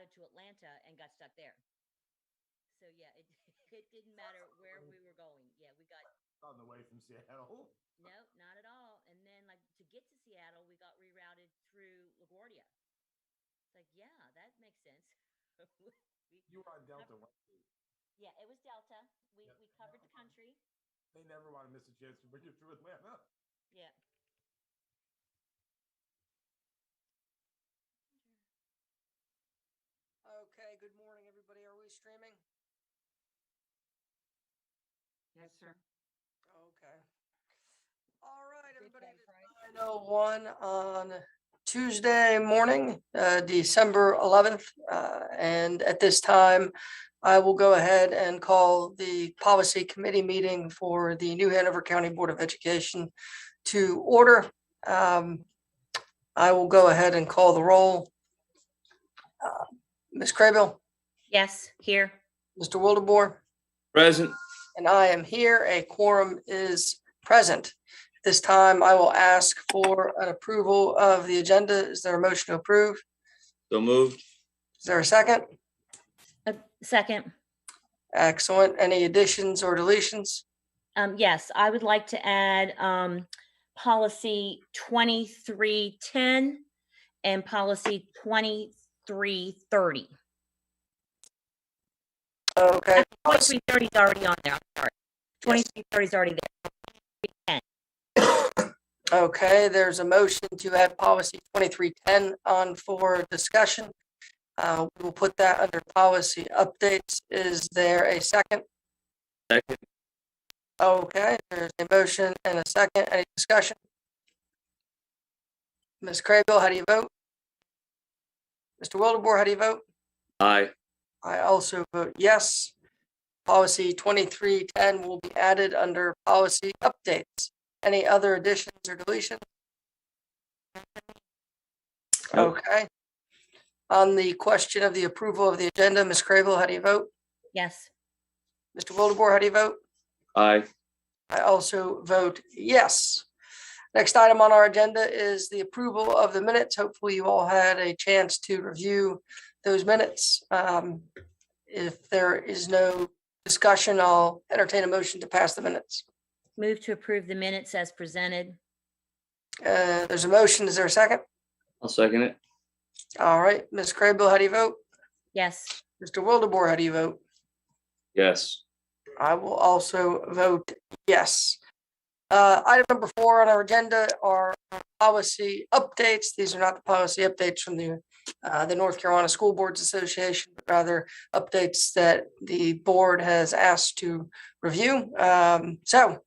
rerouted to Atlanta and got stuck there. So yeah, it didn't matter where we were going. Yeah, we got On the way from Seattle. no, not at all. And then like to get to Seattle, we got rerouted through LaGuardia. It's like, yeah, that makes sense. we, You were on Delta covered, One. yeah, it was Delta. Yep. We covered the country. They never want to miss a chance to bring you through Atlanta. Yeah. Okay, good morning, everybody. Are we streaming? Yes, sir. Okay. All right, everybody. It is 9:01 on Tuesday morning, December 11th. And at this time, I will go ahead and call the policy committee meeting for the New Hanover County Board of Education to order. I will go ahead and call the roll. Ms. Craybill, Yes, here. Mr. Wildebohr, Present. and I am here. A quorum is present. This time I will ask for an approval of the agenda. Is there a motion to approve? So moved. Is there a second? Second. Excellent. Any additions or deletions? Yes, I would like to add policy 2310 and policy 2330. Okay. 2330 is already on there. I'm sorry. 2330 is already there. Okay, there's a motion to add policy 2310 on for discussion. We will put that under policy updates. Is there a second? Second. Okay, there's a motion and a second. Any discussion? Ms. Craybill, how do you vote? Mr. Wildebohr, how do you vote? Aye. I also vote yes. Policy 2310 will be added under policy updates. Any other additions or deletions? Nope. Okay. On the question of the approval of the agenda, Ms. Craybill, how do you vote? Yes. Mr. Wildebohr, how do you vote? Aye. I also vote yes. Next item on our agenda is the approval of the minutes. Hopefully you all had a chance to review those minutes. If there is no discussion, I'll entertain a motion to pass the minutes. Move to approve the minutes as presented. There's a motion. Is there a second? I'll second it. All right, Ms. Craybill, how do you vote? Yes. Mr. Wildebohr, how do you vote? Yes. I will also vote yes. Item number 4 on our agenda are policy updates. These are not the policy updates from the North Carolina School Boards Association, but rather updates that the board has asked to review. So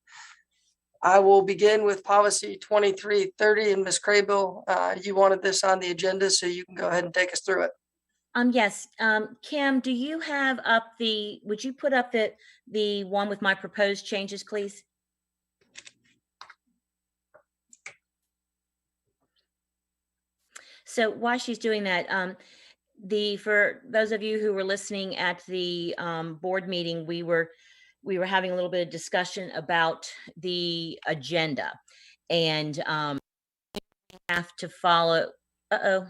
I will begin with policy 2330, and Ms. Craybill, you wanted this on the agenda, so you can go ahead and take us through it. Yes. Kim, do you have up would you put up the one with my proposed changes, please? So while she's doing that, for those of you who were listening at the board meeting, we were having a little bit of discussion about the agenda, and we have to follow. Have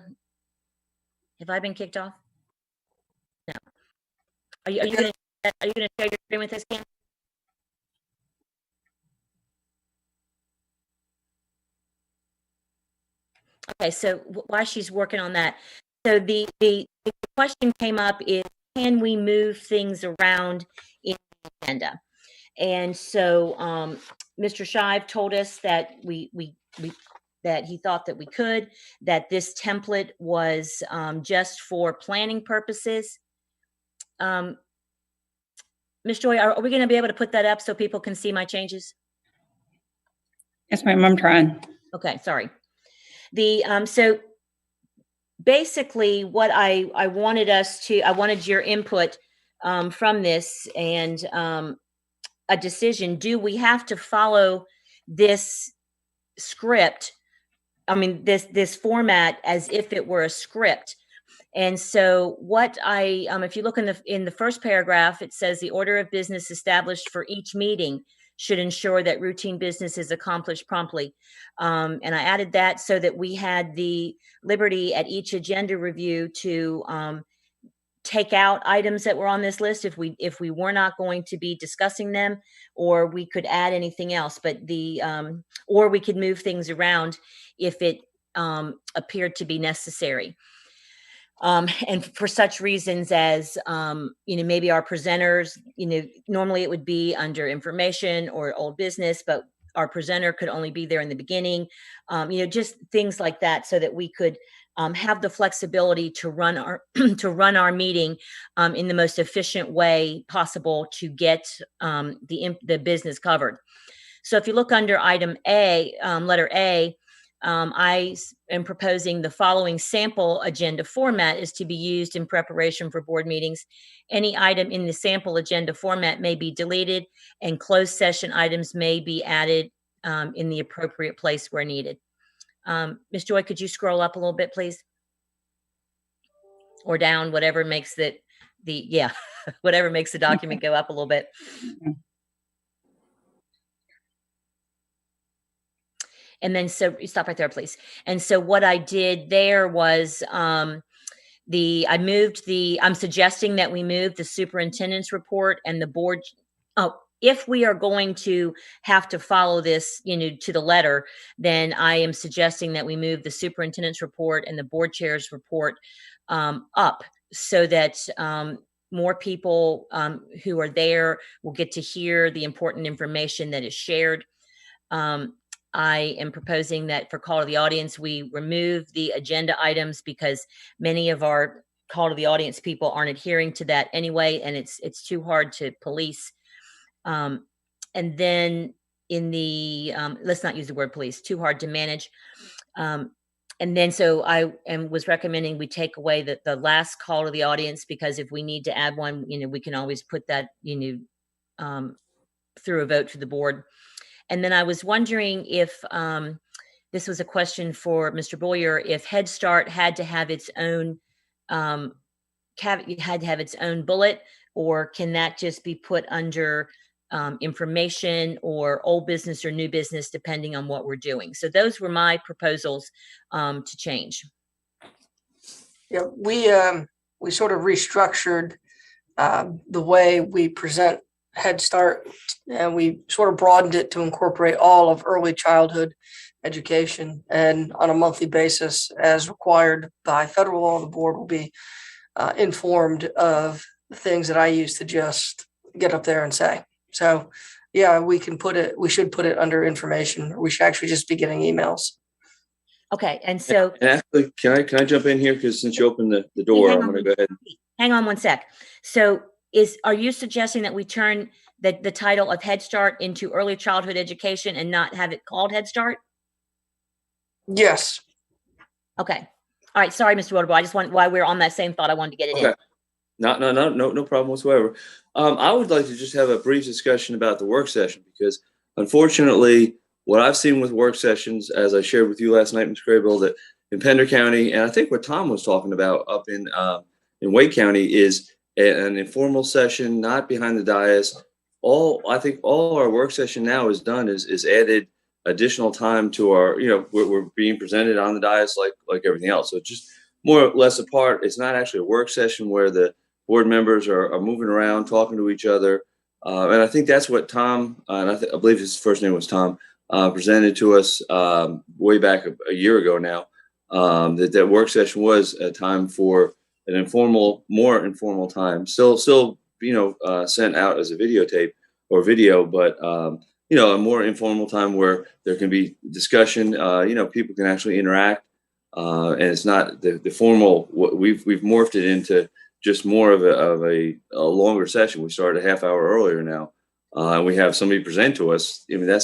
I been kicked off? No. Are you going to share your screen with this, Kim? Okay, so while she's working on that, so the question came up is, can we move things around in the agenda? And so Mr. Shive told us that that he thought that we could, that this template was just for planning purposes. Ms. Joy, are we going to be able to put that up so people can see my changes? Yes, ma'am, I'm trying. Okay, sorry. So basically what I wanted your input from this, and a decision. Do we have to follow this script? I mean, this format as if it were a script. And so what if you look in the first paragraph, it says the order of business established for each meeting should ensure that routine business is accomplished promptly. And I added that so that we had the liberty at each agenda review to take out items that were on this list if we were not going to be discussing them, or we could add anything else. But or we could move things around if it appeared to be necessary. And for such reasons as, maybe our presenters, normally it would be under information or old business, but our presenter could only be there in the beginning, just things like that, so that we could have the flexibility to run our to run our meeting in the most efficient way possible to get the business covered. So if you look under item A, letter A, I am proposing the following sample agenda format is to be used in preparation for board meetings. Any item in the sample agenda format may be deleted, and closed session items may be added in the appropriate place where needed. Ms. Joy, could you scroll up a little bit, please? Or down, whatever makes whatever makes the document go up a little bit. And then, so you stop right there, please. And so what I did there was I'm suggesting that we move the superintendent's report and the board. If we are going to have to follow this, to the letter, then I am suggesting that we move the superintendent's report and the board chair's report up, so that more people who are there will get to hear the important information that is shared. I am proposing that for call to the audience, we remove the agenda items, because many of our call to the audience people aren't adhering to that anyway, and it's too hard to police. And then in the, let's not use the word police, too hard to manage. And then, so I was recommending we take away the last call to the audience, because if we need to add one, we can always put that, through a vote to the board. And then I was wondering if this was a question for Mr. Boyer, if Head Start had to have its own bullet, or can that just be put under information or old business or new business, depending on what we're doing. So those were my proposals to change. Yeah, we sort of restructured the way we present Head Start, and we sort of broadened it to incorporate all of early childhood education. And on a monthly basis, as required by federal law, the board will be informed of the things that I used to just get up there and say. So, yeah, we should put it under information, or we should actually just be getting emails. Okay, and so And actually, can I jump in here? Because since you opened the door, I'm going to go ahead. Hang on one sec. So are you suggesting that we turn the title of Head Start into early childhood education and not have it called Head Start? Yes. Okay. All right. Sorry, Mr. Waterboy. I just while we're on that same thought, I wanted to get it in. No problem whatsoever. I would like to just have a brief discussion about the work session, because unfortunately, what I've seen with work sessions, as I shared with you last night, Ms. Craybill, that in Pender County, and I think what Tom was talking about up in Wake County, is an informal session, not behind the dais. I think all our work session now is done is added additional time to our, we're being presented on the dais like everything else. So it's just more or less apart. It's not actually a work session where the board members are moving around, talking to each other. And I think that's what Tom, and I believe his first name was Tom, presented to us way back a year ago now, that work session was a time for an more informal time, still sent out as a videotape or video, but a more informal time where there can be discussion. People can actually interact, and it's not the formal. We've morphed it into just more of a longer session. We started a half hour earlier now, and we have somebody present to us. I mean, I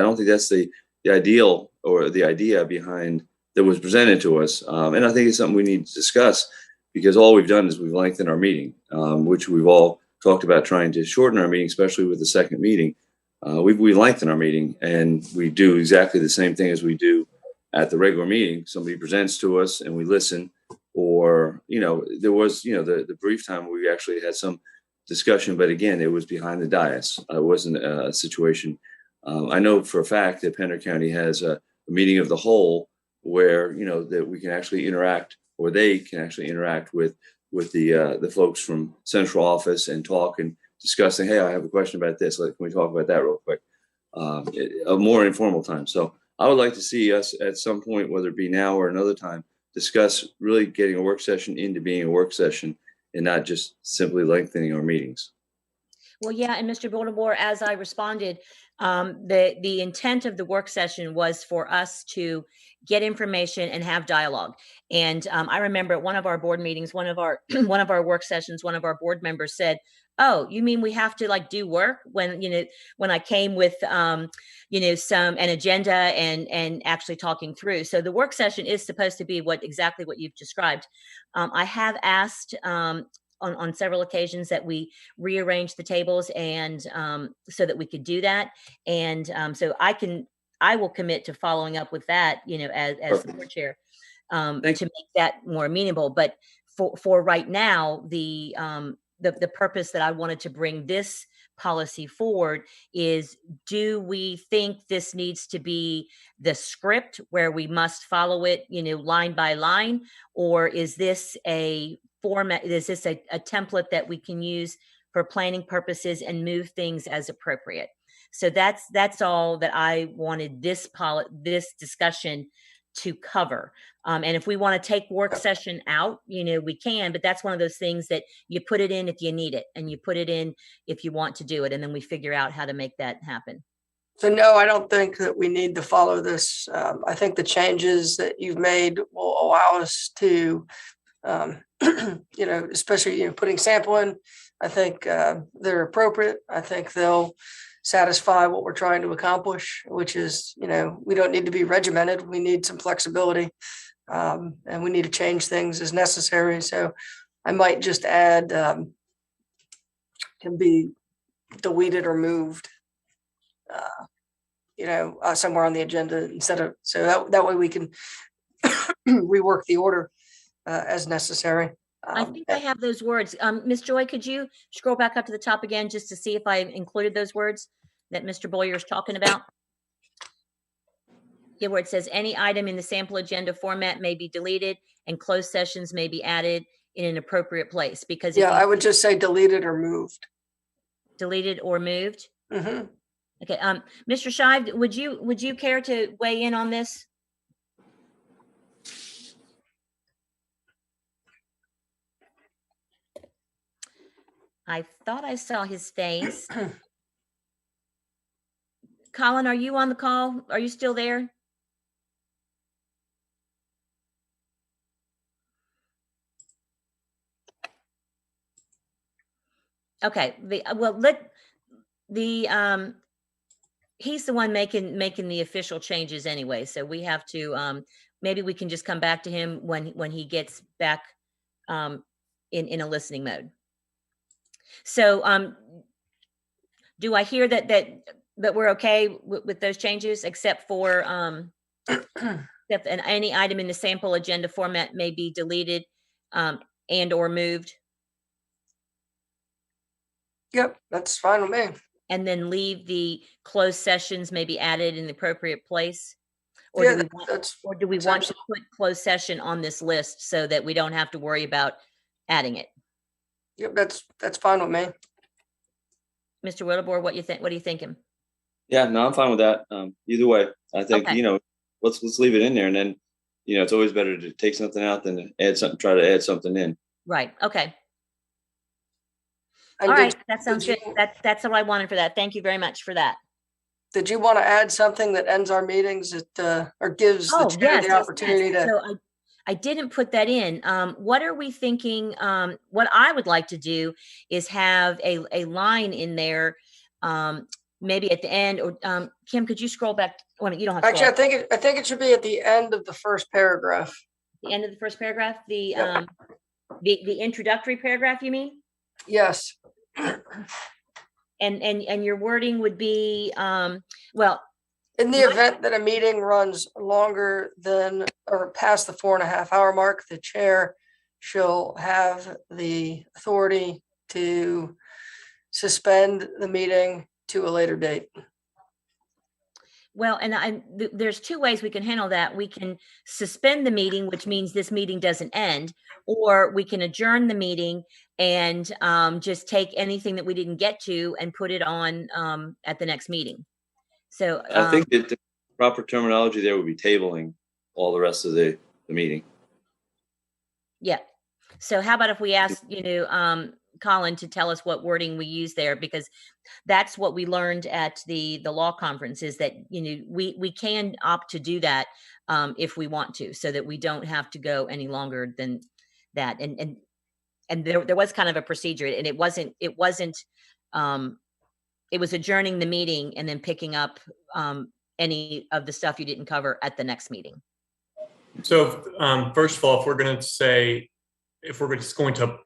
don't think that's the ideal or the idea behind that was presented to us, and I think it's something we need to discuss. Because all we've done is we've lengthened our meeting, which we've all talked about trying to shorten our meeting, especially with the second meeting. We lengthen our meeting, and we do exactly the same thing as we do at the regular meeting. Somebody presents to us and we listen, or, there was, the brief time where we actually had some discussion, but again, it was behind the dais. It wasn't a situation. I know for a fact that Pender County has a meeting of the whole where, that we can actually interact, or they can actually interact with with the folks from central office and talk and discussing, hey, I have a question about this. Like, can we talk about that real quick? A more informal time. So I would like to see us at some point, whether it be now or another time, discuss really getting a work session into being a work session and not just simply lengthening our meetings. Well, yeah, and Mr. Baltimore, as I responded, the intent of the work session was for us to get information and have dialogue. And I remember at one of our board meetings, one of our one of our work sessions, one of our board members said, "Oh, you mean we have to like do work?" When when I came with an agenda and actually talking through. So the work session is supposed to be exactly what you've described. I have asked. On several occasions that we rearrange the tables and so that we could do that. And so I will commit to following up with that, as the board chair, to make that more amenable. But for right now, the purpose that I wanted to bring this policy forward is, do we think this needs to be the script where we must follow it, line by line, or is this a format? Is this a template that we can use for planning purposes and move things as appropriate? So that's all that I wanted this discussion to cover. And if we want to take work session out, we can, but that's one of those things that you put it in if you need it, and you put it in if you want to do it, and then we figure out how to make that happen. So no, I don't think that we need to follow this. I think the changes that you've made will allow us to, especially, putting sample in, I think they're appropriate. I think they'll satisfy what we're trying to accomplish, which is, we don't need to be regimented. We need some flexibility, and we need to change things as necessary. So I might just add, can be deleted or moved, somewhere on the agenda instead of, so that way we can rework the order as necessary. I think I have those words. Ms. Joy, could you scroll back up to the top again just to see if I included those words that Mr. Boyer is talking about? Yeah, where it says any item in the sample agenda format may be deleted and closed sessions may be added in an appropriate place. Because Yeah, I would just say deleted or moved. Deleted or moved. Mm-hmm. Okay. Mr. Shive, would you care to weigh in on this? I thought I saw his face. Colin, are you on the call? Are you still there? Okay. He's the one making the official changes anyway. So we have to, maybe we can just come back to him when he gets back in a listening mode. So do I hear that we're okay with those changes, except for any item in the sample agenda format may be deleted and or moved? Yep, that's fine with me. And then leave the closed sessions may be added in the appropriate place? Or Yeah, do we want to put closed session on this list so that we don't have to worry about adding it? Yep, that's fine with me. Mr. Wildebohr, what are you thinking? Yeah, no, I'm fine with that. Either way, I think, Okay. let's leave it in there, and then, it's always better to take something out than to add something, try to add something in. Right. Okay. And All right. That sounds good. That's what I wanted for that. Thank you very much for that. Did you want to add something that ends our meetings or gives the chair the opportunity to? So I didn't put that in. What are we thinking? What I would like to do is have a line in there, maybe at the end, or Kim, could you scroll back? Well, you don't have to. Actually, I think it should be at the end of the first paragraph. The end of the first paragraph, Yep. the introductory paragraph, you mean? Yes. And your wording would be, well, In the event that a meeting runs longer than or past the 4.5 hour mark, the chair shall have the authority to suspend the meeting to a later date. Well, and there's two ways we can handle that. We can suspend the meeting, which means this meeting doesn't end, or we can adjourn the meeting and just take anything that we didn't get to and put it on at the next meeting. So I think that the proper terminology there would be tabling all the rest of the meeting. yeah. So how about if we ask, Colin to tell us what wording we use there, because that's what we learned at the law conference, is that, we can opt to do that if we want to, so that we don't have to go any longer than that. And there was kind of a procedure, and it wasn't it was adjourning the meeting and then picking up any of the stuff you didn't cover at the next meeting. So first of all, if we're just going to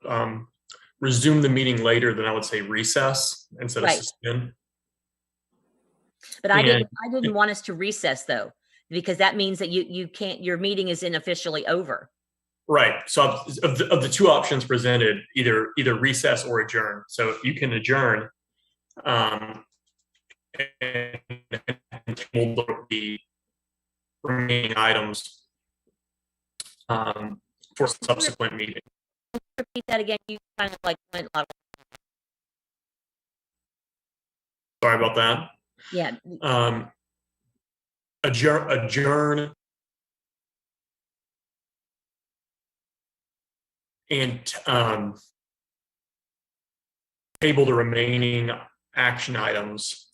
resume the meeting later, then I would say recess instead of Right. suspend. But I didn't want us to recess, though, because that means that you can't, your meeting isn't officially over. Right. So of the two options presented, either recess or adjourn. So you can adjourn and table the remaining items for subsequent meeting. Repeat that again. You kind of like went a lot. Sorry about that. Yeah. Adjourn and table the remaining action items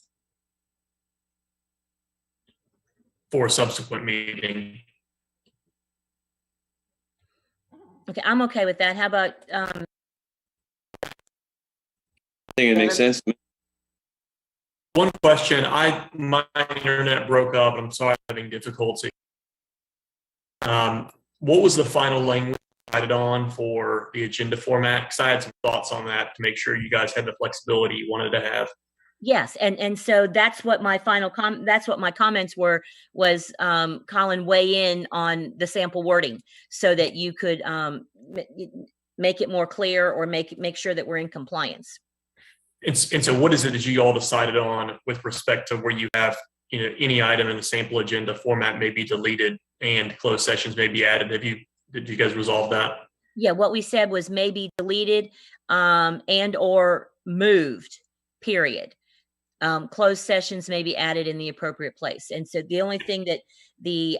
for subsequent meeting. Okay, I'm okay with that. How about I think it makes sense to me. One question, my internet broke up. I'm sorry, I'm having difficulty. What was the final language decided on for the agenda format? Because I had some thoughts on that to make sure you guys had the flexibility you wanted to have. yes, and so that's what my final that's what my comments were, was Colin, weigh in on the sample wording so that you could make it more clear, or make sure that we're in compliance. And so what is it that you all decided on with respect to where you have, any item in the sample agenda format may be deleted and closed sessions may be added? Did you guys resolve that? Yeah, what we said was maybe deleted and or moved, period. Closed sessions may be added in the appropriate place. And so the only thing that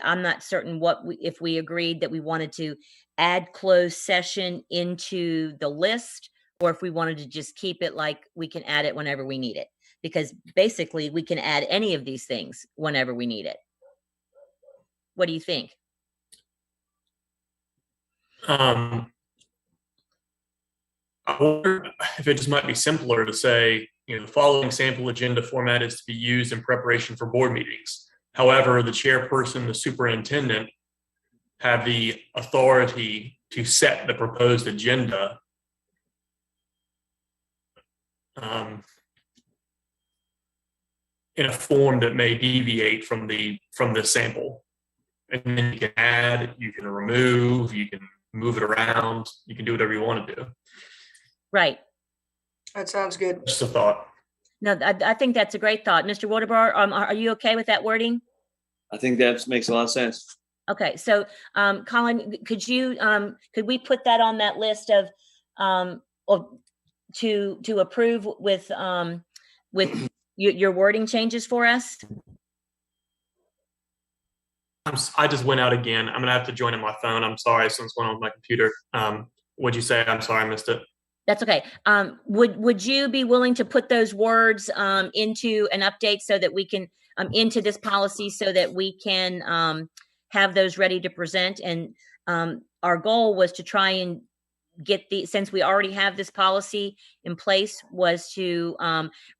I'm not certain if we agreed that we wanted to add closed session into the list, or if we wanted to just keep it like we can add it whenever we need it, because basically we can add any of these things whenever we need it. What do you think? I wonder if it just might be simpler to say, the following sample agenda format is to be used in preparation for board meetings. However, the chairperson, the superintendent, have the authority to set the proposed agenda in a form that may deviate from the sample. And then you can add, you can remove, you can move it around, you can do whatever you want to do. Right. That sounds good. Just a thought. No, I think that's a great thought. Mr. Waterbar, are you okay with that wording? I think that makes a lot of sense. Okay, so Colin, could we put that on that list of to approve with your wording changes for us? I just went out again. I'm gonna have to join on my phone. I'm sorry, something's going on with my computer. What'd you say? I'm sorry, I missed it. That's okay. Would you be willing to put those words into an update so that we can into this policy, so that we can have those ready to present? And our goal was to try and get since we already have this policy in place, was to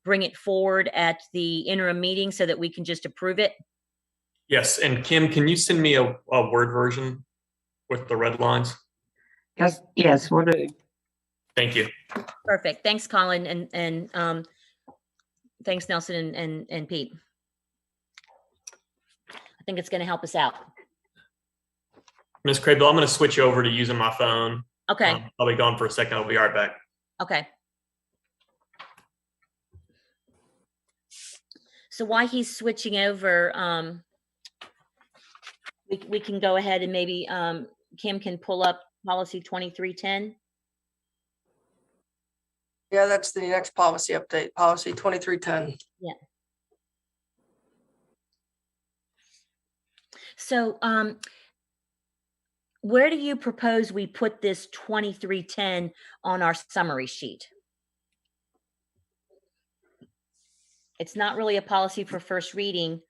bring it forward at the interim meeting so that we can just approve it. Yes, and Kim, can you send me a Word version with the red lines? Yes, we'll do. Thank you. Perfect. Thanks, Colin, and thanks, Nelson and Pete. I think it's going to help us out. Ms. Crable, I'm going to switch over to using my phone. Okay. I'll be gone for a second. I'll be right back. Okay. So while he's switching over, we can go ahead and maybe Kim can pull up policy 2310. Yeah, that's the next policy update, policy 2310. So where do you propose we put this 2310 on our summary sheet? It's not really a policy for first reading.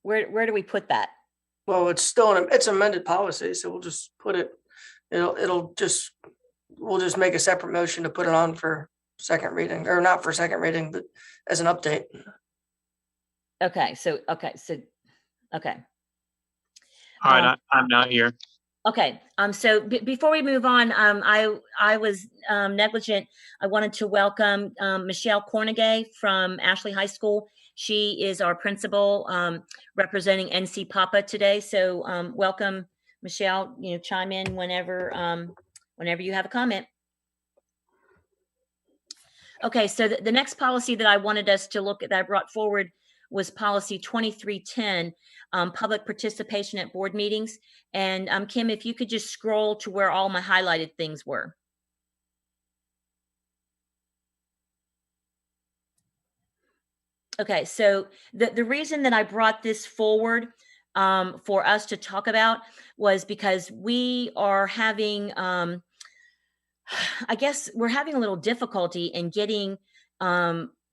Where do we put that? Well, it's still it's amended policy, so we'll just put it, we'll just make a separate motion to put it on for second reading, or not for second reading, but as an update. Okay, so okay. All right, I'm not here. Okay, so before we move on, I was negligent. I wanted to welcome Michelle Cornegay from Ashley High School. She is our principal representing NC Papa today. So welcome, Michelle. Chime in whenever you have a comment. Okay, so the next policy that I wanted us to look at, that I brought forward, was policy 2310, public participation at board meetings. And Kim, if you could just scroll to where all my highlighted things were. Okay, so the reason that I brought this forward for us to talk about was because we are having, I guess we're having a little difficulty in getting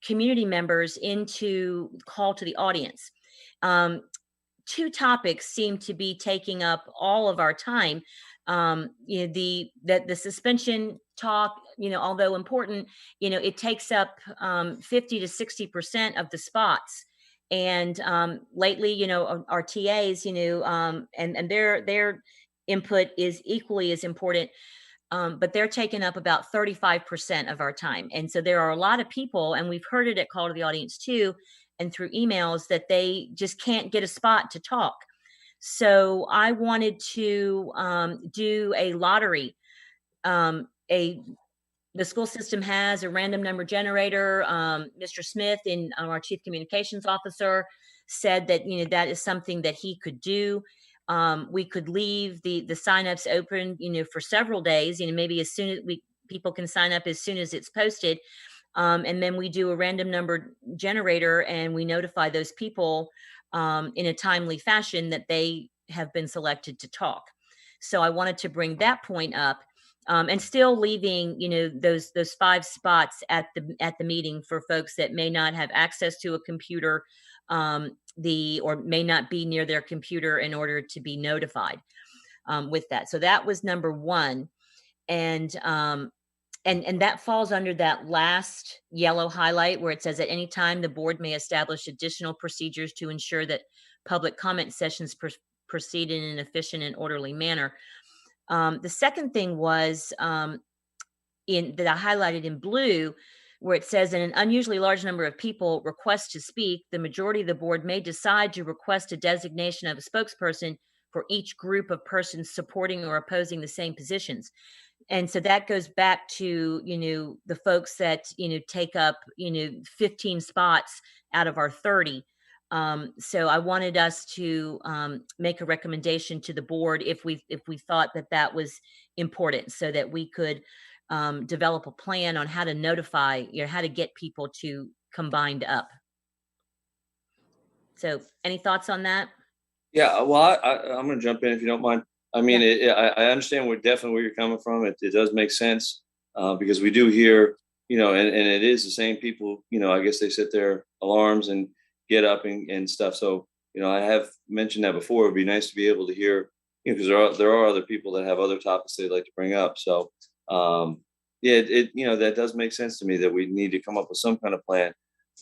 community members into call to the audience. Two topics seem to be taking up all of our time. The suspension talk, although important, it takes up 50 to 60% of the spots. And lately, our TAs, and their input is equally as important. But they're taking up about 35% of our time. And so there are a lot of people, and we've heard it at Call to the Audience too, and through emails, that they just can't get a spot to talk. So I wanted to do a lottery. The school system has a random number generator. Mr. Smith, our chief communications officer, said that that is something that he could do. We could leave the signups open, for several days. Maybe as soon as people can sign up as soon as it's posted, and then we do a random number generator and we notify those people in a timely fashion that they have been selected to talk. So I wanted to bring that point up. And still leaving, those 5 spots at the meeting for folks that may not have access to a computer, or may not be near their computer in order to be notified with that. So that was number 1, and that falls under that last yellow highlight where it says at any time the board may establish additional procedures to ensure that public comment sessions proceed in an efficient and orderly manner. The second thing was that I highlighted in blue, where it says in an unusually large number of people request to speak, the majority of the board may decide to request a designation of a spokesperson for each group of persons supporting or opposing the same positions. And so that goes back to, the folks that, take up, 15 spots out of our 30. So I wanted us to make a recommendation to the board if we thought that was important, so that we could develop a plan on how to notify, how to get people to combined up. So any thoughts on that? Yeah, well, I'm going to jump in if you don't mind. I mean, I understand definitely where you're coming from. It does make sense because we do hear, and it is the same people, I guess they set their alarms and get up and stuff. So, I have mentioned that before. It'd be nice to be able to hear, because there are other people that have other topics they'd like to bring up. So, that does make sense to me that we need to come up with some kind of plan.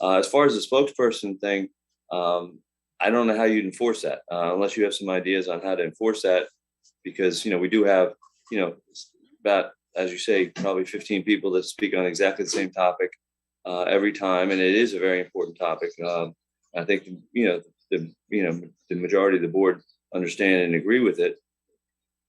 As far as the spokesperson thing, I don't know how you'd enforce that unless you have some ideas on how to enforce that, because, we do have, about, as you say, probably 15 people that speak on exactly the same topic every time. And it is a very important topic. I think, the majority of the board understand and agree with it.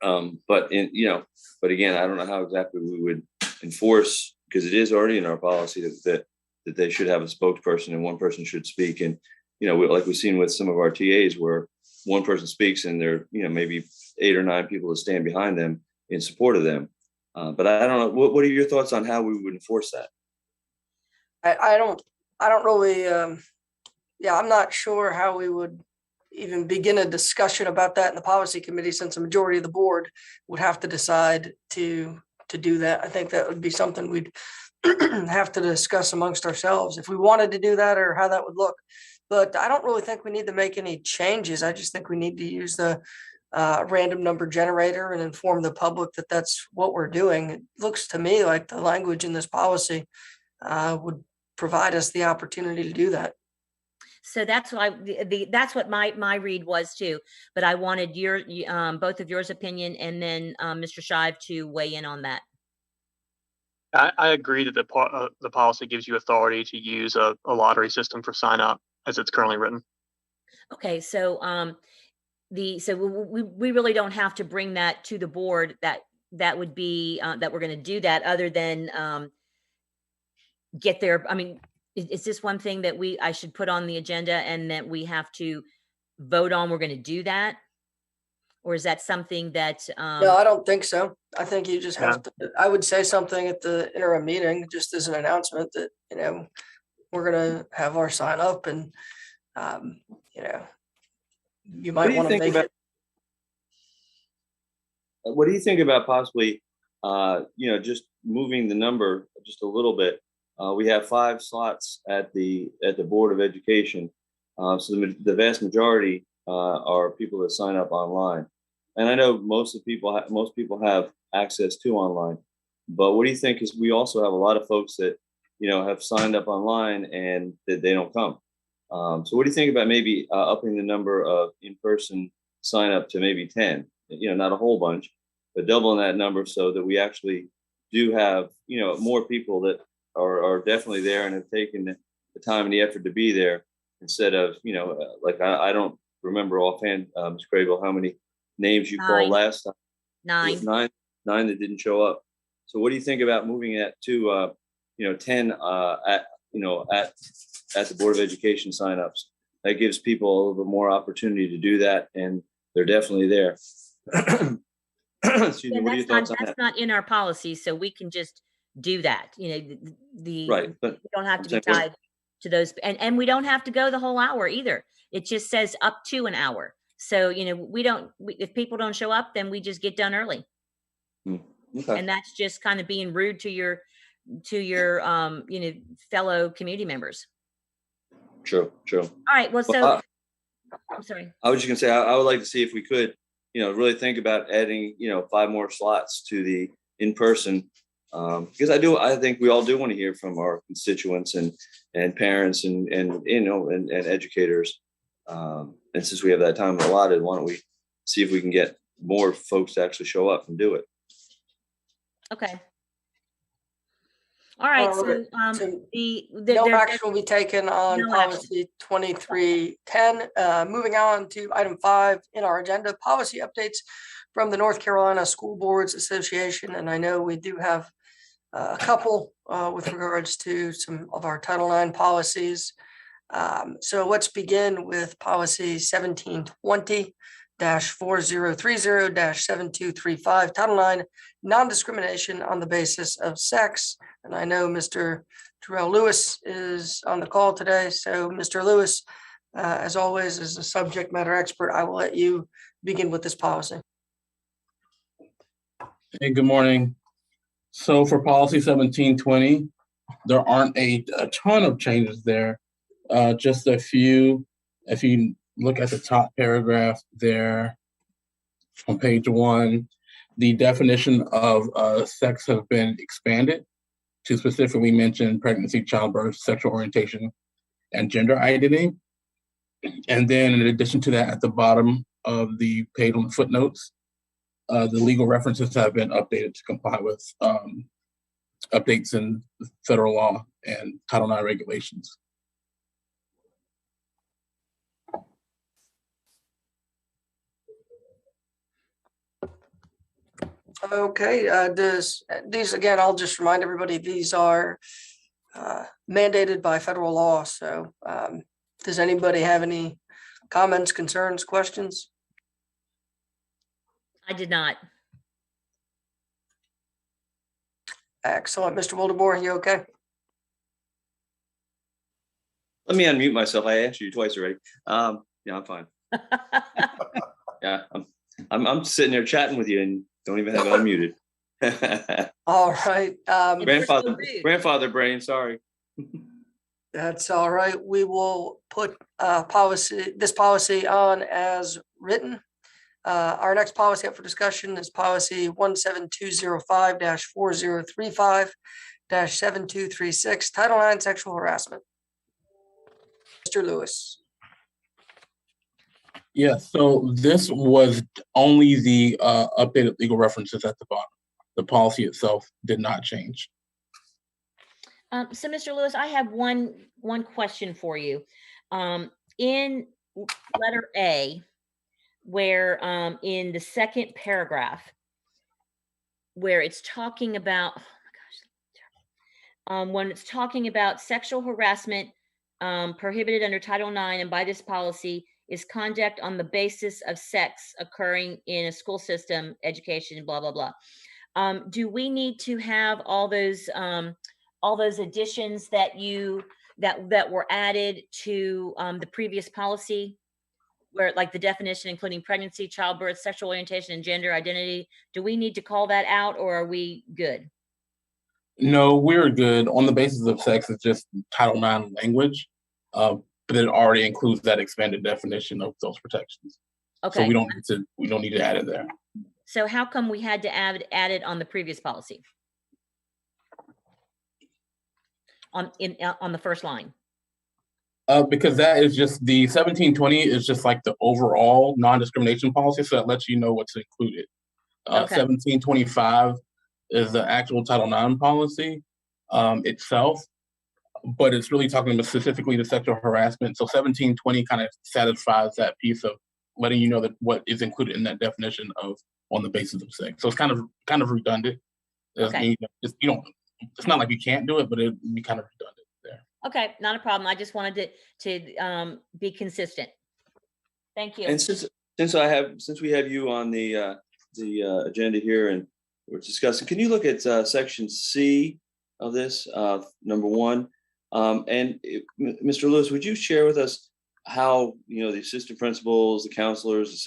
But again, I don't know how exactly we would enforce, because it is already in our policy that they should have a spokesperson and one person should speak. And, like we've seen with some of our TAs where one person speaks and there, maybe 8 or 9 people to stand behind them in support of them. But I don't know, what are your thoughts on how we would enforce that? I don't really, I'm not sure how we would even begin a discussion about that in the policy committee, since the majority of the board would have to decide to do that. I think that would be something we'd have to discuss amongst ourselves if we wanted to do that, or how that would look. But I don't really think we need to make any changes. I just think we need to use the random number generator and inform the public that that's what we're doing. It looks to me like the language in this policy would provide us the opportunity to do that. So that's why that's what my read was too. But I wanted your both of yours opinion, and then Mr. Shive to weigh in on that. I agree that the policy gives you authority to use a lottery system for sign up as it's currently written. Okay, so we really don't have to bring that to the board. That would be that we're going to do that, other than get there. I mean, is this one thing that I should put on the agenda and that we have to vote on? We're going to do that, or is that something that? No, I don't think so. I think you just have Yeah. to. I would say something at the interim meeting, just as an announcement that we're going to have our sign up, and you What do might you want to think make about- it. What do you think about possibly, just moving the number just a little bit? We have 5 slots at the Board of Education, so the vast majority are people that sign up online. And I know most people have access to online, but what do you think? Is we also have a lot of folks that have signed up online and that they don't come. So what do you think about maybe upping the number of in-person sign up to maybe 10? Not a whole bunch, but doubling that number so that we actually do have, more people that are definitely there and have taken the time and the effort to be there, instead of, like I don't remember offhand, Ms. Crable, how many names you called 9. last time. 9. It was 9 that didn't show up. So what do you think about moving it to 10 at the Board of Education signups? That gives people a little bit more opportunity to do that, and they're definitely there. Excuse me. What are your thoughts on that? That's not in our policy, so we can just do that. Right, but we don't have to be I'm saying- tied to those, and we don't have to go the whole hour either. It just says up to an hour. So if people don't show up, then we just get done early. Okay. And that's just kind of being rude to your fellow community members. True. All right. Well, so I'm sorry. I was just gonna say I would like to see if we could, really think about adding, 5 more slots to the in-person, because I think we all do want to hear from our constituents and parents and educators. And since we have that time allotted, why don't we see if we can get more folks to actually show up and do it? Okay. All right. So So no no action will be taken on No action. policy 2310. Moving on to item 5 in our agenda, policy updates from the North Carolina School Boards Association. And I know we do have a couple with regards to some of our Title IX policies. So let's begin with policy 1720-4030-7235, Title IX, non-discrimination on the basis of sex. And I know Mr. Terrell Lewis is on the call today. So Mr. Lewis, as always, as a subject matter expert, I will let you begin with this policy. Hey, good morning. So for policy 1720, there aren't a ton of changes there. Just a few. If you look at the top paragraph there on page 1, the definition of sex has been expanded to specifically mention pregnancy, childbirth, sexual orientation, and gender identity. And then in addition to that, at the bottom of the page on the footnotes, the legal references have been updated to comply with updates in federal law and Title IX regulations. Okay, these, again, I'll just remind everybody, these are mandated by federal law. So does anybody have any comments, concerns, questions? I did not. Excellent. Mr. Wildebohr, you okay? Let me unmute myself. I answered you twice already. Yeah, I'm fine. Yeah, I'm sitting there chatting with you and don't even have it unmuted. All right. Grandfather brain, sorry. That's all right. We will put this policy on as written. Our next policy up for discussion is policy 17205-4035-7236, Title IX sexual harassment. Mr. Lewis. Yeah, so this was only the updated legal references at the bottom. The policy itself did not change. So, Mr. Lewis, I have one question for you. In letter A, where in the second paragraph, where it's talking about, when it's talking about sexual harassment prohibited under Title IX and by this policy is conduct on the basis of sex occurring in a school system, education, blah, blah, blah. Do we need to have all those additions that that were added to the previous policy, where like the definition including pregnancy, childbirth, sexual orientation, and gender identity? Do we need to call that out, or are we good? No, we're good. On the basis of sex, it's just Title IX language, but it already includes that expanded definition of those protections. Okay. So we don't need to add it there. So how come we had to add it on the previous policy? On the first line? Because that is just the 1720 is just like the overall non-discrimination policy, so that lets you know what's included. Okay. 1725 is the actual Title IX policy itself, but it's really talking about specifically the sexual harassment. So 1720 kind of satisfies that piece of letting you know that what is included in that definition of on the basis of sex. So it's kind of redundant. Okay. It's not like you can't do it, but it'd be kind of redundant there. Okay, not a problem. I just wanted to be consistent. Thank you. And since we have you on the agenda here and we're discussing, can you look at section C of this, number 1? Mr. Lewis, would you share with us how the assistant principals, the counselors,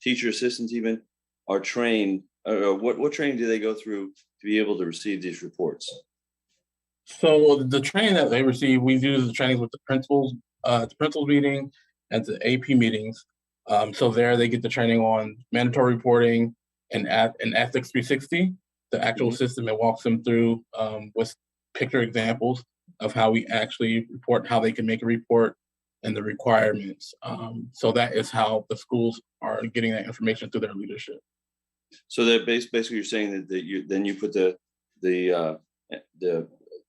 teacher assistants even are trained, or what training do they go through to be able to receive these reports? So the training that they receive, we do the trainings with the principals meeting and the AP meetings. So there they get the training on mandatory reporting and Ethics 360, the actual system. It walks them through with picture examples of how we actually report, how they can make a report, and the requirements. So that is how the schools are getting that information through their leadership. So that basically you're saying that you put the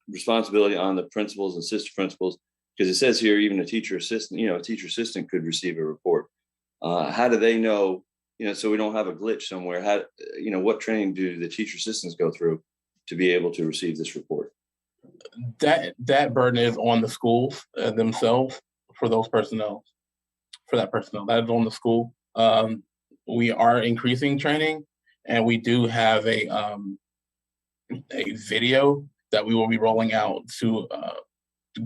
responsibility on the principals and assistant principals, because it says here even a teacher assistant could receive a report. How do they know? So we don't have a glitch somewhere. What training do the teacher assistants go through to be able to receive this report? That burden is on the schools themselves for that personnel. That is on the school. We are increasing training, and we do have a video that we will be rolling out to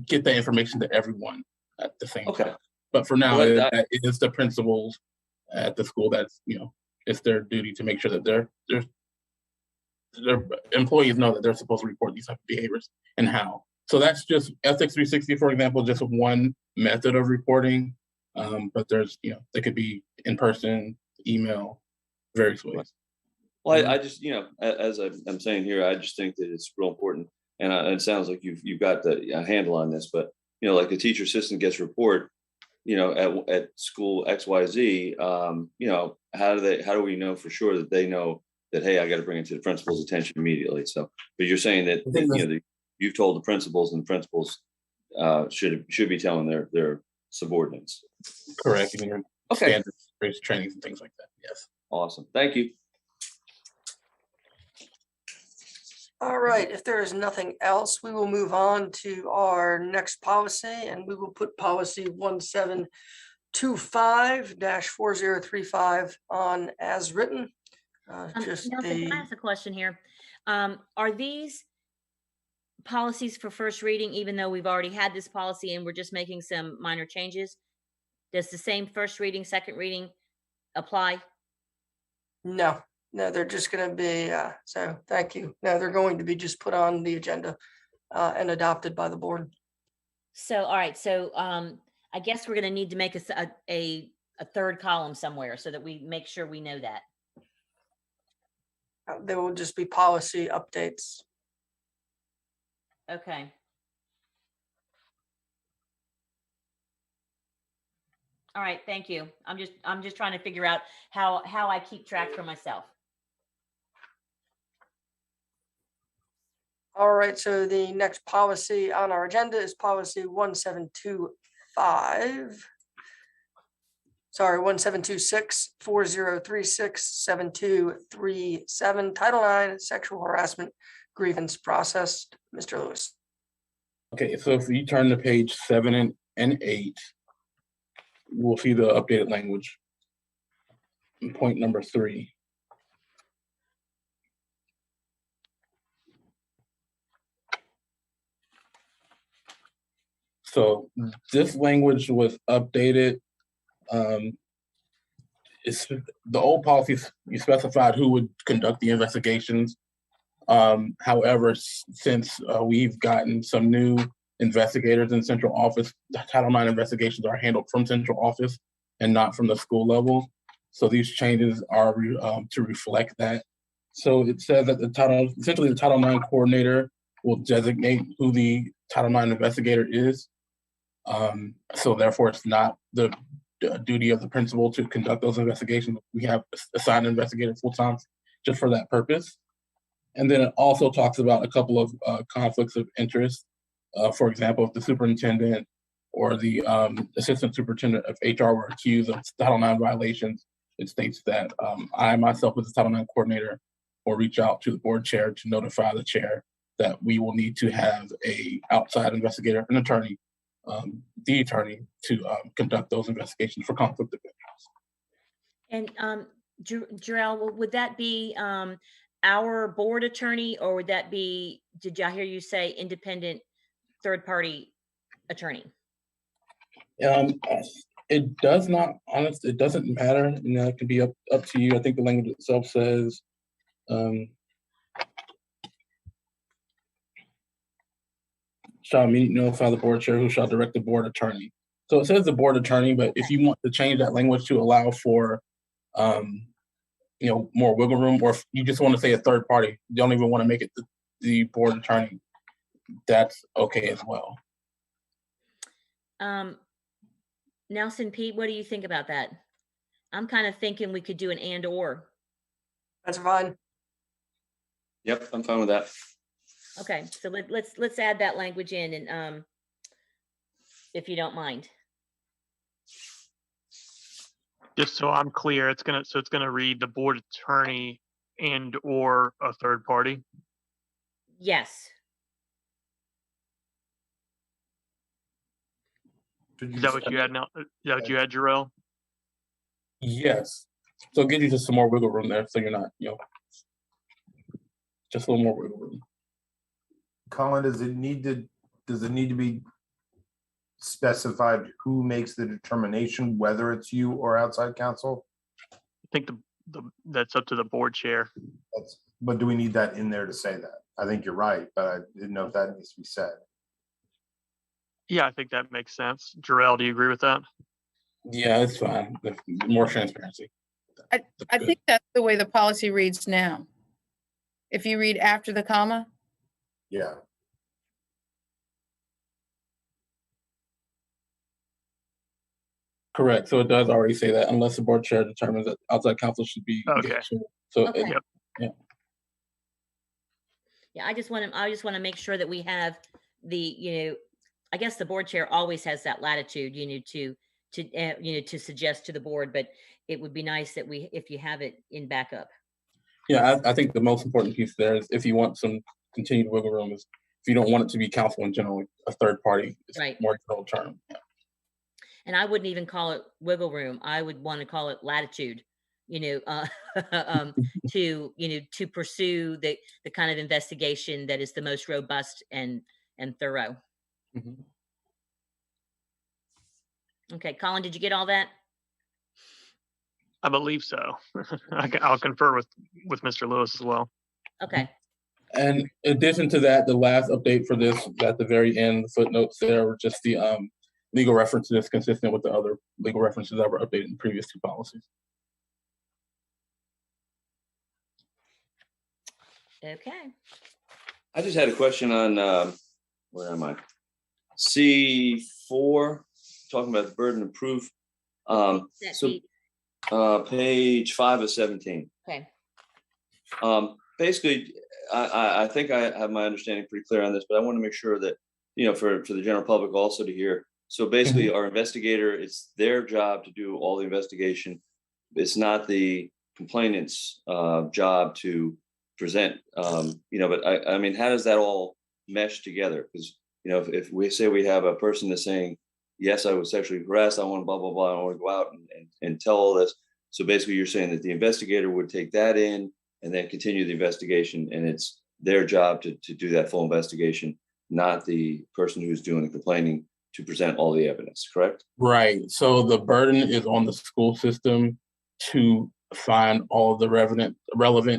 get that information to everyone at the same time. But for now, it is the principals at the school that's it's their duty to make sure that their employees know that they're supposed to report these type of behaviors and how. So that's just Ethics 360, for example, just one method of reporting. But there's they could be in person, email, various ways. Well, I just as I'm saying here, I just think that it's real important, and it sounds like you've got the handle on this. But like the teacher assistant gets a report, at school XYZ, how do we know for sure that they know that, hey, I got to bring it to the principal's attention immediately? So, but you're saying that you've told the principals, and the principals should be telling their subordinates. Correct. Okay. Standards, trainings, and things like that. Yes. Awesome. Thank you. All right, if there is nothing else, we will move on to our next policy, and we will put policy 1725-4035 on as written. Just Nelson, can I ask a question here? Are these policies for first reading, even though we've already had this policy and we're just making some minor changes? Does the same first reading, second reading apply? No, they're just gonna be, so thank you. No, they're going to be just put on the agenda and adopted by the board. So, all right, so I guess we're going to need to make a third column somewhere so that we make sure we know that. They will just be policy updates. Okay. All right, thank you. I'm just trying to figure out how I keep track for myself. All right, so the next policy on our agenda is policy 1725. Sorry, 1726, 4036, 7237, Title IX, sexual harassment grievance process. Mr. Lewis. Okay, so if you turn to page 7 and 8, you will see the updated language. And point number 3. So this language was updated. It's the old policies, you specified who would conduct the investigations. However, since we've gotten some new investigators in central office, the Title IX investigations are handled from central office and not from the school level. So these changes are to reflect that. So it says that essentially the Title IX coordinator will designate who the Title IX investigator is. So therefore, it's not the duty of the principal to conduct those investigations. We have assigned an investigator full-time just for that purpose. And then it also talks about a couple of conflicts of interest. For example, if the superintendent or the assistant superintendent of HR were accused of Title IX violations, it states that I myself as a Title IX coordinator will reach out to the board chair to notify the chair that we will need to have a outside investigator, an attorney, the attorney to conduct those investigations for conflict of interest. And Jarrell, would that be our board attorney, or would that be, did I hear you say independent third party attorney? It does not, honestly, it doesn't matter. It can be up to you. I think the language itself says, shall immediately notify the board chair who shall direct the board attorney. So it says the board attorney, but if you want to change that language to allow for, more wiggle room, or if you just want to say a third party, you don't even want to make it the board attorney, that's okay as well. Nelson, Pete, what do you think about that? I'm kind of thinking we could do an and or. That's fine. Yep, I'm fine with that. Okay, so let's add that language in, and if you don't mind. Just so I'm clear, it's gonna read the board attorney and or a third party. Yes. Is that what you had now? Is that what you had, Jarrell? Yes. So it gives you just some more wiggle room there, so you're not, just a little more wiggle room. Colin, does it need to be specified who makes the determination, whether it's you or outside counsel? I think that's up to the board chair. But do we need that in there to say that? I think you're right, but I didn't know if that needs to be said. Yeah, I think that makes sense. Jarrell, do you agree with that? Yeah, it's fine. More transparency. I think that's the way the policy reads now. If you read after the comma. Yeah. Correct. So it does already say that unless the board chair determines that outside counsel should be engaged. So Okay. yeah. I just want to make sure that we have the, I guess the board chair always has that latitude, to suggest to the board, but it would be nice that if you have it in backup. Yeah, I think the most important piece there is if you want some continued wiggle room is if you don't want it to be counsel in general, a third party, it's Right. more general term. Yeah. And I wouldn't even call it wiggle room. I would want to call it latitude, you know, to pursue the kind of investigation that is the most robust and thorough. Mhm. Okay, Colin, did you get all that? I believe so. I'll confer with Mr. Lewis as well. Okay. And in addition to that, the last update for this at the very end, the footnotes there were just the legal references consistent with the other legal references that were updated in previous two policies. Okay. I just had a question on, where am I? C4, talking about the burden of proof. Page 5 of 17. Okay. Basically, I think I have my understanding pretty clear on this, but I want to make sure that, for the general public also to hear. So basically, our investigator, it's their job to do all the investigation. It's not the complainant's job to present, but I mean, how does that all mesh together? Because, if we say we have a person that's saying, yes, I was sexually harassed, I want to blah, blah, blah, I want to go out and tell all this. So basically you're saying that the investigator would take that in and then continue the investigation, and it's their job to do that full investigation, not the person who's doing the complaining to present all the evidence, correct? Right. So the burden is on the school system to find all of the relevant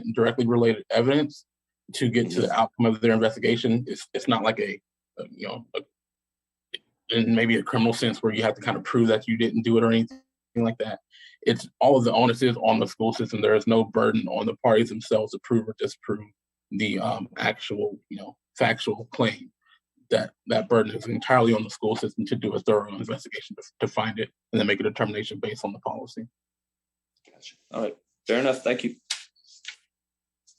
and directly related evidence to get to the outcome of their investigation. It's not like in maybe a criminal sense where you have to kind of prove that you didn't do it or anything like that. It's all of the onus is on the school system. There is no burden on the parties themselves to prove or disprove the actual, factual claim. That burden is entirely on the school system to do a thorough investigation to find it and then make a determination based on the policy. Gotcha. All right. Fair enough. Thank you.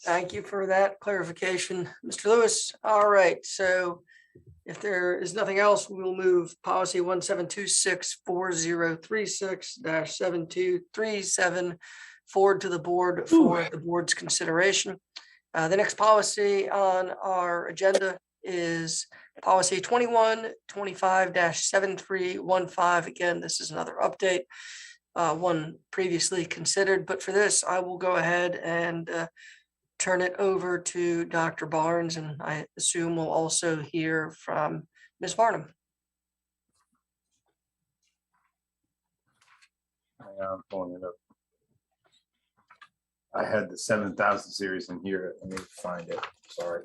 Thank you for that clarification, Mr. Lewis. All right, so if there is nothing else, we will move policy 17264036-7237 forward to the board for the board's consideration. The next policy on our agenda is policy 2125-7315. Again, this is another update, one previously considered, but for this, I will go ahead and turn it over to Dr. Barnes, and I assume we'll also hear from Ms. Varnum. I'm pulling it up. I had the 7,000 series in here. I need to find it. Sorry.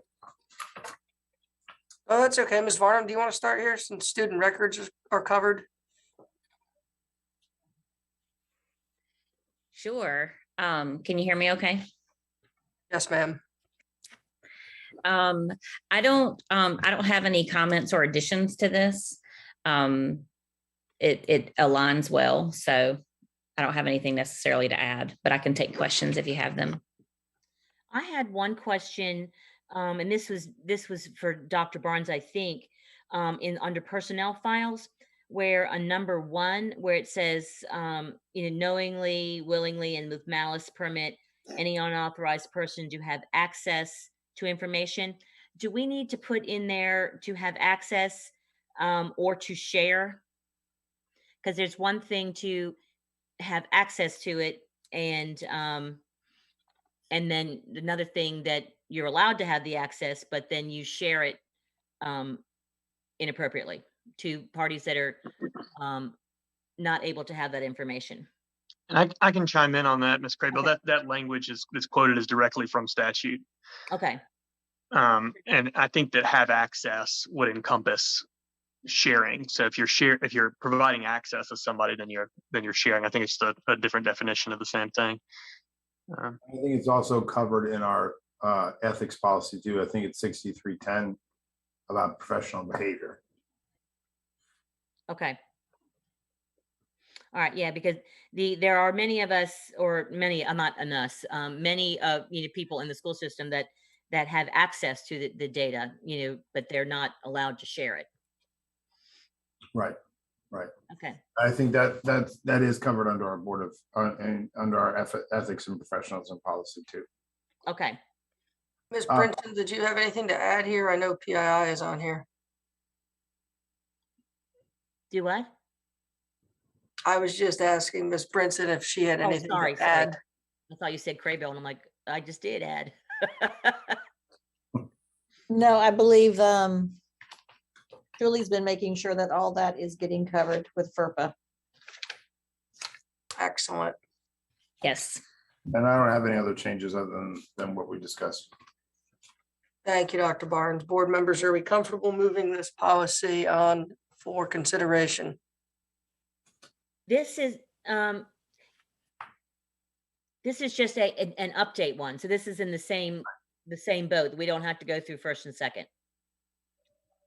Oh, that's okay. Ms. Varnum, do you want to start here since student records are covered? Sure. Can you hear me okay? Yes, ma'am. I don't have any comments or additions to this. It aligns well, so I don't have anything necessarily to add, but I can take questions if you have them. I had one question, and this was for Dr. Barnes, I think, under personnel files, where a number 1, where it says, knowingly, willingly, and with malice permit any unauthorized person to have access to information. Do we need to put in there to have access or to share? Because there's one thing to have access to it, and then another thing that you're allowed to have the access, but then you share it inappropriately to parties that are not able to have that information. And I can chime in on that, Ms. Craybill. Okay. That language is quoted as directly from statute. Okay. And I think that have access would encompass sharing. So if you're providing access to somebody, then you're sharing. I think it's a different definition of the same thing. I think it's also covered in our ethics policy too. I think it's 6310 about professional behavior. Okay. All right. Yeah, because there are many of us, or many, not an us, many people in the school system that have access to the data, but they're not allowed to share it. Right. Okay. I think that is covered under our board of and under our ethics and professionalism policy too. Okay. Ms. Uh, Brinson, did you have anything to add here? I know PII is on here. Do what? I was just asking Ms. Brinson if she had Oh, anything sorry, to sorry. add. I thought you said Craybill, and I'm like, I just did add. No, I believe Julie's been making sure that all that is getting covered with FERPA. Excellent. Yes. And I don't have any other changes other than what we discussed. Thank you, Dr. Barnes. Board members, are we comfortable moving this policy on for consideration? This is just an update one. So this is in the same boat. We don't have to go through first and second.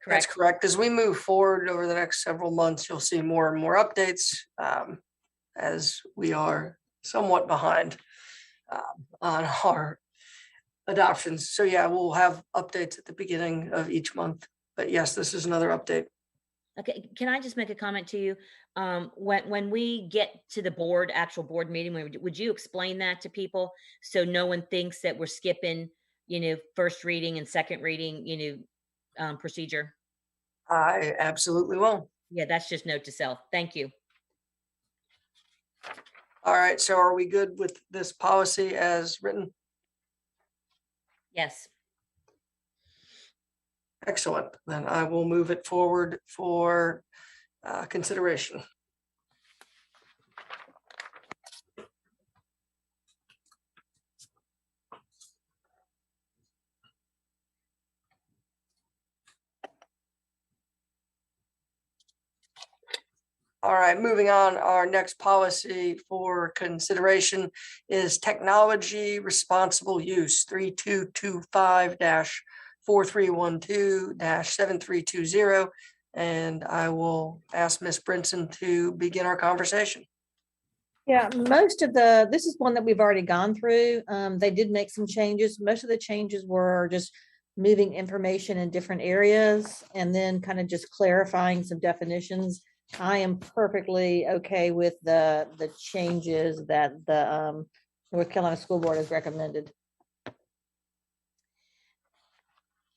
That's Correct? correct. As we move forward over the next several months, you'll see more and more updates as we are somewhat behind on our adoptions. So yeah, we'll have updates at the beginning of each month. But yes, this is another update. Okay, can I just make a comment to you? When we get to the actual board meeting, would you explain that to people so no one thinks that we're skipping, first reading and second reading, procedure? I absolutely will. Yeah, that's just note to self. Thank you. All right, so are we good with this policy as written? Yes. Excellent. Then I will move it forward for consideration. All right, moving on, our next policy for consideration is technology responsible use 3225-4312-7320. And I will ask Ms. Brinson to begin our conversation. Yeah, this is one that we've already gone through. They did make some changes. Most of the changes were just moving information in different areas and then kind of just clarifying some definitions. I am perfectly okay with the changes that the North Carolina School Board has recommended.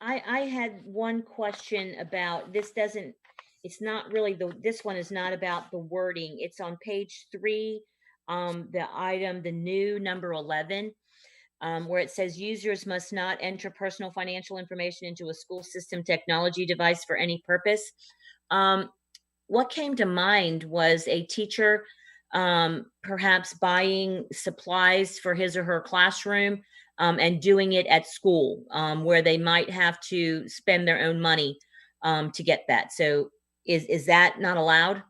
I had one question about this. It's not really this one is not about the wording. It's on page 3, the new number 11, where it says users must not enter personal financial information into a school system technology device for any purpose. What came to mind was a teacher perhaps buying supplies for his or her classroom and doing it at school where they might have to spend their own money to get that. So is that not allowed?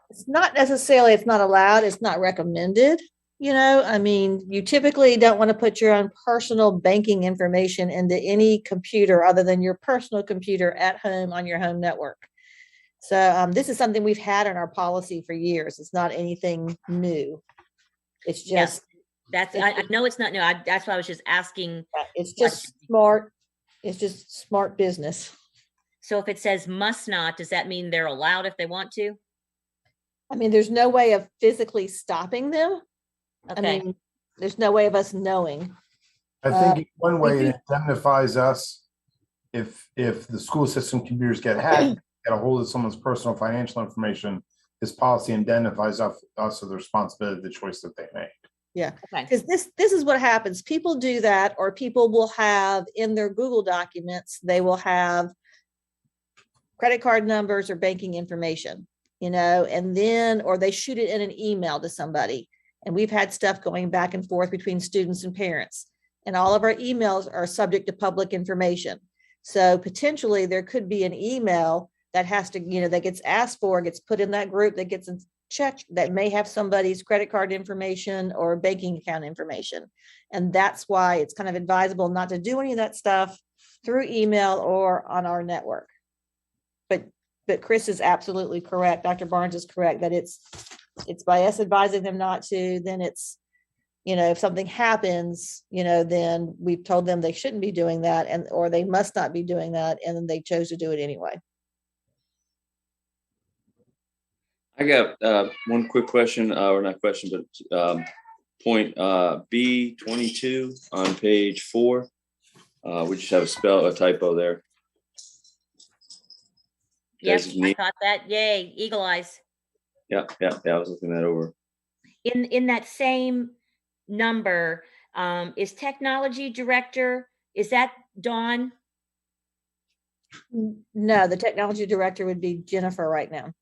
It's not necessarily, it's not allowed, it's not recommended. I mean, you typically don't want to put your own personal banking information into any computer other than your personal computer at home on your home network. So this is something we've had in our policy for years. It's not anything new. It's just, I know it's not new. That's why I was just asking. It's just smart. It's just smart business. So if it says must not, does that mean they're allowed if they want to? I mean, there's no way of physically stopping them. Okay. I mean, there's no way of us knowing. I think one way it indemnifies us if the school system computers get hacked, get a hold of someone's personal financial information, this policy indemnifies us of the responsibility of the choice that they made. Yeah, Okay. because this is what happens. People do that, or people will have in their Google documents, they will have credit card numbers or banking information, and then, or they shoot it in an email to somebody. And we've had stuff going back and forth between students and parents, and all of our emails are subject to public information. So potentially there could be an email that has to, that gets asked for, gets put in that group, that gets checked, that may have somebody's credit card information or banking account information. And that's why it's kind of advisable not to do any of that stuff through email or on our network. But Chris is absolutely correct. Dr. Barnes is correct that it's by us advising them not to, then it's, if something happens, then we've told them they shouldn't be doing that, or they must not be doing that, and then they chose to do it anyway. I got one quick question, or not question, but point B22 on page 4. We just have a typo there. Yes, I Designate. caught that. Yay, eagle eyes. Yeah. I was looking that over. In that same number, is technology director, is that Dawn? No, the technology director would be Jennifer right now.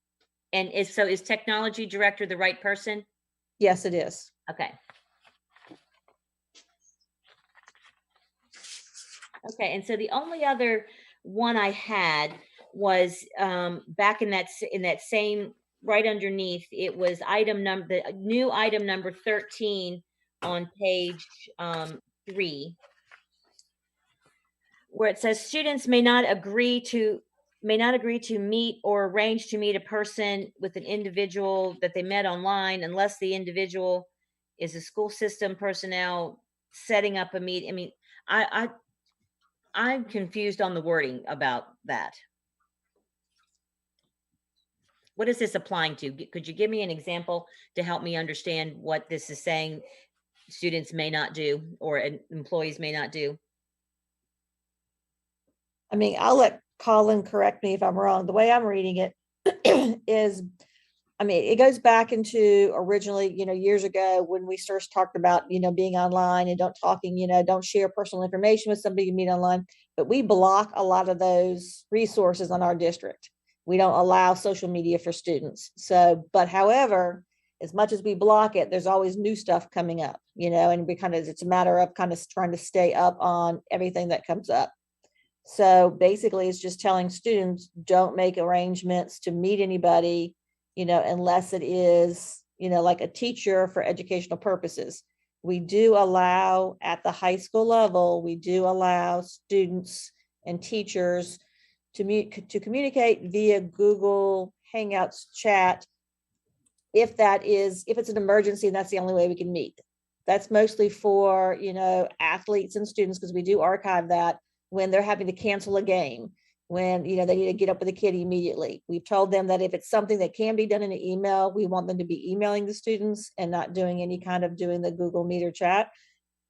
And is technology director the right person? Yes, it is. Okay. Okay, and so the only other one I had was back in that same, right underneath, it was the new item number 13 on page 3, where it says students may not agree to meet or arrange to meet a person with an individual that they met online unless the individual is a school system personnel setting up a meet. I mean, I'm confused on the wording about that. What is this applying to? Could you give me an example to help me understand what this is saying students may not do or employees may not do? I mean, I'll let Colin correct me if I'm wrong. The way I'm reading it is, I mean, it goes back into originally, years ago when we first talked about, being online and don't share personal information with somebody you meet online. But we block a lot of those resources on our district. We don't allow social media for students. So, but however, as much as we block it, there's always new stuff coming up, and it's a matter of kind of trying to stay up on everything that comes up. So basically it's just telling students, don't make arrangements to meet anybody, unless it is, like a teacher for educational purposes. We do allow at the high school level, we do allow students and teachers to communicate via Google Hangouts chat if it's an emergency and that's the only way we can meet. That's mostly for, athletes and students, because we do archive that when they're having to cancel a game, when, they need to get up with a kid immediately. We've told them that if it's something that can be done in an email, we want them to be emailing the students and not doing any kind of doing the Google Meet or chat.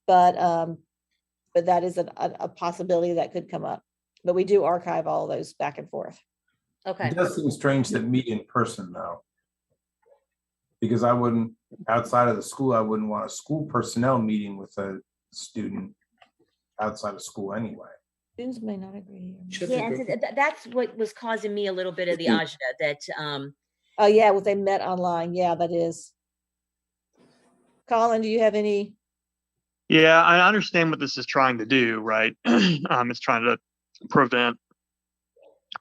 But that is a possibility that could come up. But we do archive all those back and forth. Okay. It does seem strange to meet in person though. Because outside of the school, I wouldn't want a school personnel meeting with a student outside of school anyway. Students may not agree. Yeah, and so that's what was causing me a little bit of the agita that oh yeah, well, they met online. Yeah, that is. Colin, do you have any? Yeah, I understand what this is trying to do, right? It's trying to prevent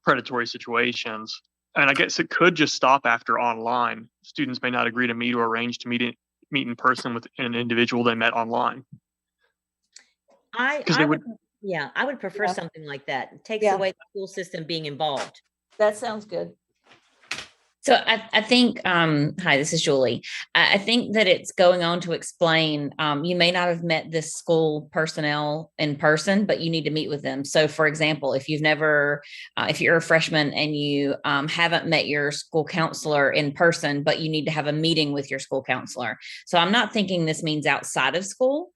predatory situations. And I guess it could just stop after online. Students may not agree to meet or arrange to meet in person with an individual they met online. I would prefer something like that. It takes away the school system being involved. That sounds good. So I think, hi, this is Julie. I think that it's going on to explain, you may not have met this school personnel in person, but you need to meet with them. So for example, if you're a freshman and you haven't met your school counselor in person, but you need to have a meeting with your school counselor. So I'm not thinking this means outside of school.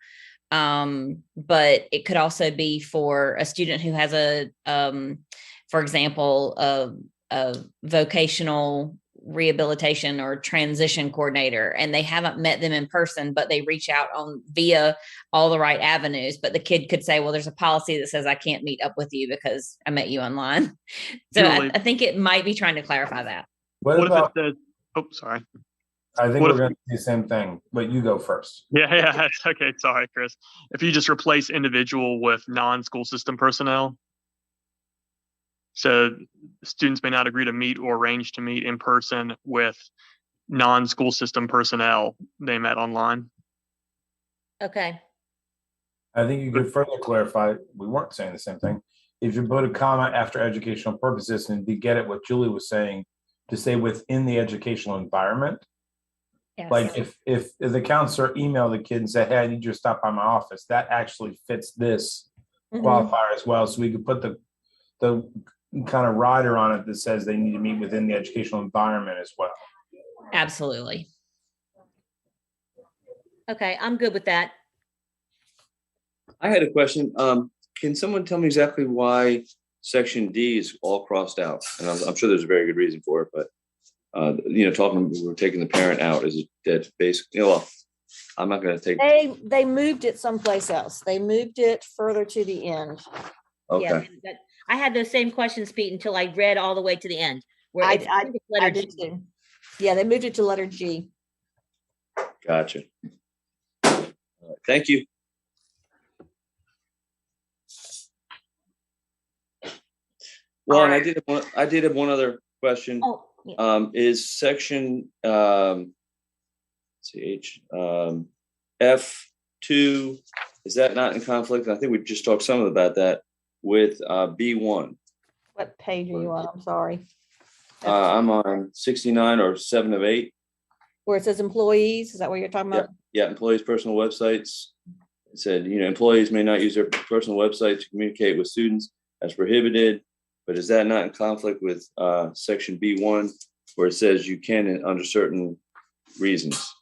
But it could also be for a student who has for example, a vocational rehabilitation or transition coordinator, and they haven't met them in person, but they reach out via all the right avenues. But the kid could say, well, there's a policy that says I can't meet up with you because I met you online. So I think it might be trying to clarify that. What about, if it says, oh, sorry. I think we're going to do the same thing, but you go first. Yeah. Okay. Sorry, Chris. If you just replace individual with non-school system personnel. So students may not agree to meet or arrange to meet in person with non-school system personnel they met online. Okay. I think you could further clarify, we weren't saying the same thing. If you put a comma after educational purposes and to get at what Julie was saying, to say within the educational environment. Yes. Like if the counselor emailed the kid and said, hey, I need you to stop by my office, that actually fits this qualifier as well. So we could put the kind of rider on it that says they need to meet within the educational environment as well. Absolutely. Okay, I'm good with that. I had a question. Can someone tell me exactly why section D is all crossed out? And I'm sure there's a very good reason for it, but we're taking the parent out. Is it that basically? Well, I'm not going to take. They moved it someplace else. They moved it further to the end. Okay. Yeah, I had those same questions, Pete, until I read all the way to the end. Where I it's letter did G. too. Yeah, they moved it to letter G. Gotcha. All right, thank you. Well, and I did have one other question. Oh, yeah. Is section F2, is that not in conflict? I think we just talked some about that with B1. What page are you on? I'm sorry. I'm on 69 or 7 of 8. Where it says employees, is that what you're talking about? Yeah, employees' personal websites. It said, employees may not use their personal website to communicate with students as prohibited. But is that not in conflict with section B1, where it says you can under certain reasons?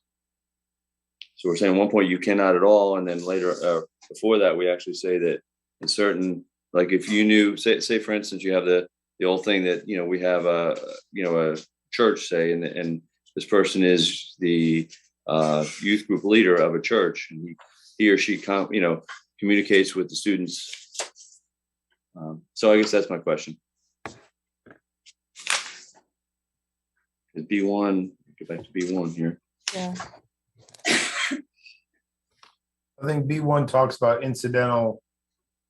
So we're saying at one point you cannot at all, and then later before that we actually say that in certain, like if you knew, say for instance you have the old thing that we have a church, say, and this person is the youth group leader of a church, and he or she communicates with the students. So I guess that's my question. B1, get back to B1 here. Yeah. I think B1 talks about incidental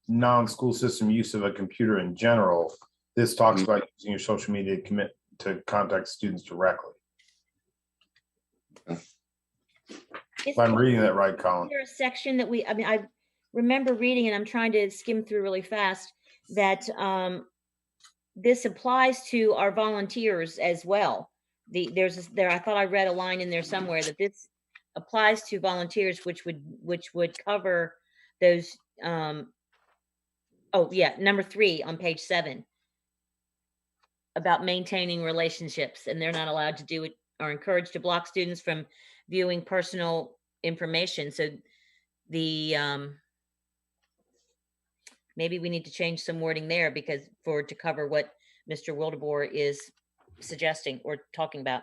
non-school system use of a computer in general. This talks about using your social media to contact students directly. If I'm reading that right, Colin. There's a section that I remember reading, and I'm trying to skim through really fast, that this applies to our volunteers as well. I thought I read a line in there somewhere that this applies to volunteers, which would cover those. Number 3 on page 7 about maintaining relationships, and they're not allowed to do it, are encouraged to block students from viewing personal information. So the maybe we need to change some wording there to cover what Mr. Wildeboer is suggesting or talking about.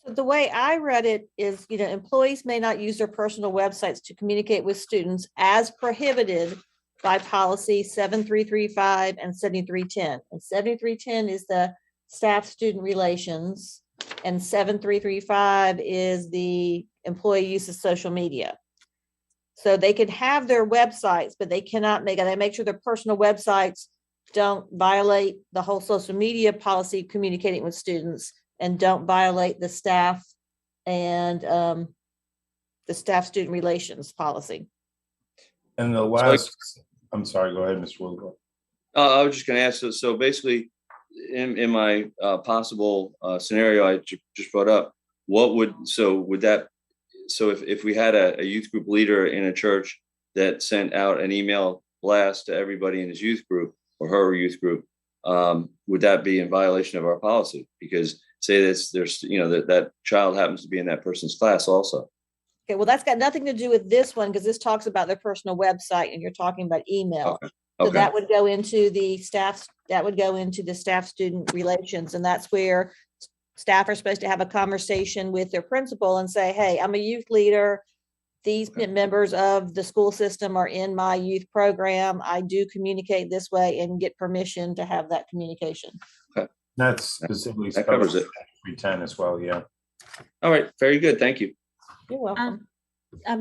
So the way I read it is, employees may not use their personal websites to communicate with students as prohibited by policy 7335 and 7310. And 7310 is the staff student relations, and 7335 is the employee use of social media. So they can have their websites, but they cannot they make sure their personal websites don't violate the whole social media policy communicating with students, and don't violate the staff and the staff student relations policy. And the last, I'm sorry, go ahead, Mr. Wilbur. I was just going to ask, so basically in my possible scenario I just brought up, if we had a youth group leader in a church that sent out an email blast to everybody in his youth group or her youth group, would that be in violation of our policy? Because say there's that child happens to be in that person's class also. Okay, well, that's got nothing to do with this one, because this talks about their personal website and you're talking about email. Okay. So that would go into the staff, staff student relations. And that's where staff are supposed to have a conversation with their principal and say, hey, I'm a youth leader. These members of the school system are in my youth program. I do communicate this way, and get permission to have that communication. Okay. That's specifically that covers it. 310 as well. Yeah. All right. Very good. Thank you. You're welcome.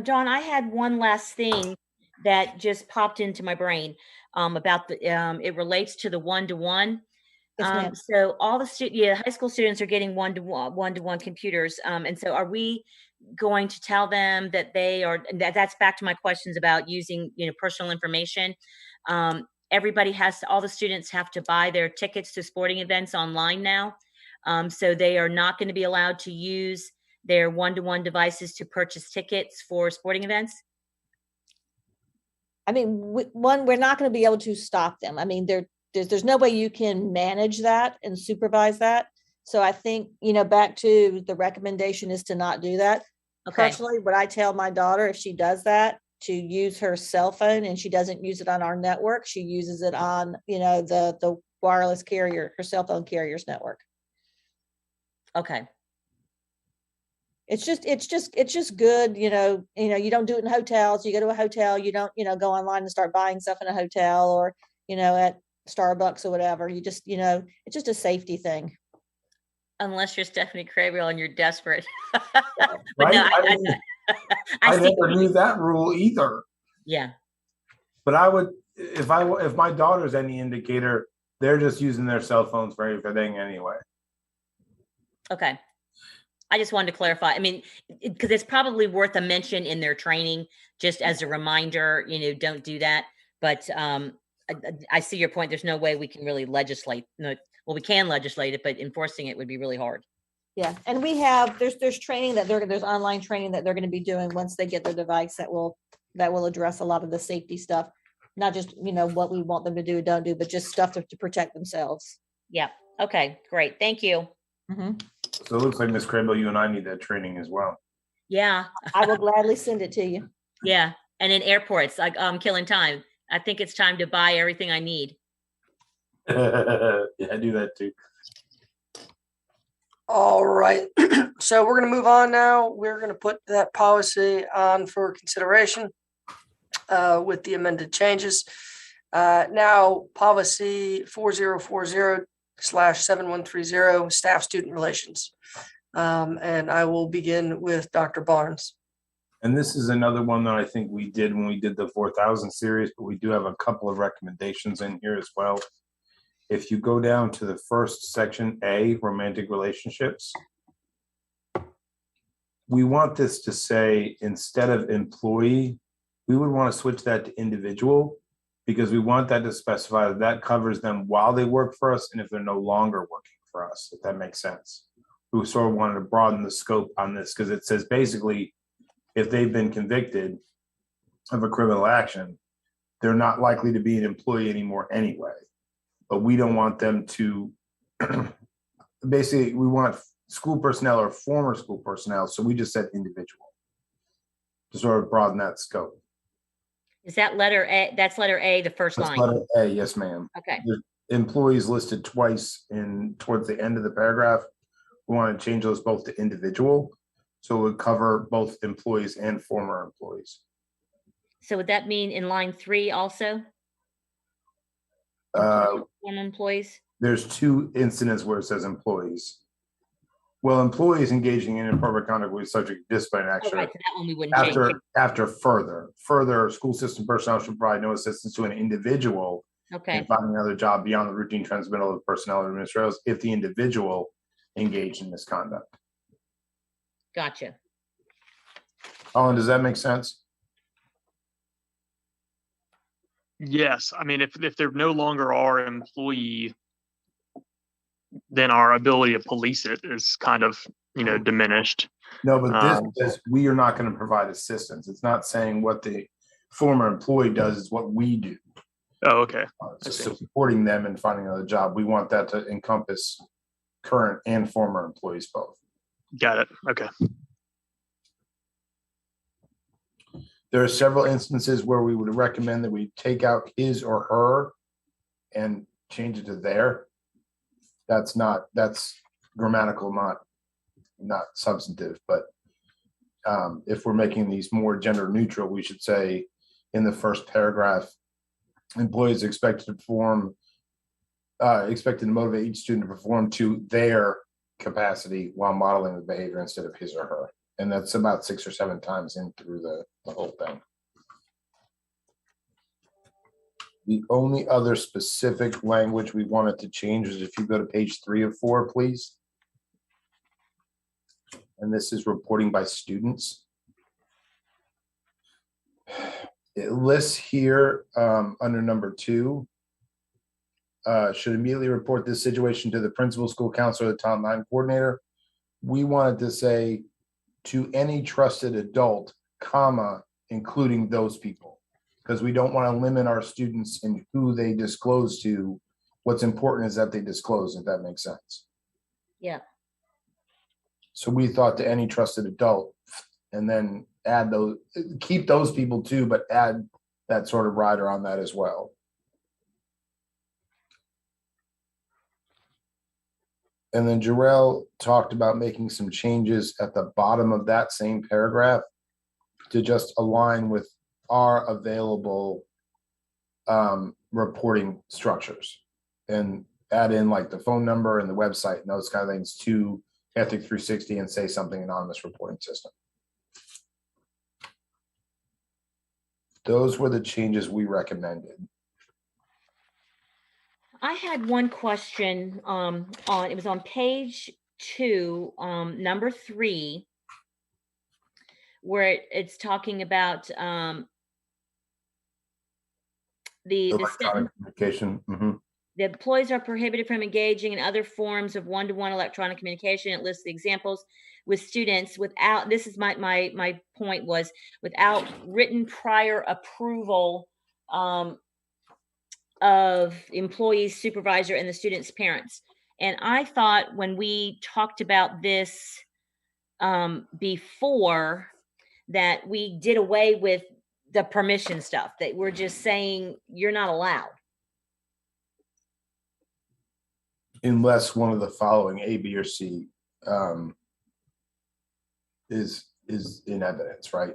Dawn, I had one last thing that just popped into my brain about it relates to the one-to-one. So all the high school students are getting one-to-one computers. And so are we going to tell them that that's back to my questions about using, personal information. All the students have to buy their tickets to sporting events online now. So they are not going to be allowed to use their one-to-one devices to purchase tickets for sporting events. I mean, we're not going to be able to stop them. I mean, there's no way you can manage that and supervise that. So I think, back to the recommendation is to not do that. Okay. Personally, what I tell my daughter, if she does that, to use her cell phone and she doesn't use it on our network, she uses it on, the wireless carrier, her cell phone carrier's network. Okay. It's just good, you don't do it in hotels. You go to a hotel, you don't, go online and start buying stuff in a hotel or, at Starbucks or whatever. You just, it's just a safety thing. Unless you're Stephanie Crabill and you're desperate. But Right? no, I see. never knew that rule either. Yeah. But I would, if my daughter's any indicator, they're just using their cell phones for everything anyway. Okay. I just wanted to clarify. I mean, because it's probably worth a mention in their training, just as a reminder, don't do that. But I see your point. There's no way we can really legislate. No, well, we can legislate it, but enforcing it would be really hard. Yeah. And there's training there's online training that they're going to be doing once they get their device that will address a lot of the safety stuff. Not just, what we want them to do, don't do, but just stuff to protect themselves. Yeah. Okay, great. Thank you. Mhm. So it looks like Ms. Crable, you and I need that training as well. Yeah. I will gladly send it to you. Yeah. And in airports, like killing time. I think it's time to buy everything I need. Yeah, I do that too. All right. So we're going to move on now. We're going to put that policy on for consideration with the amended changes. Now, policy 4040/7130, staff student relations. And I will begin with Dr. Barnes. And this is another one that I think we did when we did the 4000 series, but we do have a couple of recommendations in here as well. If you go down to the first section, A, romantic relationships, we want this to say, instead of employee, we would want to switch that to individual, because we want that to specify that that covers them while they work for us and if they're no longer working for us, if that makes sense. We sort of wanted to broaden the scope on this because it says basically, if they've been convicted of a criminal action, they're not likely to be an employee anymore anyway. But we don't want them to, basically, we want school personnel or former school personnel. So we just said individual to sort of broaden that scope. Is that letter A? That's letter A, the first That's line. letter A, yes, ma'am. Okay. The employees listed twice towards the end of the paragraph. We want to change those both to individual. So it would cover both employees and former employees. So would that mean in line 3 also? Former employees? There's 2 incidents where it says employees. Well, employees engaging in inappropriate conduct will be subject to disciplinary Oh, action. right, so that one we wouldn't change. After further school system personnel should provide no assistance to an individual Okay. in finding another job beyond the routine transmittal of personnel or administrators if the individual engaged in misconduct. Gotcha. Colin, does that make sense? Yes, I mean, if they're no longer our employee, then our ability to police it is kind of, diminished. No, but this says we are not going to provide assistance. It's not saying what the former employee does is what we do. Oh, okay. So supporting them and finding another job. We want that to encompass current and former employees both. Got it. Okay. There are several instances where we would recommend that we take out his or her and change it to their. That's grammatical, not substantive, but if we're making these more gender neutral, we should say in the first paragraph, employees expected to motivate each student to perform to their capacity while modeling the behavior instead of his or her. And that's about 6 or 7 times in through the whole thing. The only other specific language we wanted to change is if you go to page 3 of 4, please. And this is reporting by students. It lists here under number 2, should immediately report this situation to the principal, school counselor, the Title IX coordinator. We wanted to say to any trusted adult, comma, including those people, because we don't want to limit our students in who they disclose to. What's important is that they disclose, if that makes sense. Yeah. So we thought to any trusted adult, and then add those, keep those people too, but add that sort of rider on that as well. And then Jarrell talked about making some changes at the bottom of that same paragraph to just align with our available reporting structures, and add in like the phone number and the website and those kind of things to Ethic 360 and say something anonymous reporting system. Those were the changes we recommended. I had one question it was on page 2, number 3, where it's talking about the Electronic communication. Mhm. The employees are prohibited from engaging in other forms of one-to-one electronic communication. It lists the examples with students without, this is my point was, without written prior approval of employees, supervisor, and the student's parents. And I thought when we talked about this before, that we did away with the permission stuff, that we're just saying you're not allowed. Unless one of the following A, B, or C is in evidence, right?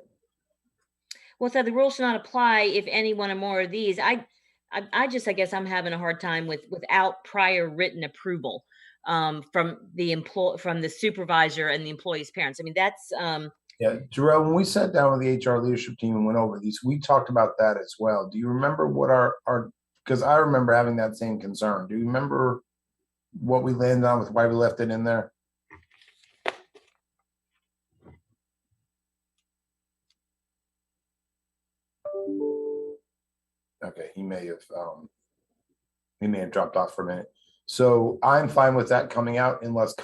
Well, so the rule shall not apply if any one or more of these. I guess I'm having a hard time without prior written approval from the supervisor and the employee's parents. I mean, that's Yeah, Jarrell, when we sat down with the HR leadership team and went over these, we talked about that as well. Do you remember what our because I remember having that same concern. Do you remember what we landed on with why we left it in there? Okay, he may have dropped off for a minute. So I'm fine with that coming out unless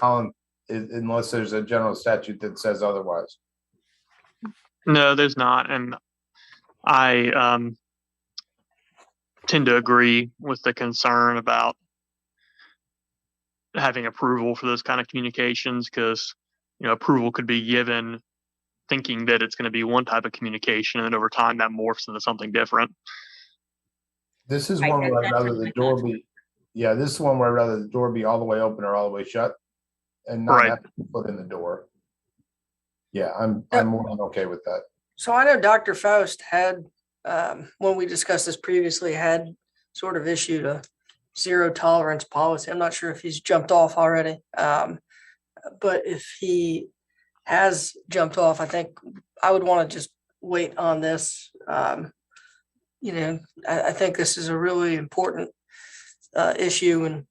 unless there's a general statute that says otherwise. No, there's not. And I tend to agree with the concern about having approval for those kind of communications, because approval could be given thinking that it's going to be one type of communication, and then over time that morphs into something different. This is one where I'd rather the door be, this is one where I'd rather the door be all the way open or all the way shut and not have to put in the door. Yeah, I'm more than okay with that. So I know Dr. Faust had, when we discussed this previously, had sort of issued a zero tolerance policy. I'm not sure if he's jumped off already. But if he has jumped off, I think I would want to just wait on this. I think this is a really important issue, and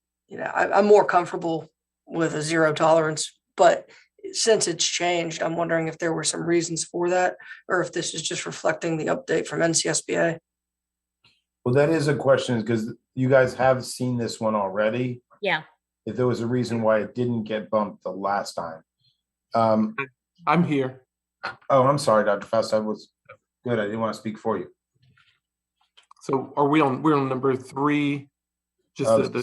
I'm more comfortable with a zero tolerance, but since it's changed, I'm wondering if there were some reasons for that, or if this is just reflecting the update from NCSBA. Well, that is a question, because you guys have seen this one already. Yeah. If there was a reason why it didn't get bumped the last time. I'm here. Oh, I'm sorry, Dr. Faust. I was good. I didn't want to speak for you. So are we're on number 3? Just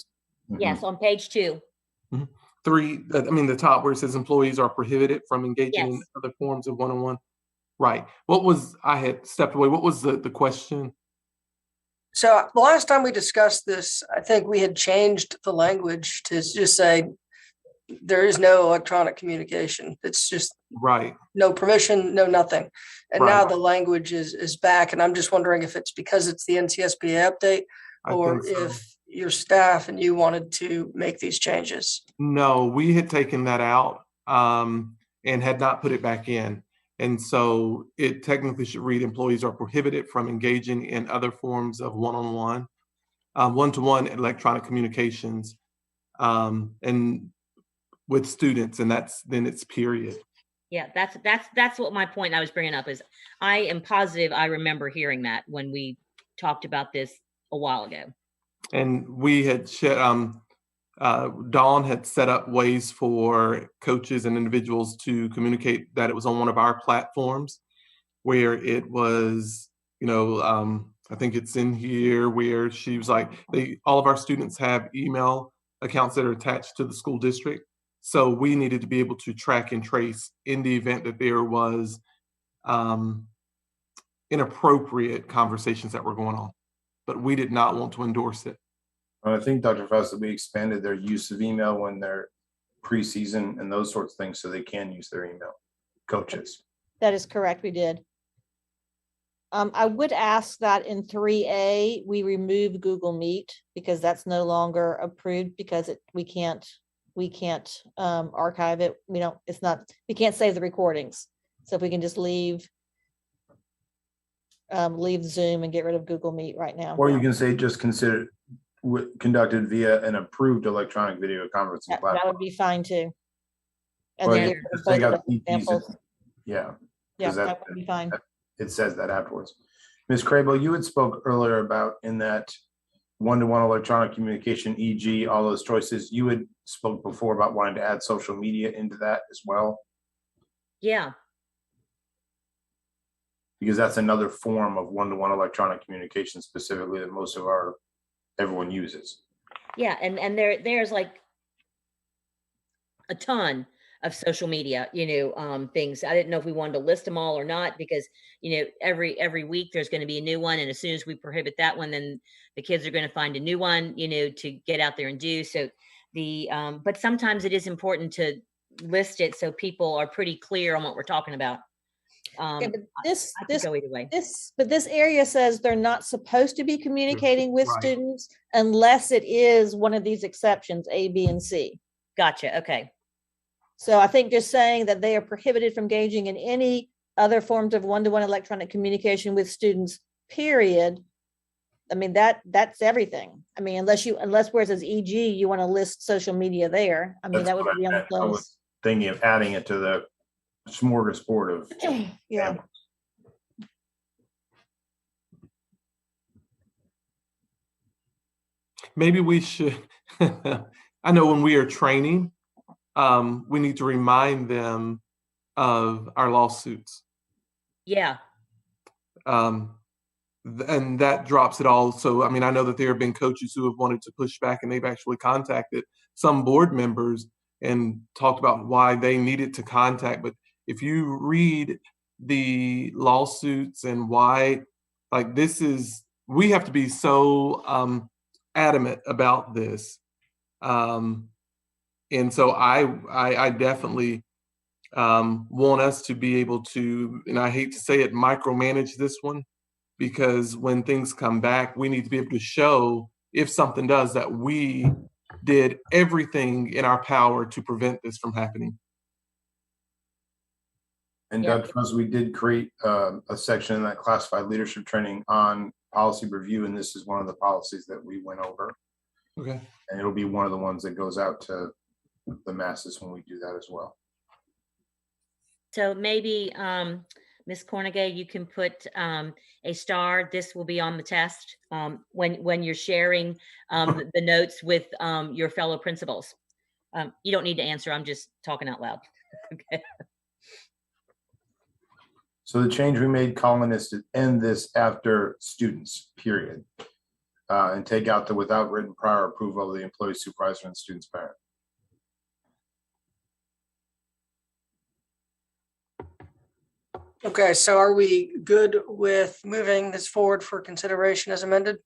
yes, on page 2. 3, the top where it says employees are prohibited from engaging in other forms of one-on-one. Right. I had stepped away. What was the question? So the last time we discussed this, I think we had changed the language to just say there is no electronic communication. It's just no permission, no nothing. And now the language is back. And I'm just wondering if it's because it's the NCSBA update, or if your staff and you wanted to make these changes. No, we had taken that out and had not put it back in. And so it technically should read employees are prohibited from engaging in other forms of one-on-one, one-to-one electronic communications and with students, and then it's period. Yeah, that's what my point I was bringing up is. I am positive I remember hearing that when we talked about this a while ago. And we had Dawn had set up ways for coaches and individuals to communicate that it was on one of our platforms, where it was, I think it's in here where she was like, all of our students have email accounts that are attached to the school district. So we needed to be able to track and trace in the event that there was inappropriate conversations that were going on, but we did not want to endorse it. I think, Dr. Faust, that we expanded their use of email when they're preseason and those sorts of things, so they can use their email, coaches. That is correct, we did. I would ask that in 3A, we remove Google Meet because that's no longer approved because we can't archive it. We can't save the recordings. So if we can just leave Zoom and get rid of Google Meet right now. Or you can say just consider conducted via an approved electronic video conferencing That platform. would be fine too. And Or then you get just both take of out those PPs and- examples. Yeah. Yeah, 'cause that would be fine. It says that afterwards. Ms. Crable, you had spoke earlier about in that one-to-one electronic communication, e.g. all those choices, you had spoke before about wanting to add social media into that as well, Yeah. because that's another form of one-to-one electronic communication specifically that everyone uses. Yeah. And there's like a ton of social media, things. I didn't know if we wanted to list them all or not, because, every week there's going to be a new one. And as soon as we prohibit that one, then the kids are going to find a new one, to get out there and do. So but sometimes it is important to list it so people are pretty clear on what we're talking about. Yeah, but this I could go either way. this area says they're not supposed to be communicating with Right. students unless it is one of these exceptions, A, B, and C. Gotcha. Okay. So I think just saying that they are prohibited from engaging in any other forms of one-to-one electronic communication with students, period. I mean, that's everything. I mean, unless where it says e.g., you want to list social media there. I mean, That's that would what be on the I close. was thinking of adding it to the smorgasbord of Yeah. Maybe we should, I know when we are training, we need to remind them of our lawsuits. Yeah. And that drops it all. So, I mean, I know that there have been coaches who have wanted to push back, and they've actually contacted some board members and talked about why they needed to contact. But if you read the lawsuits and why, like, we have to be so adamant about this. And so I definitely want us to be able to, and I hate to say it, micromanage this one, because when things come back, we need to be able to show, if something does, that we did everything in our power to prevent this from happening. And Yeah. Dr. Faust, we did create a section in that classified leadership training on policy review, and this is one of the policies that we went over. Okay. And it'll be one of the ones that goes out to the masses when we do that as well. So maybe, Ms. Cornegay, you can put a star. This will be on the test when you're sharing the notes with your fellow principals. You don't need to answer. I'm just talking out loud. Okay. So the change we made, Colin, is to end this after students, period. And take out the without written prior approval of the employee, supervisor, and student's parent. Okay, so are we good with moving this forward for consideration as amended?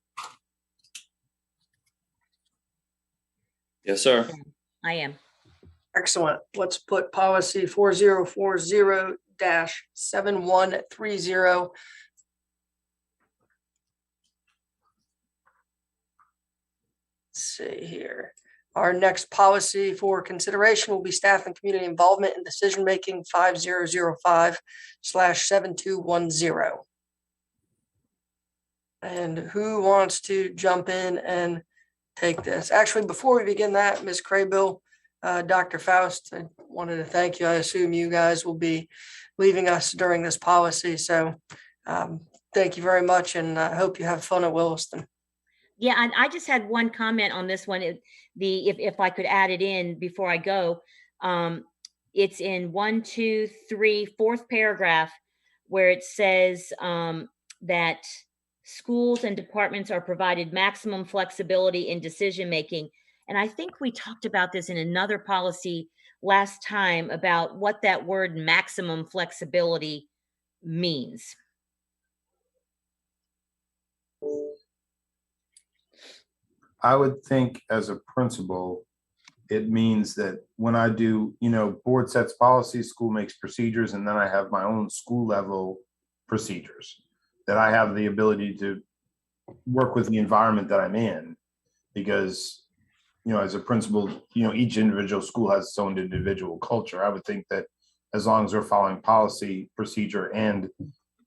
Yes, sir. I am. Excellent. Let's put policy 4040-7130. Let's see here. Our next policy for consideration will be staff and community involvement in decision-making 5005/7210. And who wants to jump in and take this? Actually, before we begin that, Ms. Craybill, Dr. Faust, I wanted to thank you. I assume you guys will be leaving us during this policy. So thank you very much, and I hope you have fun at Williston. Yeah, and I just had one comment on this one. If I could add it in before I go, it's in 1, 2, 3, fourth paragraph where it says that schools and departments are provided maximum flexibility in decision making. And I think we talked about this in another policy last time about what that word maximum flexibility means. I would think as a principal, it means that when I do, board sets policies, school makes procedures, and then I have my own school level procedures, that I have the ability to work with the environment that I'm in. Because, as a principal, each individual school has its own individual culture. I would think that as long as we're following policy, procedure, and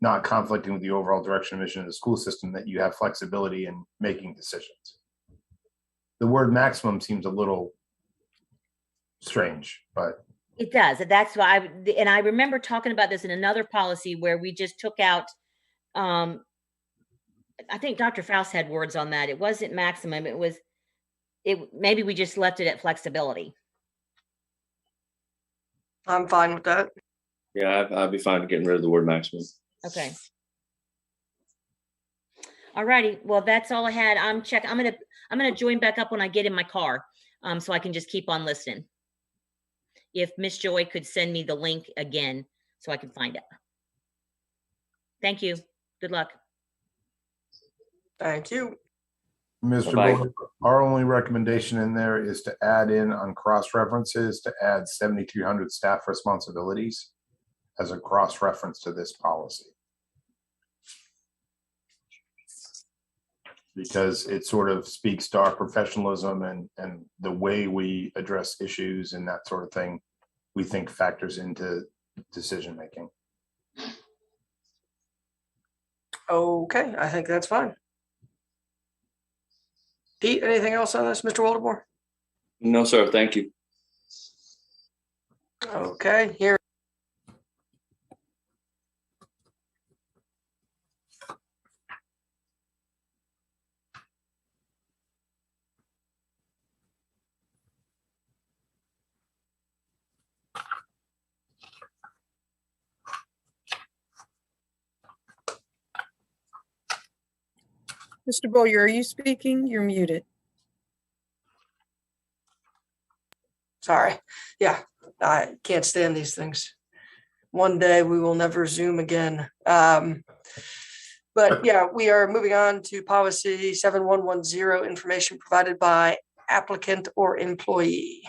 not conflicting with the overall direction and mission of the school system, that you have flexibility in making decisions. The word maximum seems a little strange, but It does. That's why I remember talking about this in another policy where we just took out, I think Dr. Faust had words on that. It wasn't maximum. Maybe we just left it at flexibility. I'm fine with that. Yeah, I'd be fine getting rid of the word maximum. Okay. All righty. Well, that's all I had. I'm gonna join back up when I get in my car, so I can just keep on listening. If Miss Joy could send me the link again so I can find it. Thank you. Good luck. Thank you. Mr. Bye-bye. Boyd, our only recommendation in there is to add in on cross references, to add 7,300 staff responsibilities as a cross reference to this policy. Because it sort of speaks to our professionalism and the way we address issues and that sort of thing, we think factors into decision making. Okay, I think that's fine. Pete, anything else on this, Mr. Waldemore? No, sir. Thank you. Okay, here. Mr. Bowyer, are you speaking? You're muted. Sorry. Yeah, I can't stand these things. One day we will never Zoom again. But yeah, we are moving on to policy 7110, information provided by applicant or employee.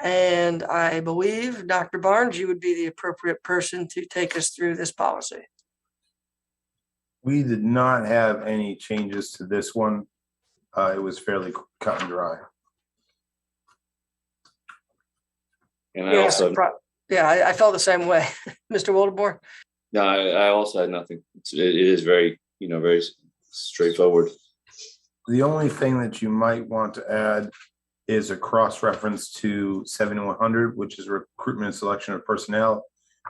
And I believe, Dr. Barnes, you would be the appropriate person to take us through this policy. We did not have any changes to this one. It was fairly cut and dry. And I also, I felt the same way. Mr. Waldemore? no, I also had nothing. It is very, very straightforward. The only thing that you might want to add is a cross reference to 7100, which is recruitment and selection of personnel,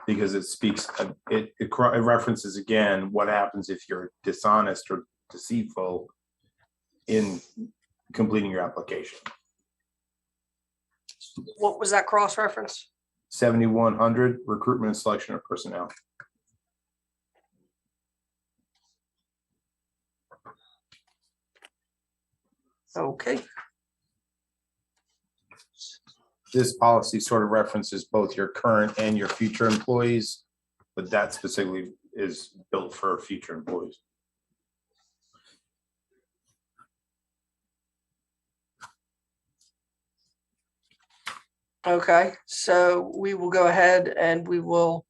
because it speaks, it references again what happens if you're dishonest or deceitful in completing your application. What was that cross reference? 7100, recruitment and selection of personnel. Okay. This policy sort of references both your current and your future employees, but that specifically is built for future employees. Okay, so we will go ahead and we will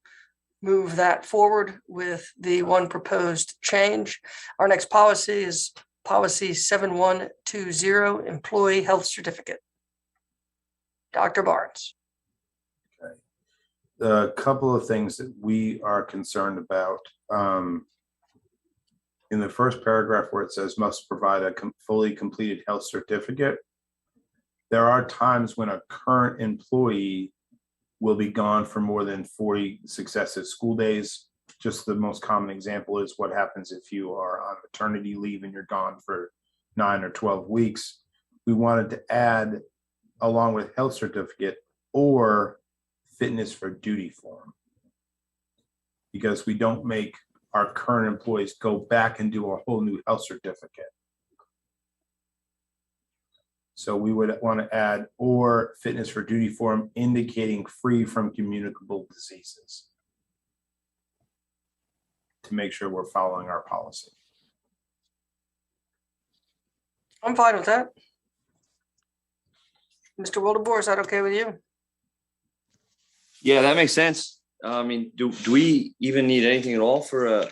move that forward with the one proposed change. Our next policy is policy 7120, employee health certificate. Dr. Barnes. A couple of things that we are concerned about. In the first paragraph where it says must provide a fully completed health certificate, there are times when a current employee will be gone for more than 40 successive school days. Just the most common example is what happens if you are on maternity leave and you're gone for 9 or 12 weeks. We wanted to add, along with health certificate or fitness for duty form, because we don't make our current employees go back and do a whole new health certificate. So we would want to add or fitness for duty form indicating free from communicable diseases. to make sure we're following our policy. I'm fine with that. Mr. Wildebohr, is that okay with you? Yeah, that makes sense. I mean, do we even need anything at all for a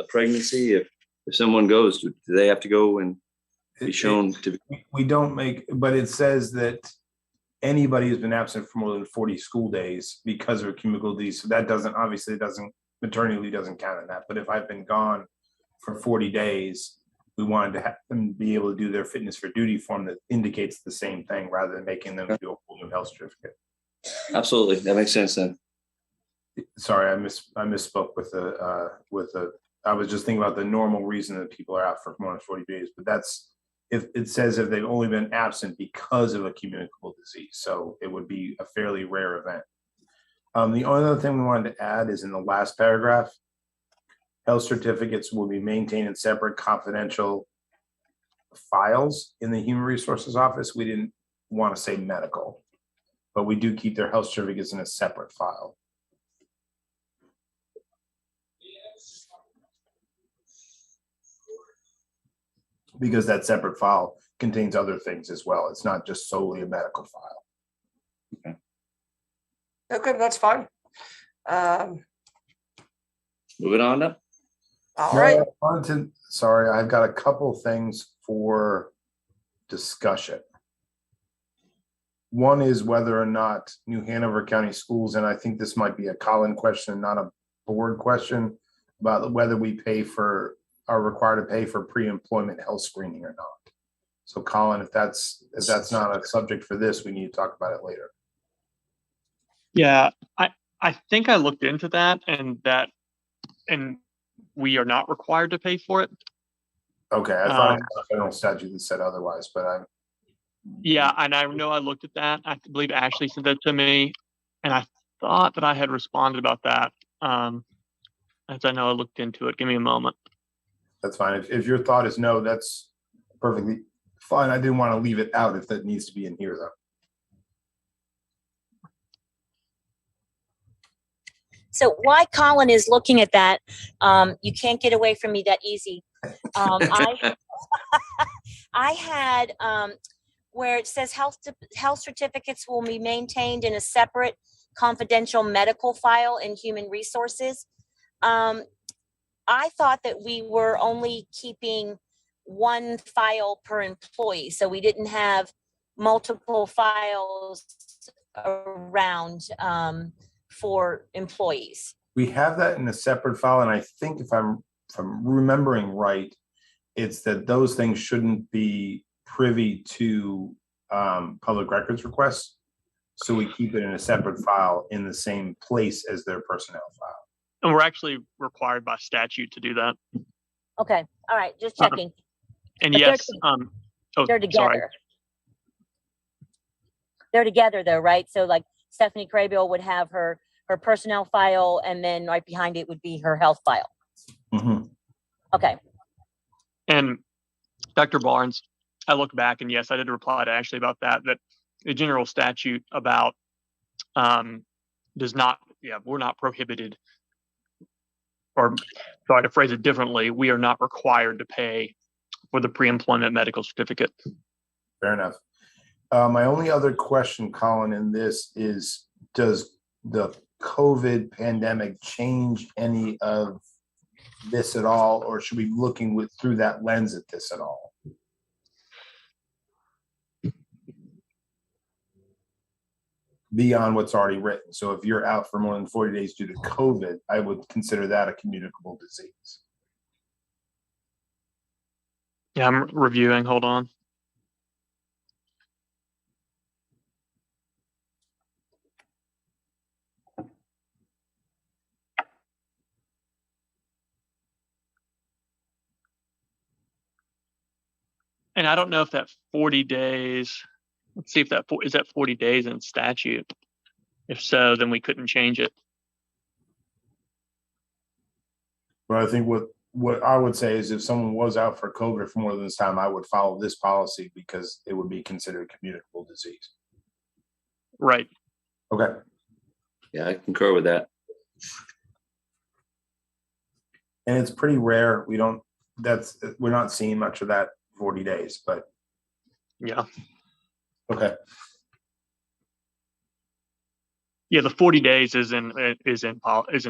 pregnancy? If someone goes, do they have to go and be shown to be? We don't make, but it says that anybody who's been absent for more than 40 school days because of a communicable disease. So that doesn't, obviously maternity leave doesn't count in that. But if I've been gone for 40 days, we wanted to have them be able to do their fitness for duty form that indicates the same thing rather than making them do a full new health certificate. Absolutely. That makes sense then. Sorry, I misspoke with I was just thinking about the normal reason that people are out for more than 40 days, but that's, if it says if they've only been absent because of a communicable disease. So it would be a fairly rare event. The only other thing we wanted to add is in the last paragraph, health certificates will be maintained in separate confidential files in the Human Resources Office. We didn't want to say medical, but we do keep their health certificates in a separate file. Because that separate file contains other things as well. It's not just solely a medical file. Okay, that's fine. Moving on up. All right. Sorry, I've got a couple things for discussion. One is whether or not New Hanover County Schools, and I think this might be a Colin question, not a board question, about whether we are required to pay for pre-employment health screening or not. So Colin, if that's not a subject for this, we need to talk about it later. Yeah, I think I looked into that and we are not required to pay for it. Okay, I thought it was a federal statute that said otherwise, but yeah, and I know I looked at that. I believe Ashley sent that to me, and I thought that I had responded about that. As I know I looked into it. Give me a moment. that's fine. If your thought is no, that's perfectly fine. I didn't want to leave it out if that needs to be in here though. So why Colin is looking at that, you can't get away from me that easy. I had where it says health certificates will be maintained in a separate confidential medical file in Human Resources. I thought that we were only keeping one file per employee, so we didn't have multiple files around for employees. We have that in a separate file, and I think if I'm remembering right, it's that those things shouldn't be privy to public records requests. So we keep it in a separate file in the same place as their personnel file. And we're actually required by statute to do that. Okay, all right, just checking. And But yes, they're together. Sorry. They're together though, right? So like Stephanie Craybill would have her personnel file, and then right behind it would be her health file. Mm-hmm. Okay. And Dr. Barnes, I look back and yes, I did reply to Ashley about that the general statute about does not, we're not prohibited, or sorry to phrase it differently, we are not required to pay for the pre-employment medical certificate. Fair enough. My only other question, Colin, in this is, does the COVID pandemic change any of this at all, or should we be looking through that lens at this at all? Beyond what's already written. So if you're out for more than 40 days due to COVID, I would consider that a communicable disease. Yeah, I'm reviewing. Hold on. And I don't know if that 40 days, let's see if is that 40 days in statute. If so, then we couldn't change it. But I think what I would say is if someone was out for COVID for more than this time, I would follow this policy because it would be considered a communicable disease. Right. Okay. Yeah, I concur with that. And it's pretty rare. We're not seeing much of that 40 days, but Yeah. okay. Yeah, the 40 days is in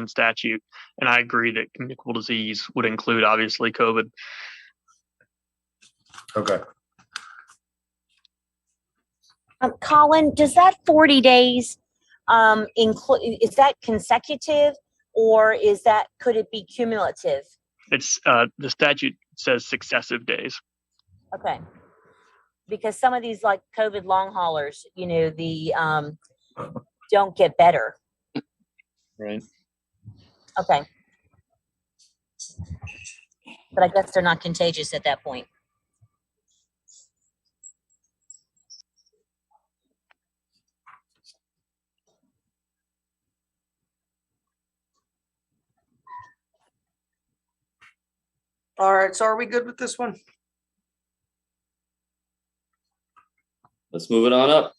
statute, and I agree that communicable disease would include obviously COVID. Okay. Colin, does that 40 days include, is that consecutive or could it be cumulative? It's the statute says successive days. Okay. Because some of these like COVID long haulers, don't get better. Right. Okay. But I guess they're not contagious at that point. All right, so are we good with this one? Let's move it on up.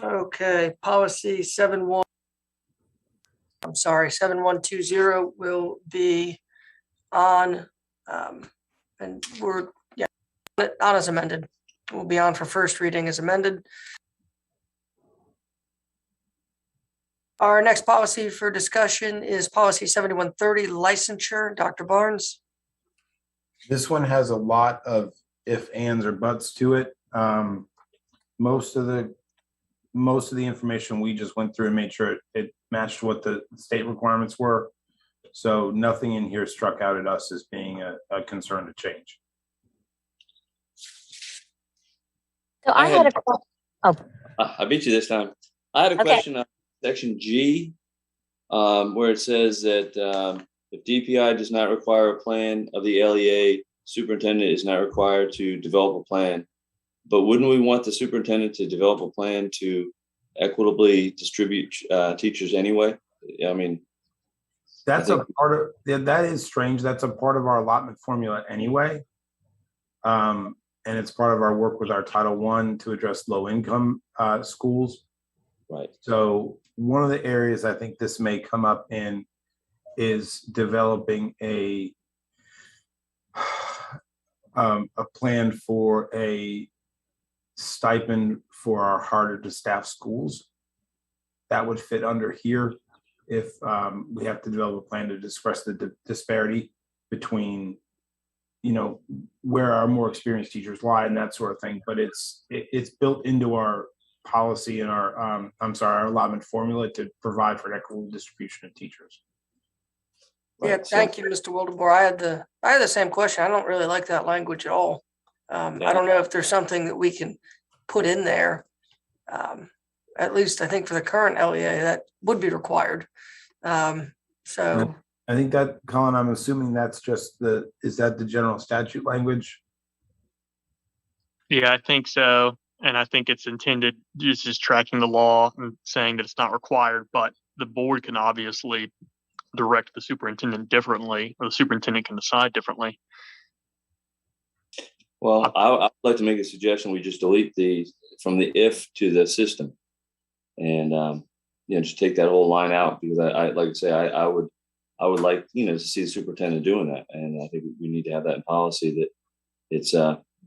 Okay, policy 7120 will be on, and on as amended. Will be on for first reading as amended. Our next policy for discussion is policy 7130, licensure. Dr. Barnes. This one has a lot of if, ands, or buts to it. Most of the information we just went through and made sure it matched what the state requirements were. So nothing in here struck out at us as being a concern to change. So I had a question. Oh, I beat you this time. I had a question on section G, where it says that if DPI does not require a plan of the LEA, superintendent is not required to develop a plan. But wouldn't we want the superintendent to develop a plan to equitably distribute teachers anyway? I mean, that is strange. That's a part of our allotment formula anyway. And it's part of our work with our Title I to address low income schools. Right. So one of the areas I think this may come up in is developing a plan for a stipend for our harder to staff schools. That would fit under here if we have to develop a plan to express the disparity between, where our more experienced teachers lie and that sort of thing. But it's built into our policy and our allotment formula to provide for an equitable distribution of teachers. Yeah, Right. thank you, Mr. Wildebohr. I had the same question. I don't really like that language at all. I don't know if there's something that we can put in there. At least I think for the current LEA that would be required. So I think that, Colin, I'm assuming that's just is that the general statute language? Yeah, I think so. And I think it's intended just tracking the law and saying that it's not required, but the board can obviously direct the superintendent differently, or the superintendent can decide differently. Well, I'd like to make a suggestion. We just delete from the if to the system, and just take that whole line out, because I like to say I would like to see the superintendent doing that, and I think we need to have that in policy that it's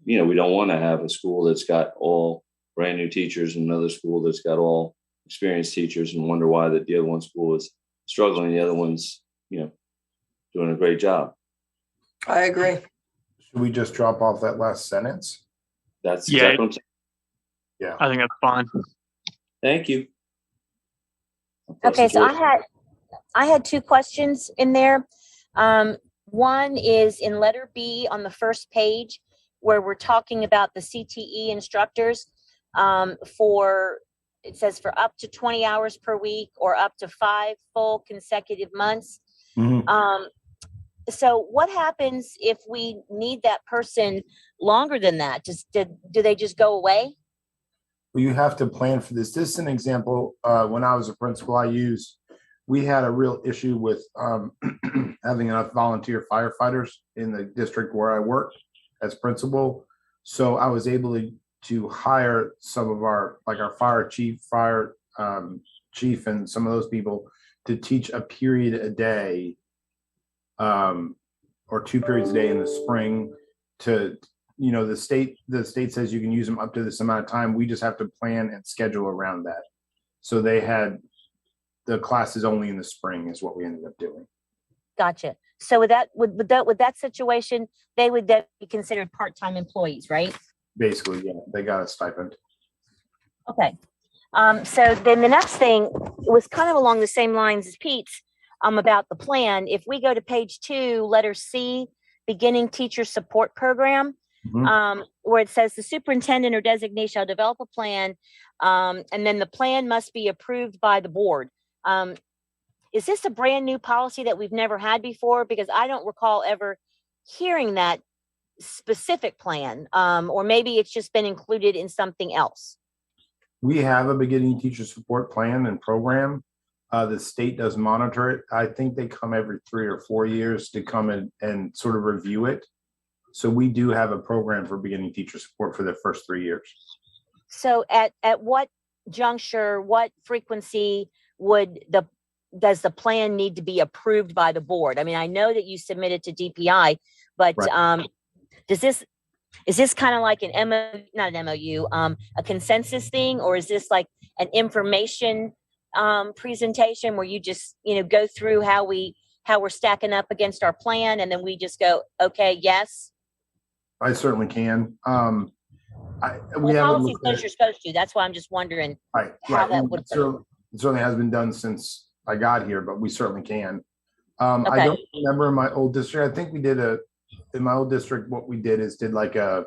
we don't want to have a school that's got all brand new teachers and another school that's got all experienced teachers and wonder why the other one school is struggling, the other one's doing a great job. I agree. Should we just drop off that last sentence? That's exactly what I'm saying. Yeah, I think that's fine. Thank you. okay. So I had two questions in there. One is in letter B on the first page, where we're talking about the CTE instructors it says for up to 20 hours per week or up to 5 full consecutive months. Mhm. So what happens if we need that person longer than that? Do they just go away? Well, you have to plan for this. This is an example. When I was a principal, we had a real issue with having enough volunteer firefighters in the district where I worked as principal. So I was able to hire some of our fire chief, chief, and some of those people to teach a period a day or 2 periods a day in the spring to, the state says you can use them up to this amount of time. We just have to plan and schedule around that. So they had the classes only in the spring is what we ended up doing. Gotcha. So with that situation, they would then be considered part-time employees, right? Basically, yeah, they got a stipend. Okay. So then the next thing was kind of along the same lines as Pete's, about the plan. If we go to page 2, letter C, beginning teacher support program, where it says the superintendent or designee shall develop a plan, and then the plan must be approved by the board. Is this a brand new policy that we've never had before? Because I don't recall ever hearing that specific plan, or maybe it's just been included in something else. We have a beginning teacher support plan and program. The state does monitor it. I think they come every 3 or 4 years to come in and sort of review it. So we do have a program for beginning teacher support for the first 3 years. So at what juncture, what frequency does the plan need to be approved by the board? I mean, I know that you submitted to DPI, but Right. is this kind of like not an MOU, a consensus thing, or is this like an information presentation where you just, go through how we're stacking up against our plan, and then we just go, okay, yes? I certainly can. We Well, haven't policy looked at says you're supposed to. That's why I'm just wondering right. how that would work. It certainly has been done since I got here, but we certainly can. I Okay. don't remember in my old district. I think we did in my old district, what we did is did like a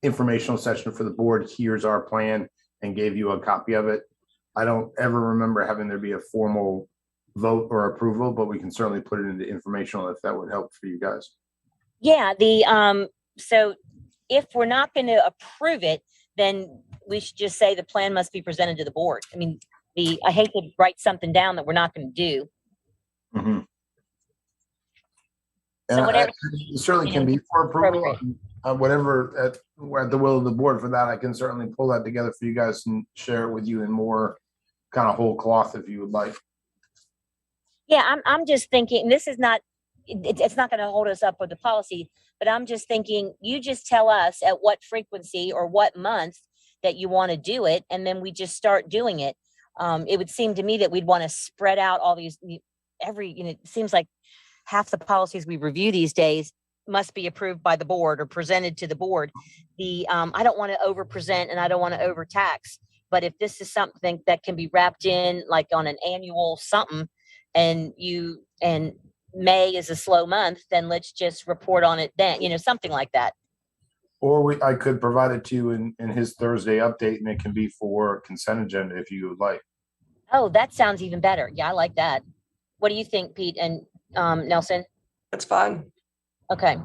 informational session for the board. Here's our plan, and gave you a copy of it. I don't ever remember having there be a formal vote or approval, but we can certainly put it into informational if that would help for you guys. Yeah, so if we're not going to approve it, then we should just say the plan must be presented to the board. I mean, I hate to write something down that we're not going to do. Mm-hmm. So whatever, it certainly can be for approval. Whatever at the will of the board for that, I can certainly pull that together for you guys and share it with you in more kind of whole cloth if you would like. Yeah, I'm just thinking this is not, it's not going to hold us up with the policy, but I'm just thinking you just tell us at what frequency or what month that you want to do it, and then we just start doing it. It would seem to me that we'd want to spread out all these, it seems like half the policies we review these days must be approved by the board or presented to the board. I don't want to over present and I don't want to overtax, but if this is something that can be wrapped in like on an annual something, and May is a slow month, then let's just report on it then, something like that. Or I could provide it to you in his Thursday update, and it can be for consent agenda if you would like. Oh, that sounds even better. Yeah, I like that. What do you think, Pete and Nelson? That's fine. Okay.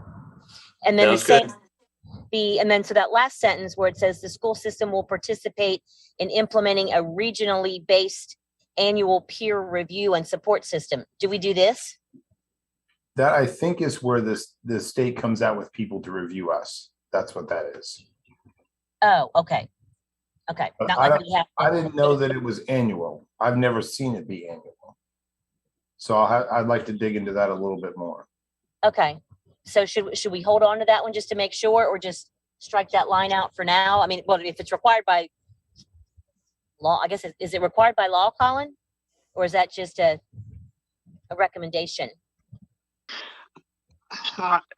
And then Sounds good. so that last sentence where it says the school system will participate in implementing a regionally based annual peer review and support system. Do we do this? That I think is where the state comes out with people to review us. That's what that is. Oh, okay. Okay. But Not like we have. I didn't know that it was annual. I've never seen it be annual. So I'd like to dig into that a little bit more. Okay. So should we hold on to that one just to make sure, or just strike that line out for now? I mean, well, if it's required by law, I guess, is it required by law, Colin? Or is that just a recommendation?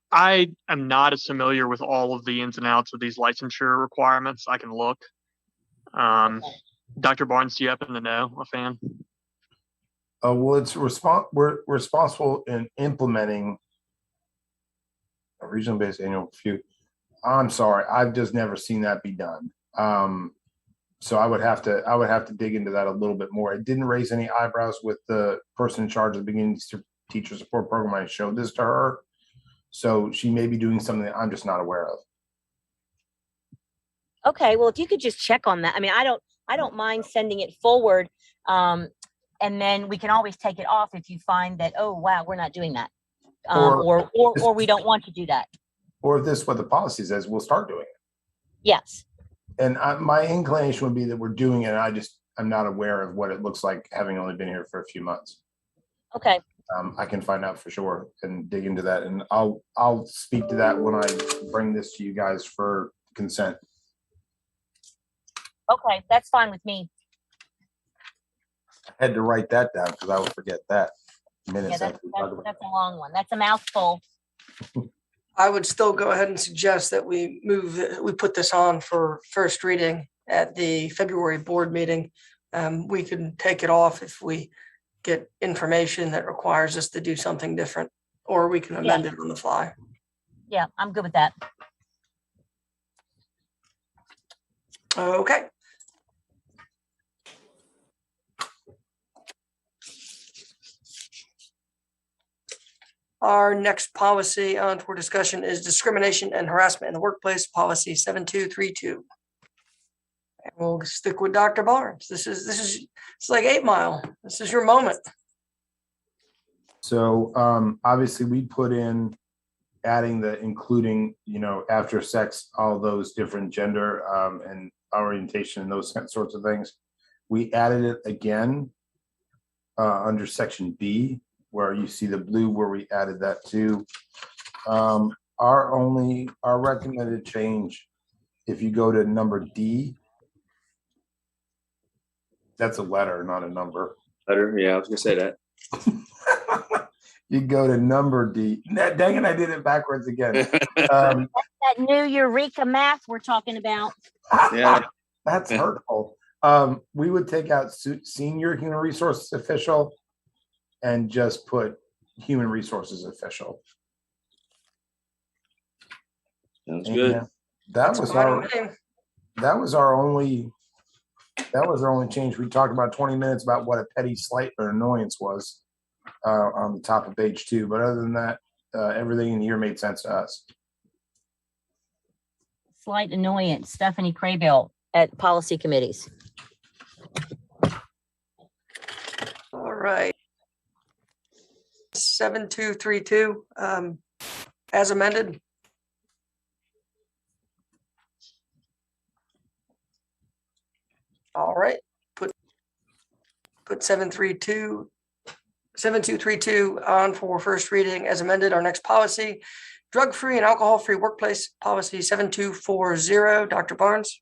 I am not as familiar with all of the ins and outs of these licensure requirements. I can look. Dr. Barnes, do you happen to know offhand? Well, we're responsible in implementing a regional based annual review. I'm sorry, I've just never seen that be done. So I would have to dig into that a little bit more. It didn't raise any eyebrows with the person in charge of the beginning teacher support program. I showed this to her, so she may be doing something that I'm just not aware of. Okay, well, if you could just check on that. I mean, I don't mind sending it forward, and then we can always take it off if you find that, oh wow, we're not doing that, or we don't want to do that. Or if this is what the policy says, we'll start doing it. Yes. And my inclination would be that we're doing it, and I'm not aware of what it looks like having only been here for a few months. Okay. I can find out for sure and dig into that, and I'll speak to that when I bring this to you guys for consent. Okay, that's fine with me. I had to write that down because I would forget that. Yeah, Minutes that's, after we talk that's, about that's a long one. That's a mouthful. I would still go ahead and suggest that we put this on for first reading at the February board meeting. We can take it off if we get information that requires us to do something different, or we can amend it on the fly. Yeah, I'm good with that. Okay. Our next policy on for discussion is discrimination and harassment in the workplace, policy 7232. And we'll stick with Dr. Barnes. This is it's like 8 Mile. This is your moment. So obviously we put in adding the including, after sex, all those different gender and orientation and those sorts of things. We added it again under section B, where you see the blue where we added that too. Our recommended change, if you go to number D, that's a letter, not a number. Letter, yeah, I was gonna say that. You go to number D. Dang it, I did it backwards again. That new Eureka math we're talking about. Yeah. That's hurtful. We would take out senior human resources official and just put human resources official. Sounds good. That was our only change. We talked about 20 minutes about what a petty slight or annoyance was on the top of page 2. But other than that, everything in here made sense to us. Slight annoyance, Stephanie Craybill at policy committees. All right. 7232 as amended. All right, put 7232 on for first reading as amended. Our next policy, drug-free and alcohol-free workplace policy 7240. Dr. Barnes.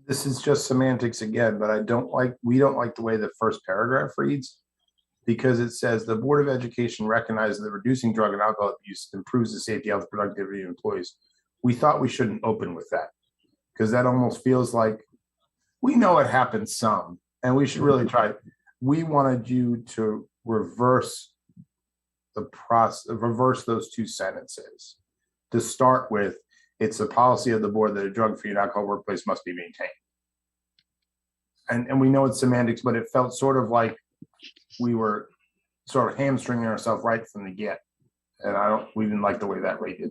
This is just semantics again, but we don't like the way the first paragraph reads, because it says the Board of Education recognizes that reducing drug and alcohol abuse improves the safety, health, and productivity of employees. We thought we shouldn't open with that, because that almost feels like we know it happens some, and we should really try. We wanted you to reverse the process, reverse those two sentences to start with. It's the policy of the board that a drug-free and alcohol workplace must be maintained. And we know it's semantics, but it felt sort of like we were sort of hamstringing ourselves right from the get. And we didn't like the way that read.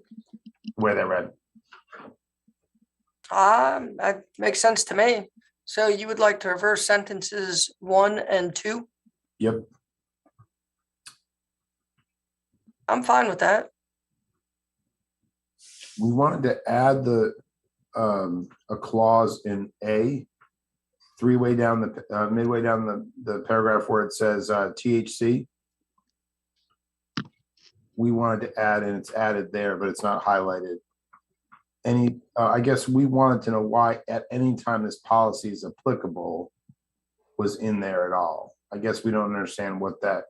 That makes sense to me. So you would like to reverse sentences 1 and 2? Yep. I'm fine with that. We wanted to add a clause in A, midway down the paragraph where it says THC. We wanted to add, and it's added there, but it's not highlighted. I guess we wanted to know why at any time this policy is applicable was in there at all. I guess we don't understand what that.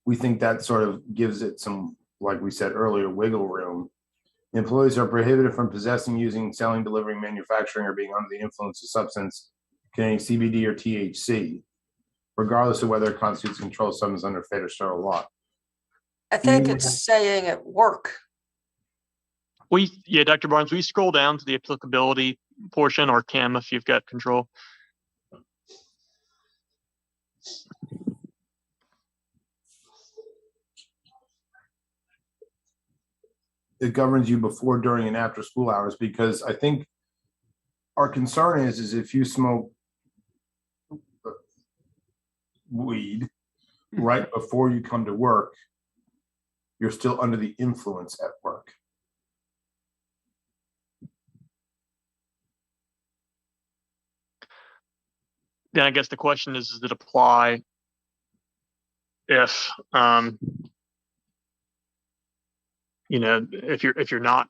We think that sort of gives it some, like we said earlier, wiggle room. Employees are prohibited from possessing, using, selling, delivering, manufacturing, or being under the influence of substance containing CBD or THC, regardless of whether it constitutes controlled substance under federal or federal law. I think it's saying at work. Dr. Barnes, we scroll down to the applicability portion, or Kim, if you've got control. It governs you before, during, and after school hours, because I think our concern is if you smoke weed right before you come to work, you're still under the influence at work. then I guess the question is, does it apply if, you know, if you're not,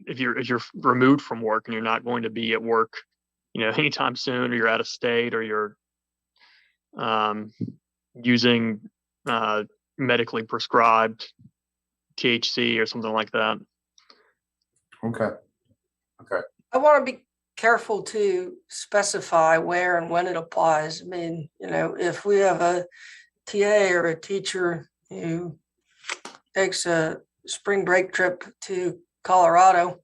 if you're removed from work and you're not going to be at work, you know, anytime soon, or you're out of state, or you're using medically prescribed THC or something like that. Okay. I want to be careful to specify where and when it applies. I mean, you know, if we have a TA or a teacher who takes a spring break trip to Colorado,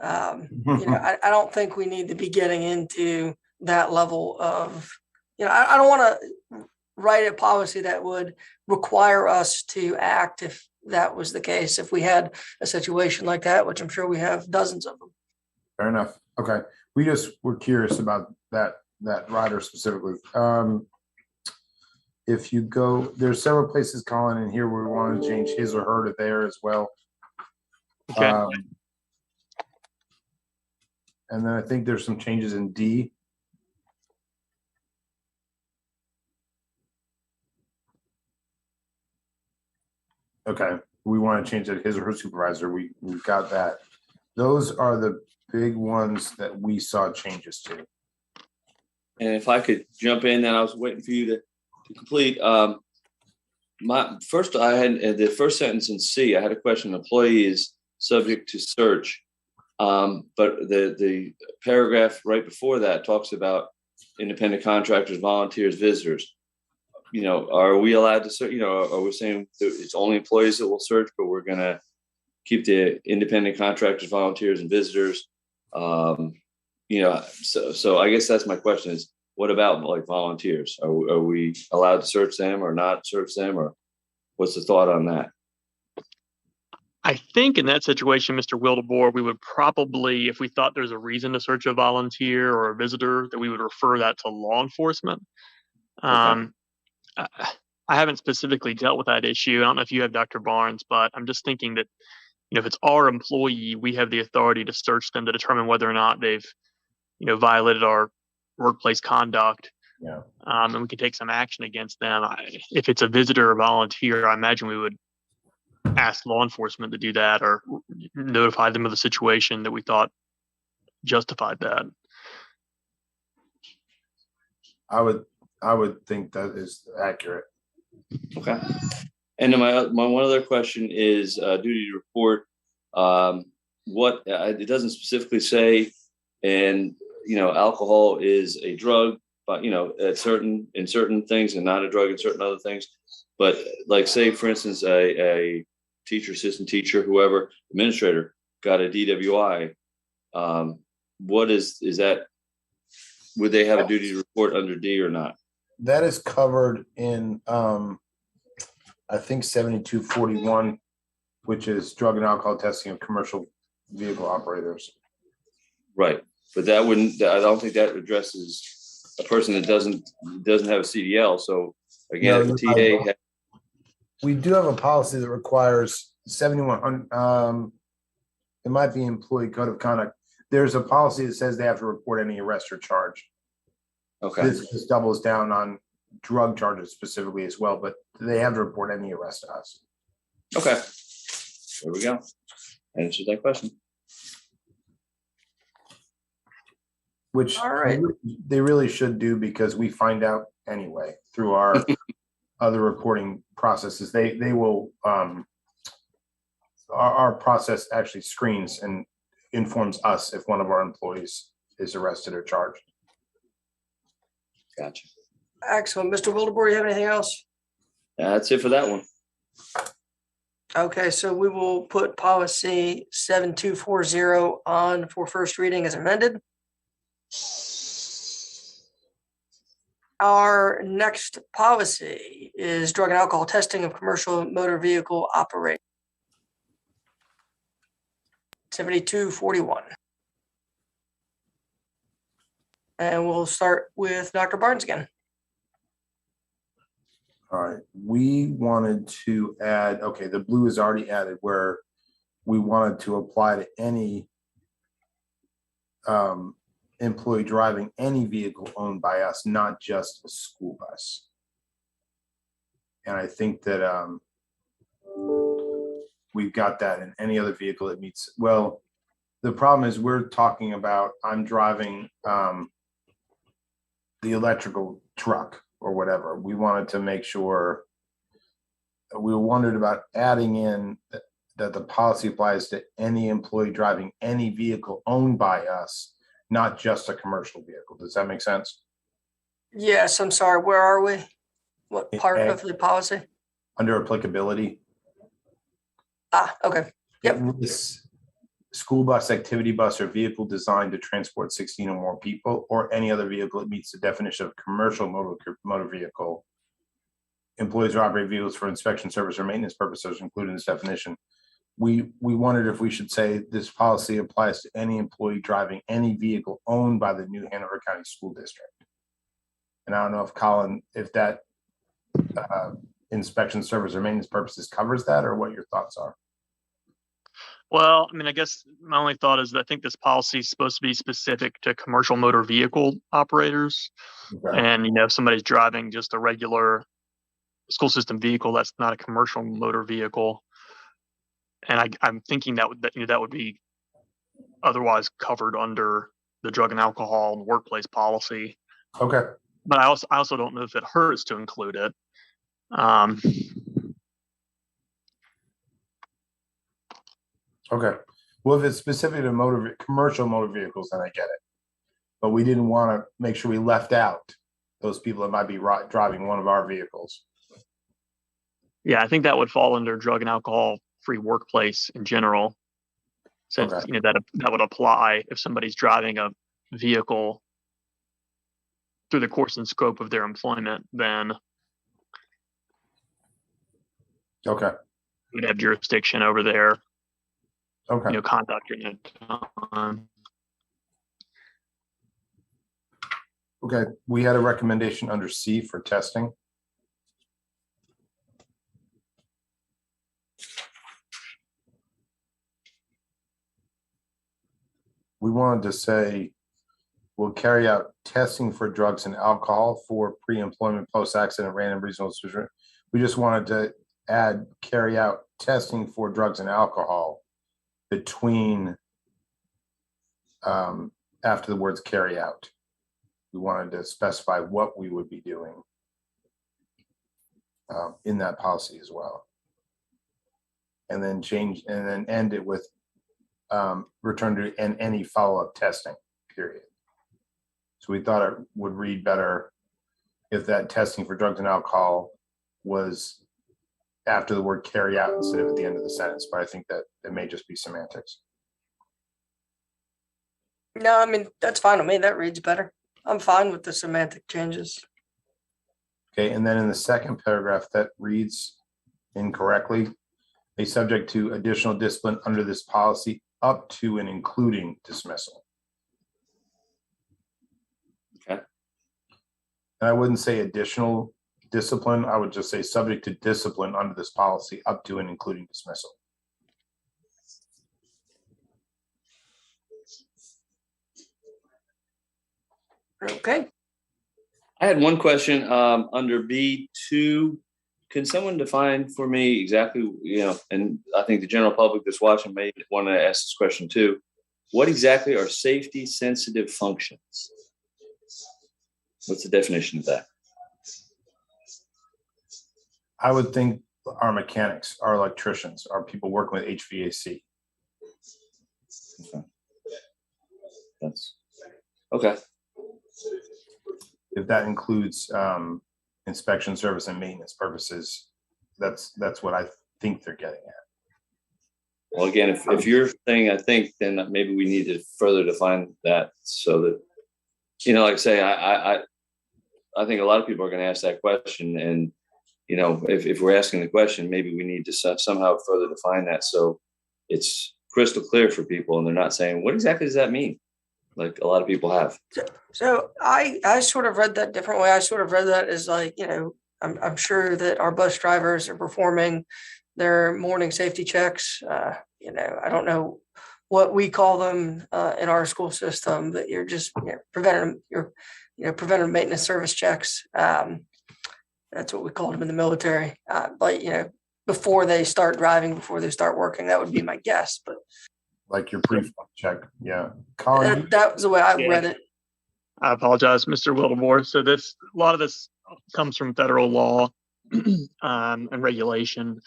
you know, I don't think we need to be getting into that level of, you know, I don't want to write a policy that would require us to act if that was the case, if we had a situation like that, which I'm sure we have dozens of them. Fair enough. Okay. We just were curious about that rider specifically. If you go, there's several places, Colin, in here where we want to change his or her to there as well. Okay. And then I think there's some changes in D. Okay, we want to change that his or her supervisor. We've got that. Those are the big ones that we saw changes to. And if I could jump in, then I was waiting for you to complete. My first, I had the first sentence in C. I had a question. Employee is subject to search, but the paragraph right before that talks about independent contractors, volunteers, visitors. You know, are we allowed to search? You know, are we saying it's only employees that will search, but we're going to keep the independent contractors, volunteers, and visitors? You know, so I guess that's my question: is what about like volunteers? Are we allowed to search them or not search them, or what's the thought on that? I think in that situation, Mr. Wildebohr, we would probably, if we thought there's a reason to search a volunteer or a visitor, that we would refer that to law enforcement. Okay. I haven't specifically dealt with that issue. I don't know if you have, Dr. Barnes, but I'm just thinking that, you know, if it's our employee, we have the authority to search them to determine whether or not they've, you know, violated our workplace conduct. Yeah. And we can take some action against them. If it's a visitor or volunteer, I imagine we would ask law enforcement to do that, or notify them of the situation that we thought justified that. I would think that is accurate. Okay. And then my one other question is duty to report. What it doesn't specifically say, and you know, alcohol is a drug, but you know, in certain things, and not a drug in certain other things. But like, say for instance, a teacher, assistant teacher, whoever, administrator got a DWI. What is that? Would they have a duty to report under D or not? That is covered in, I think 7241, which is drug and alcohol testing of commercial vehicle operators. Right, but that wouldn't. I don't think that addresses a person that doesn't have a CDL. So again, No, if TA. We do have a policy that requires 7100. It might be employee code of conduct. There's a policy that says they have to report any arrest or charge. Okay. This just doubles down on drug charges specifically as well, but they have to report any arrest to us. Okay. There we go. Answered that question. Which All right. they really should do, because we find out anyway through our other reporting processes. They will, our process actually screens and informs us if one of our employees is arrested or charged. Gotcha. Excellent. Mr. Wildebohr, you have anything else? That's it for that one. Okay, so we will put policy 7240 on for first reading as amended. Our next policy is drug and alcohol testing of commercial motor vehicle operation. 7241. And we'll start with Dr. Barnes again. All right, we wanted to add, okay, the blue is already added, where we wanted to apply to any employee driving any vehicle owned by us, not just a school bus. And I think that we've got that in any other vehicle that meets, well, the problem is we're talking about, I'm driving the electrical truck or whatever. We wanted to make sure, we wondered about adding in that the policy applies to any employee driving any vehicle owned by us, not just a commercial vehicle. Does that make sense? Yes, I'm sorry, where are we? What part A. of the policy? Under applicability. Okay. Yep. It lists school bus, activity bus, or vehicle designed to transport 16 or more people, or any other vehicle that meets the definition of commercial motor vehicle. Employees who operate vehicles for inspection, service, or maintenance purposes included in this definition. We wondered if we should say this policy applies to any employee driving any vehicle owned by the new Hanover County School District. And I don't know if Colin, if that inspection, service, or maintenance purposes covers that, or what your thoughts are. Well, I mean, I guess my only thought is that I think this policy is supposed to be specific to commercial motor vehicle operators. Okay. And, if somebody's driving just a regular school system vehicle, that's not a commercial motor vehicle. And I'm thinking that would be otherwise covered under the drug and alcohol and workplace policy. Okay. But I also don't know if it hurts to include it. Okay. Well, if it's specific to commercial motor vehicles, then I get it. But we didn't want to make sure we left out those people that might be driving one of our vehicles. Yeah, I think that would fall under drug and alcohol free workplace in general. Since Okay. that would apply if somebody's driving a vehicle through the course and scope of their employment, then Okay. we'd have jurisdiction over their Okay. conduct during that time. Okay. We had a recommendation under C for testing. We wanted to say we'll carry out testing for drugs and alcohol for pre-employment, post-accident, random reasonable suspicion. We just wanted to add carry out testing for drugs and alcohol between after the words carry out. We wanted to specify what we would be doing in that policy as well. And then end it with return to any follow-up testing, period. So we thought it would read better if that testing for drugs and alcohol was after the word carry out instead of at the end of the sentence, but I think that it may just be semantics. No, I mean, that's fine with me. That reads better. I'm fine with the semantic changes. Okay, and then in the second paragraph that reads incorrectly, a subject to additional discipline under this policy up to and including dismissal. Okay. And I wouldn't say additional discipline, I would just say subject to discipline under this policy up to and including dismissal. Okay. I had one question under B2. Can someone define for me exactly, and I think the general public that's watching may want to ask this question too. What exactly are safety sensitive functions? What's the definition of that? I would think our mechanics, our electricians, our people working with HVAC. Okay. That's okay. If that includes inspection, service, and maintenance purposes, that's what I think they're getting at. Well, again, if you're saying I think, then maybe we need to further define that so that, like I say, I think a lot of people are going to ask that question. And, if we're asking the question, maybe we need to somehow further define that so it's crystal clear for people and they're not saying, what exactly does that mean? Like a lot of people have. So I sort of read that different way. I sort of read that as like, I'm sure that our bus drivers are performing their morning safety checks. I don't know what we call them in our school system, that you're just preventive maintenance service checks. That's what we called them in the military. But before they start driving, before they start working, that would be my guess. But Like your pre-flight check, yeah. Colin, that was the way I Yeah. read it. I apologize, Mr. Wildemore. So a lot of this comes from federal law and regulation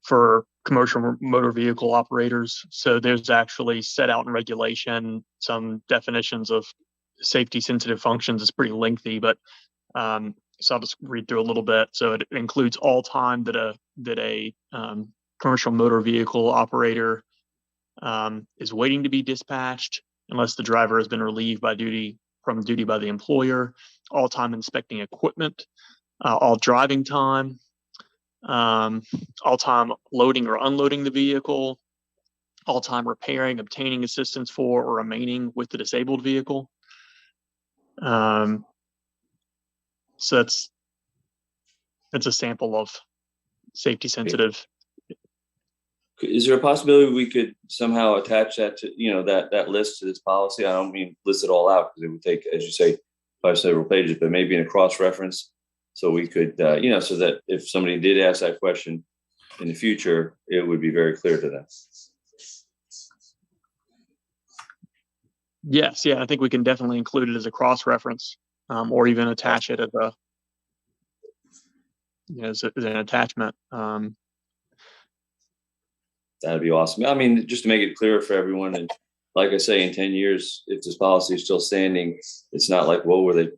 for commercial motor vehicle operators. So there's actually set out in regulation some definitions of safety sensitive functions. It's pretty lengthy, but so I'll just read through a little bit. So it includes all time that a commercial motor vehicle operator is waiting to be dispatched, unless the driver has been relieved from duty by the employer, all time inspecting equipment, all driving time, all time loading or unloading the vehicle, all time repairing, obtaining assistance for, or remaining with the disabled vehicle. So that's a sample of safety sensitive. Is there a possibility we could somehow attach that to, that list to this policy? I don't mean list it all out, because it would take, as you say, 5 several pages, but maybe in a cross-reference, so we could, so that if somebody did ask that question in the future, it would be very clear to them. Yes, yeah, I think we can definitely include it as a cross-reference, or even attach it as an attachment. That'd be awesome. I mean, just to make it clearer for everyone, and like I say, in 10 years, if this policy is still standing, it's not like, what were they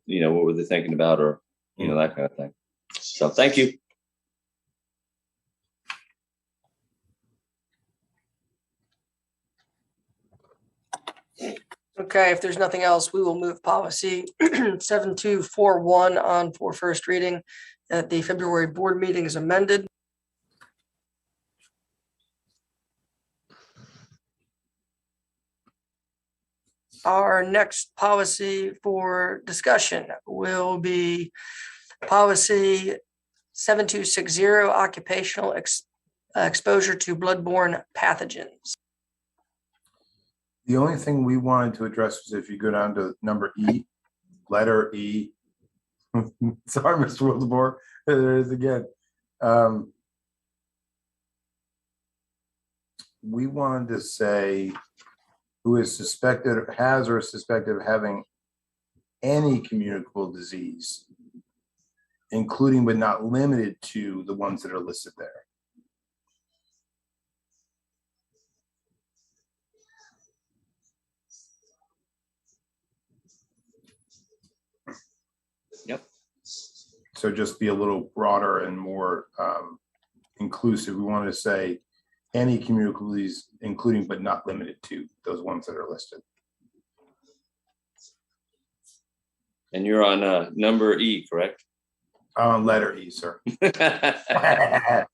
thinking about, or that kind of thing. So thank you. Okay, if there's nothing else, we will move policy 7241 on for first reading at the February board meeting is amended. Our next policy for discussion will be policy 7260, occupational exposure to bloodborne pathogens. the only thing we wanted to address was if you go down to number E, letter E. Sorry, Mr. Wildemore, there it is again. We wanted to say who is suspected, has or is suspected of having any communicable disease, including but not limited to the ones that are listed there. Yep. So just be a little broader and more inclusive. We wanted to say any communicable disease, including but not limited to those ones that are listed. And you're on number E, correct? Letter E, sir. That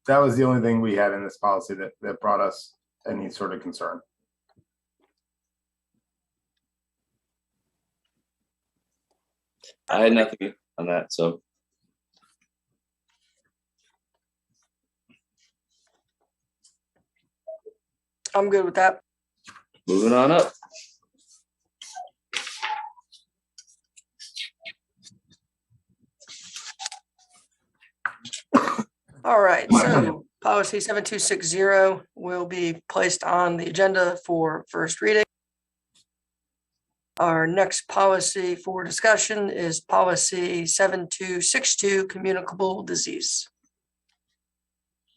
was the only thing we had in this policy that brought us any sort of concern. I had nothing on that, so. I'm good with that. Moving on up. All right, so policy 7260 will be placed on the agenda for first reading. Our next policy for discussion is policy 7262, communicable disease.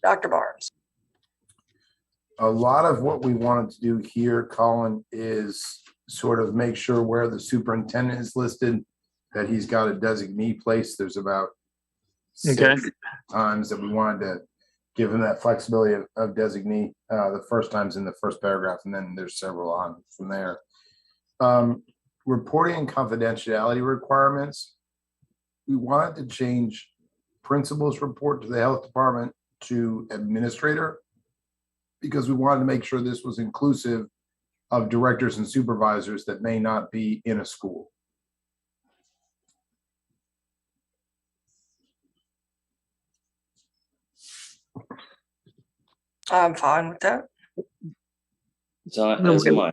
Dr. Barnes. A lot of what we wanted to do here, Colin, is sort of make sure where the superintendent is listed, that he's got a designee place. There's about 6 times that we wanted to give him that flexibility of designee. The first time's in the first paragraph, and then there's several on from there. Reporting and confidentiality requirements. We wanted to change principal's report to the health department to administrator, because we wanted to make sure this was inclusive of directors and supervisors that may not be in a school. I'm fine with that. So, No, as am I.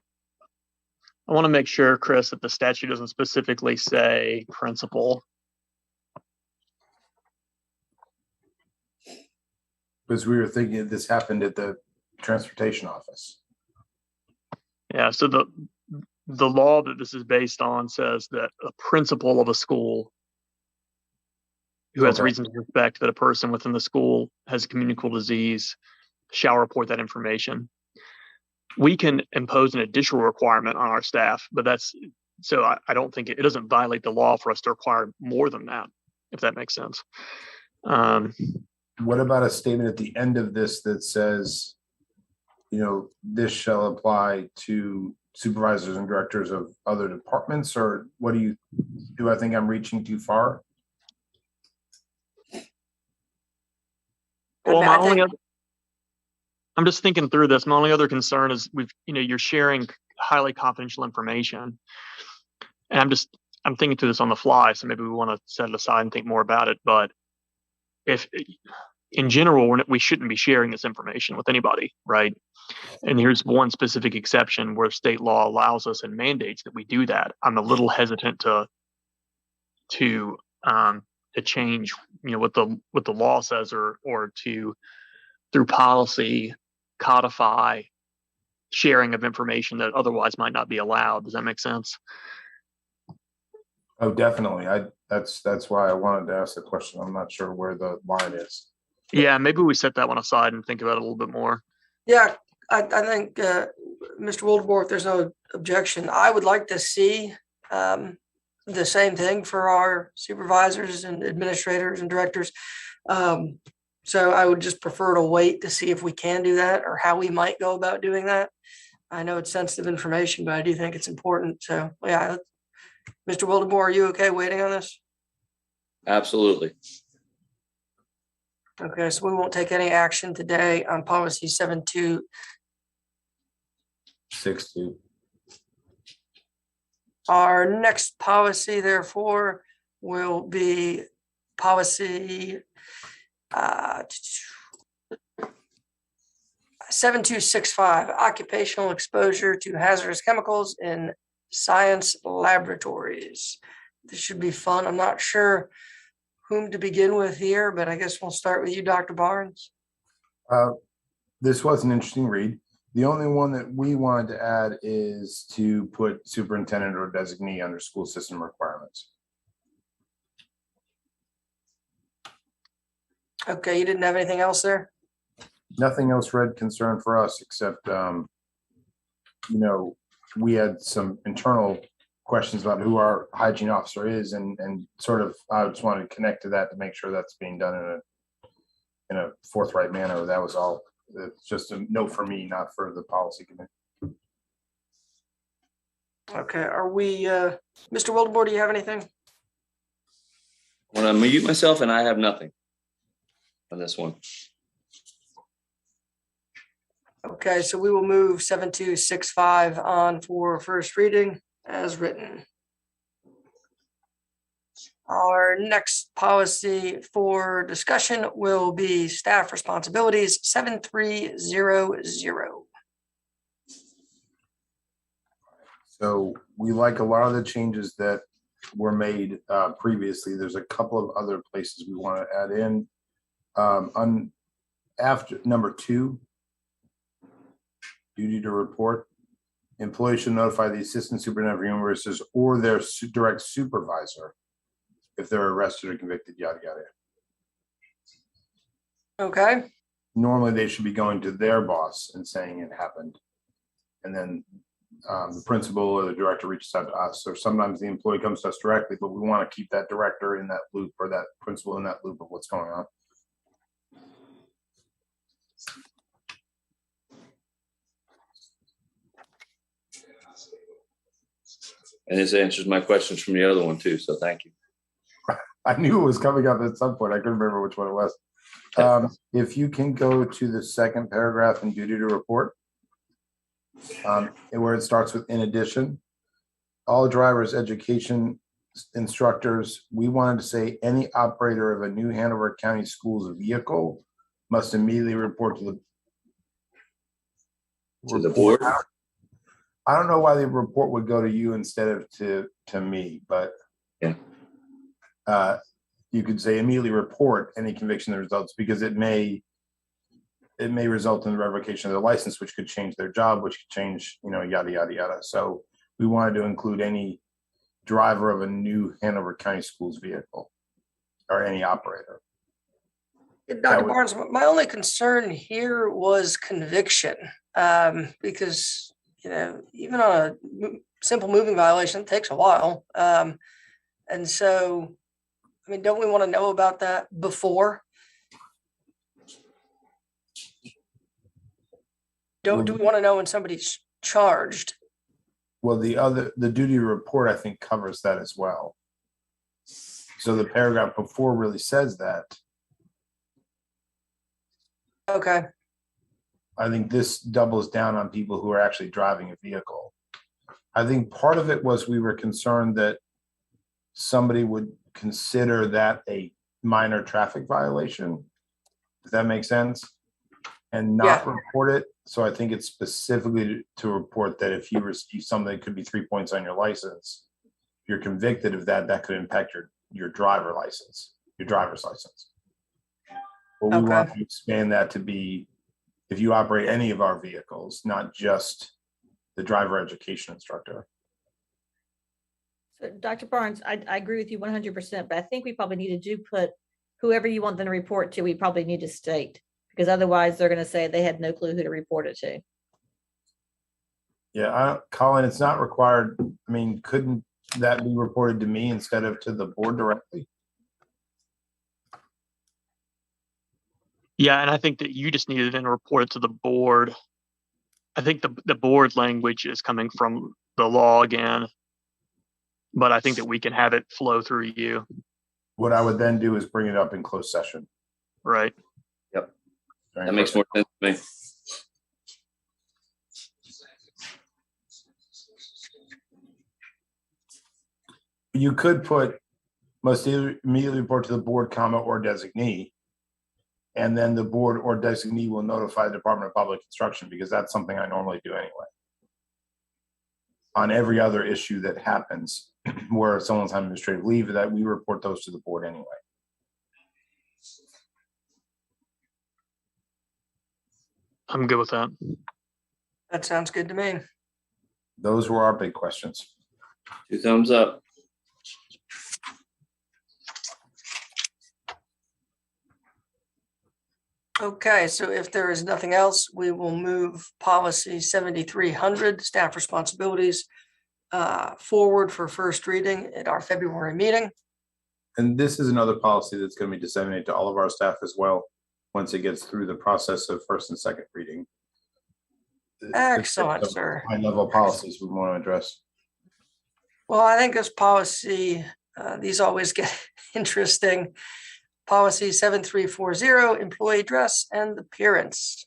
I want to make sure, Chris, that the statute doesn't specifically say principal. Because we were thinking this happened at the transportation office. Yeah, so the law that this is based on says that a principal of a school who has Okay. reason to suspect that a person within the school has a communicable disease shall report that information. We can impose an additional requirement on our staff, but that's so I don't think it doesn't violate the law for us to require more than that, if that makes sense. What about a statement at the end of this that says, this shall apply to supervisors and directors of other departments, or what do I think I'm reaching too far? Well, I think- I'm just thinking through this. My only other concern is you're sharing highly confidential information, and I'm thinking through this on the fly. So maybe we want to set it aside and think more about it. But if in general, we shouldn't be sharing this information with anybody, right? And here's one specific exception where state law allows us and mandates that we do that. I'm a little hesitant to change, what the law says, or to through policy codify sharing of information that otherwise might not be allowed. Does that make sense? Oh, definitely. That's why I wanted to ask the question. I'm not sure where the line is. Yeah, maybe we set that one aside and think about it a little bit more. Yeah, I think, Mr. Wildebohr, if there's no objection, I would like to see the same thing for our supervisors and administrators and directors. So I would just prefer to wait to see if we can do that or how we might go about doing that. I know it's sensitive information, but I do think it's important. So yeah, Mr. Wildebohr, are you okay waiting on this? Absolutely. Okay, so we won't take any action today on policy 7262. Our next policy, therefore, will be policy 7265, occupational exposure to hazardous chemicals in science laboratories. This should be fun. I'm not sure whom to begin with here, but I guess we'll start with you, Dr. Barnes. This was an interesting read. The only one that we wanted to add is to put superintendent or designee under school system requirements. Okay, you didn't have anything else there? Nothing else read concern for us except, we had some internal questions about who our hygiene officer is and sort of, I just wanted to connect to that to make sure that's being done in a forthright manner. That was all. It's just a note for me, not for the policy committee. Okay, are we, Mr. Wildebohr, do you have anything? I want to mute myself, and I have nothing on this one. Okay, so we will move 7265 on for first reading as written. Our next policy for discussion will be staff responsibilities 7300. So we like a lot of the changes that were made previously. There's a couple of other places we want to add in. After number 2, duty to report. Employees should notify the assistant superintendent of universities or their direct supervisor if they're arrested or convicted, yada, yada. Okay, Normally, they should be going to their boss and saying it happened. And then the principal or the director reaches out to us, or sometimes the employee comes to us directly, but we want to keep that director in that loop or that principal in that loop of what's going on. And this answers my questions from the other one too, so thank you. I knew it was coming up at some point. I couldn't remember which one it was. If you can go to the second paragraph in duty to report, where it starts with in addition, all drivers, education instructors, we wanted to say any operator of a new Hanover County Schools vehicle must immediately report to the To the board? I don't know why the report would go to you instead of to me, but Yeah. You could say immediately report any conviction that results, because it may result in the revocation of their license, which could change their job, which could change, yada, yada, yada. So we wanted to include any driver of a new Hanover County Schools vehicle or any operator. Dr. Barnes, my only concern here was conviction, because, even on a simple moving violation, it takes a while. And so, don't we want to know about that before? Do we want to know when somebody's charged? Well, the duty to report, I think, covers that as well. So the paragraph before really says that. Okay. I think this doubles down on people who are actually driving a vehicle. I think part of it was we were concerned that somebody would consider that a minor traffic violation. Does that make sense? And not report it. So I think it's specifically to report that if you receive something that could be 3 points on your license, if you're convicted of that, that could impact your driver's license. But we want to expand that to be if you operate any of our vehicles, not just the driver education instructor. So Dr. Barnes, I agree with you 100%, but I think we probably need to put whoever you want them to report to, we probably need to state, because otherwise they're going to say they had no clue who to report it to. Yeah, Colin, it's not required. Couldn't that be reported to me instead of to the board directly? Yeah, and I think that you just need to then report it to the board. I think the board language is coming from the law again, but I think that we can have it flow through you. What I would then do is bring it up in closed session. Right. Yep. That makes more sense to me. You could put must immediately report to the board, or designee, and then the board or designee will notify the Department of Public Instruction, because that's something I normally do anyway. On every other issue that happens where someone's on administrative leave, that we report those to the board anyway. I'm good with that. That sounds good to me. Those were our big questions. 2 thumbs up. Okay, so if there is nothing else, we will move policy 7300, staff responsibilities, forward for first reading at our February meeting. And this is another policy that's going to be disseminated to all of our staff as well, once it gets through the process of first and second reading. Excellent, sir. High-level policies we want to address. Well, I think this policy, these always get interesting. Policy 7340, employee dress and appearance.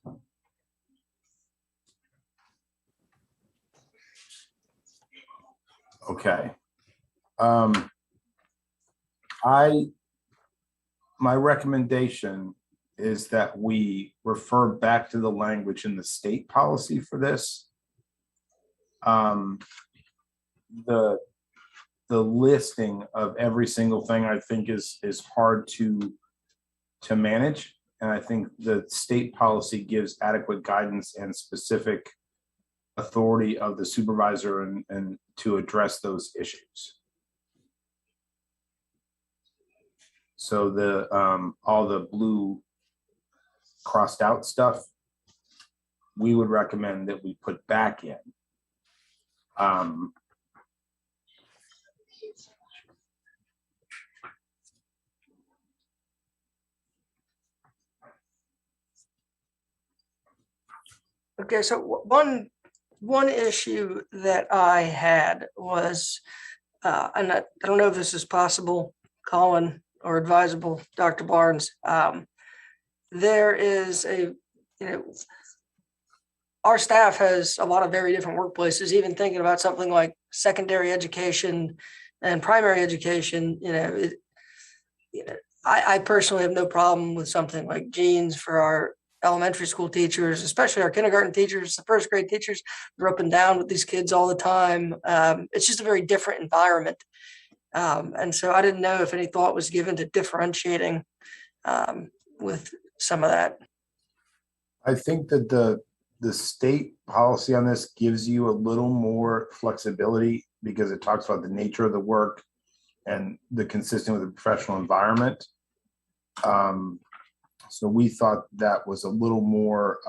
Okay. My recommendation is that we refer back to the language in the state policy for this. The listing of every single thing I think is hard to manage. And I think the state policy gives adequate guidance and specific authority of the supervisor and to address those issues. So the all the blue crossed out stuff, we would recommend that we put back in. Okay, so one issue that I had was, and I don't know if this is possible, Colin, or advisable, Dr. Barnes. There is our staff has a lot of very different workplaces, even thinking about something like secondary education and primary education. I personally have no problem with something like jeans for our elementary school teachers, especially our kindergarten teachers, the first grade teachers, they're up and down with these kids all the time. It's just a very different environment. And so I didn't know if any thought was given to differentiating with some of that. I think that the state policy on this gives you a little more flexibility because it talks about the nature of the work and the consistent with the professional environment. So we thought that was a little more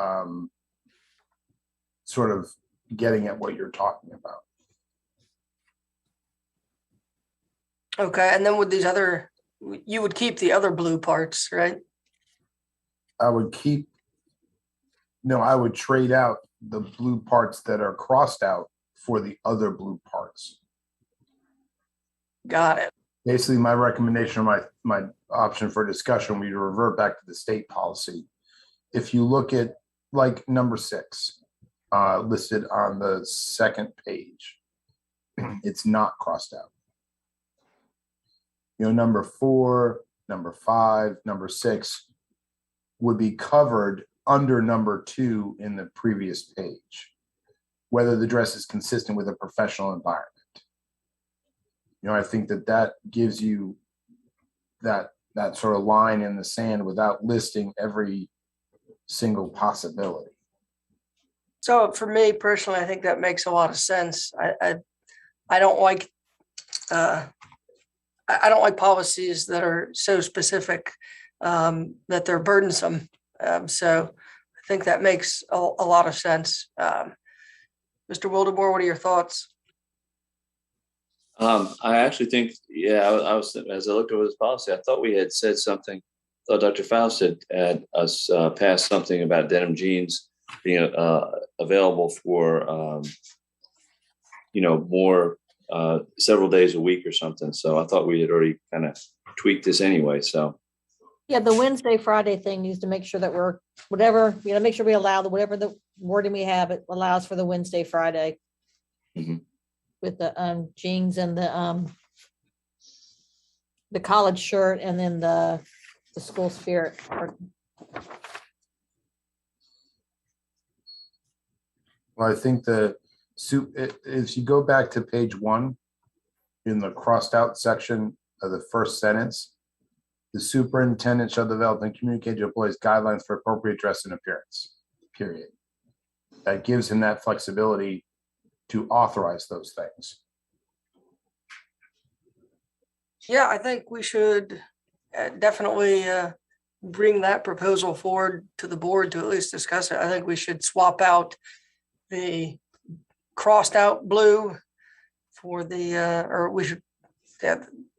sort of getting at what you're talking about. Okay, and then with these other, you would keep the other blue parts, right? I would trade out the blue parts that are crossed out for the other blue parts. Got it. Basically, my recommendation or my option for discussion would be to revert back to the state policy. If you look at like number 6, listed on the second page, it's not crossed out. Number 4, number 5, number 6 would be covered under number 2 in the previous page, whether the dress is consistent with a professional environment. I think that gives you that sort of line in the sand without listing every single possibility. So for me personally, I think that makes a lot of sense. I don't like policies that are so specific that they're burdensome. So I think that makes a lot of sense. Mr. Wildebohr, what are your thoughts? I actually think, I was, as I looked over this policy, I thought we had said something. I thought Dr. Faust had us pass something about denim jeans being available for, more several days a week or something. So I thought we had already kind of tweaked this anyway. So Yeah, the Wednesday, Friday thing needs to make sure that we're make sure we allow whatever the wording we have, it allows for the Wednesday, Friday. Mm-hmm. With the jeans and the collared shirt and then the school spirit. Well, I think if you go back to page 1 in the crossed out section of the first sentence, the superintendent shall develop and communicate to employees guidelines for appropriate dress and appearance, period. That gives him that flexibility to authorize those things. Yeah, I think we should definitely bring that proposal forward to the board to at least discuss it. I think we should swap out the crossed out blue for the,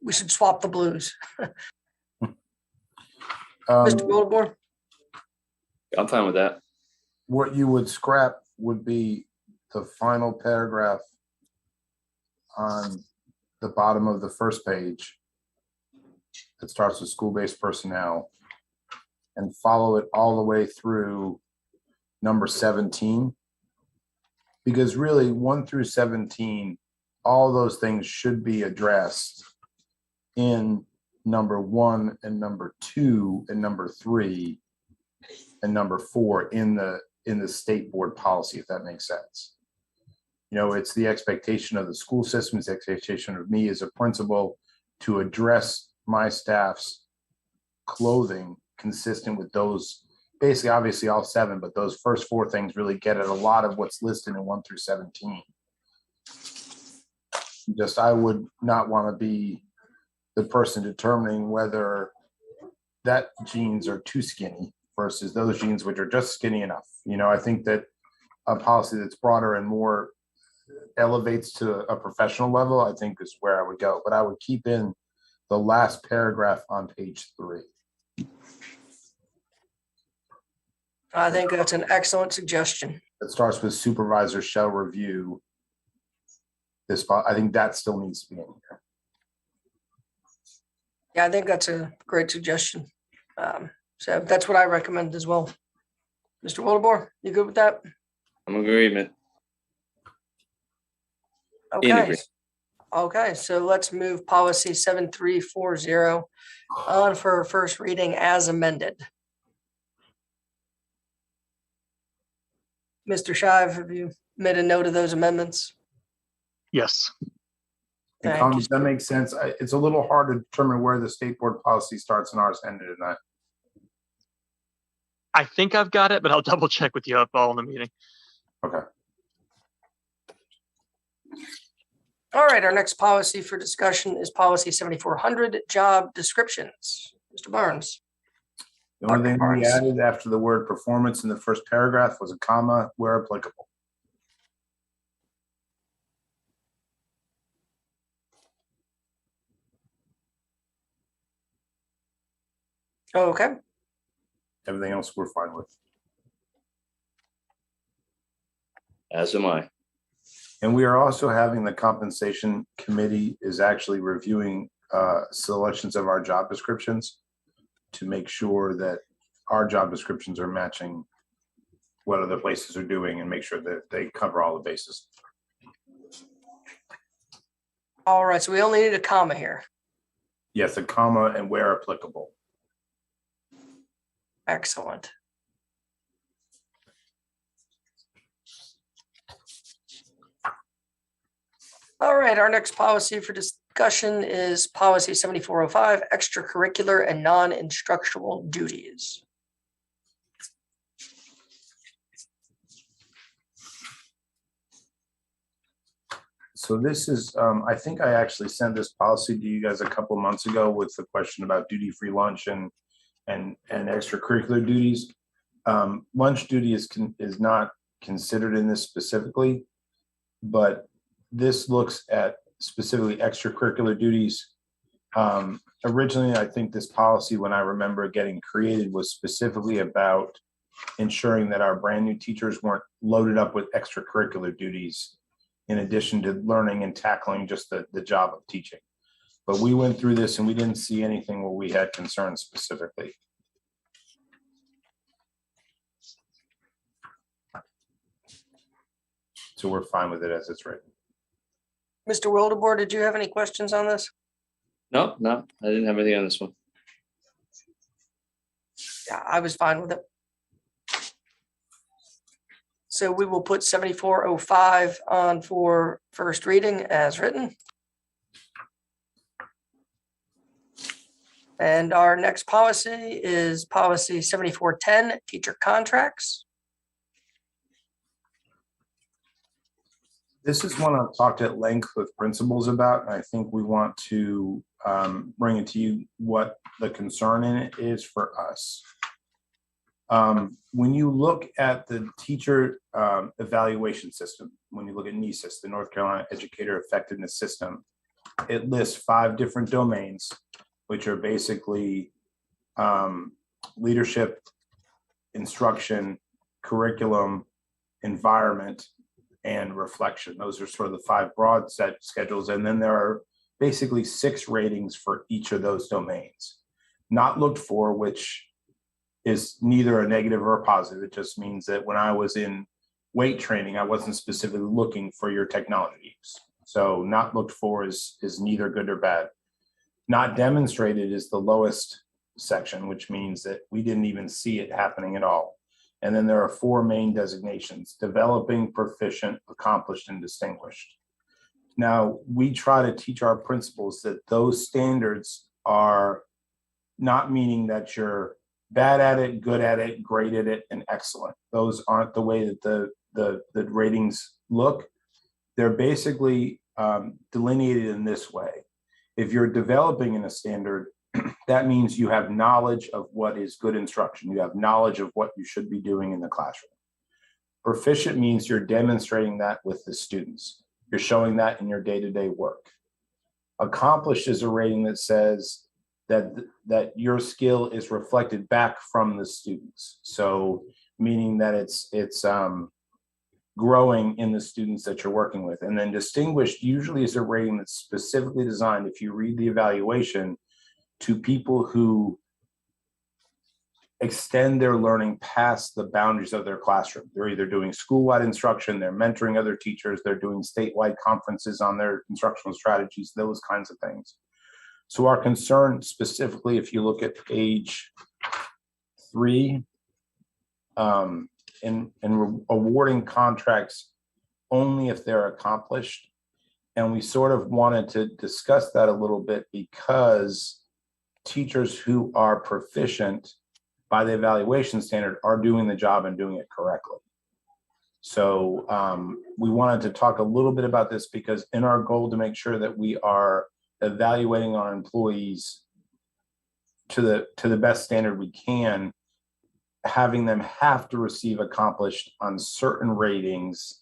we should swap the blues. Mr. Wildebohr? I'm fine with that. What you would scrap would be the final paragraph on the bottom of the first page that starts with school-based personnel and follow it all the way through number 17. Because really 1 through 17, all those things should be addressed in number 1 and number 2 and number 3 and number 4 in the state board policy, if that makes sense. It's the expectation of the school system, it's the expectation of me as a principal to address my staff's clothing consistent with those, basically, obviously all 7, but those first 4 things really get at a lot of what's listed in 1 through 17. I would not want to be the person determining whether that jeans are too skinny versus those jeans which are just skinny enough. I think that a policy that's broader and more elevates to a professional level, I think is where I would go. But I would keep in the last paragraph on page 3. I think that's an excellent suggestion. It starts with supervisor shall review this. I think that still needs to be in here. Yeah, I think that's a great suggestion. So that's what I recommend as well. Mr. Wildebohr, you good with that? I'm in agreement. Okay. Okay, so let's move policy 7340 on for first reading as amended. Mr. Shive, have you made a note of those amendments? Yes. And Thank Colin, you, does that make sense? It's a little hard to determine where the state board policy starts and ours ended in that. I think I've got it, but I'll double check with you up all in the meeting. Okay. All right, our next policy for discussion is policy 7400, job descriptions. Mr. Barnes. The only Dr. thing we Barnes. added after the word performance in the first paragraph was a comma where applicable. Okay, Everything else we're fine with. As am I. And we are also having the compensation committee is actually reviewing selections of our job descriptions to make sure that our job descriptions are matching what other places are doing and make sure that they cover all the bases. all right, so we only need a comma here. Yes, a comma and where applicable. Excellent. All right, our next policy for discussion is policy 7405, extracurricular and non-instructional duties. So this is, I think I actually sent this policy to you guys a couple months ago with the question about duty-free lunch and extracurricular duties. Lunch duty is not considered in this specifically, but this looks at specifically extracurricular duties. Originally, I think this policy, when I remember getting created, was specifically about ensuring that our brand new teachers weren't loaded up with extracurricular duties in addition to learning and tackling just the job of teaching. But we went through this and we didn't see anything where we had concerns specifically. So we're fine with it as it's written. Mr. Wildebohr, did you have any questions on this? No, I didn't have anything on this one. Yeah, I was fine with it. So we will put 7405 on for first reading as written. And our next policy is policy 7410, teacher contracts. This is one I've talked at length with principals about, and I think we want to bring it to you what the concern in it is for us. When you look at the teacher evaluation system, when you look at NHCS, the North Carolina Educator Effectiveness System, it lists 5 different domains, which are basically leadership, instruction, curriculum, environment, and reflection. Those are sort of the 5 broad set schedules. And then there are basically 6 ratings for each of those domains. Not looked for, which is neither a negative or a positive. It just means that when I was in weight training, I wasn't specifically looking for your technology use. So not looked for is neither good or bad. Not demonstrated is the lowest section, which means that we didn't even see it happening at all. And then there are 4 main designations: developing, proficient, accomplished, and distinguished. Now, we try to teach our principals that those standards are not meaning that you're bad at it, good at it, great at it, and excellent. Those aren't the way that the ratings look. They're basically delineated in this way. If you're developing in a standard, that means you have knowledge of what is good instruction. You have knowledge of what you should be doing in the classroom. Proficient means you're demonstrating that with the students. You're showing that in your day-to-day work. Accomplished is a rating that says that your skill is reflected back from the students. So meaning that it's growing in the students that you're working with. And then distinguished usually is a rating that's specifically designed, if you read the evaluation, to people who extend their learning past the boundaries of their classroom. They're either doing school-wide instruction, they're mentoring other teachers, they're doing statewide conferences on their instructional strategies, those kinds of things. So our concern specifically, if you look at page 3, awarding contracts only if they're accomplished. And we sort of wanted to discuss that a little bit because teachers who are proficient by the evaluation standard are doing the job and doing it correctly. So we wanted to talk a little bit about this because in our goal to make sure that we are evaluating our employees to the best standard we can, having them have to receive accomplished on certain ratings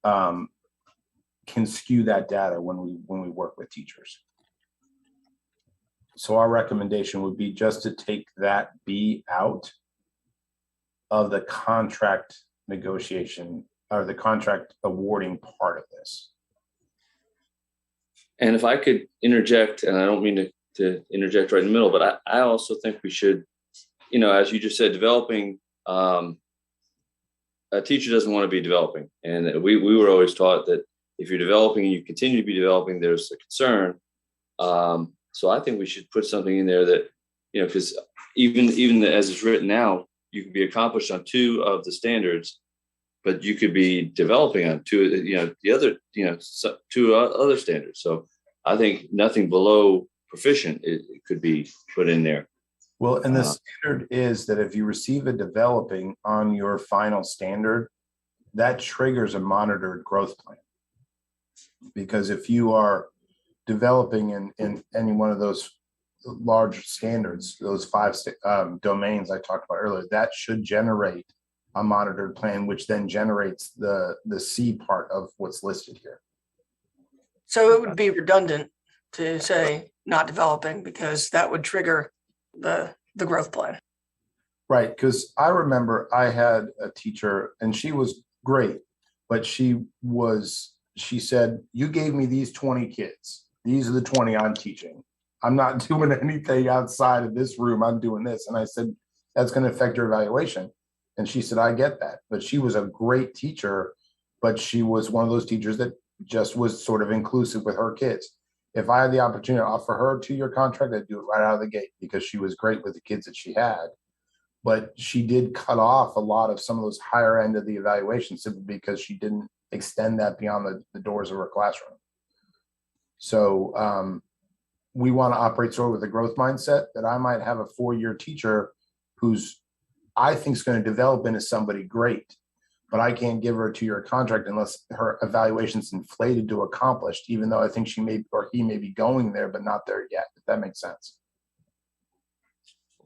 can skew that data when we work with teachers. So our recommendation would be just to take that B out of the contract negotiation or the contract awarding part of this. And if I could interject, and I don't mean to interject right in the middle, but I also think we should, as you just said, developing, a teacher doesn't want to be developing. And we were always taught that if you're developing and you continue to be developing, there's a concern. So I think we should put something in there that, because even as it's written now, you can be accomplished on 2 of the standards, but you could be developing on 2, the other, 2 other standards. So I think nothing below proficient it could be put in there. Well, and the standard is that if you receive a developing on your final standard, that triggers a monitored growth plan. Because if you are developing in any one of those large standards, those 5 domains I talked about earlier, that should generate a monitored plan, which then generates the C part of what's listed here. So it would be redundant to say not developing because that would trigger the growth plan. Right, because I remember I had a teacher and she was great, but she said, you gave me these 20 kids. These are the 20 I'm teaching. I'm not doing anything outside of this room. I'm doing this. And I said, that's going to affect your evaluation. And she said, I get that. But she was a great teacher, but she was one of those teachers that just was sort of inclusive with her kids. If I had the opportunity to offer her a 2-year contract, I'd do it right out of the gate because she was great with the kids that she had. But she did cut off a lot of some of those higher end of the evaluation simply because she didn't extend that beyond the doors of her classroom. So we want to operate sort of with a growth mindset that I might have a 4-year teacher who's I think is going to develop into somebody great, but I can't give her a 2-year contract unless her evaluation's inflated to accomplished, even though I think she may or he may be going there, but not there yet, if that makes sense.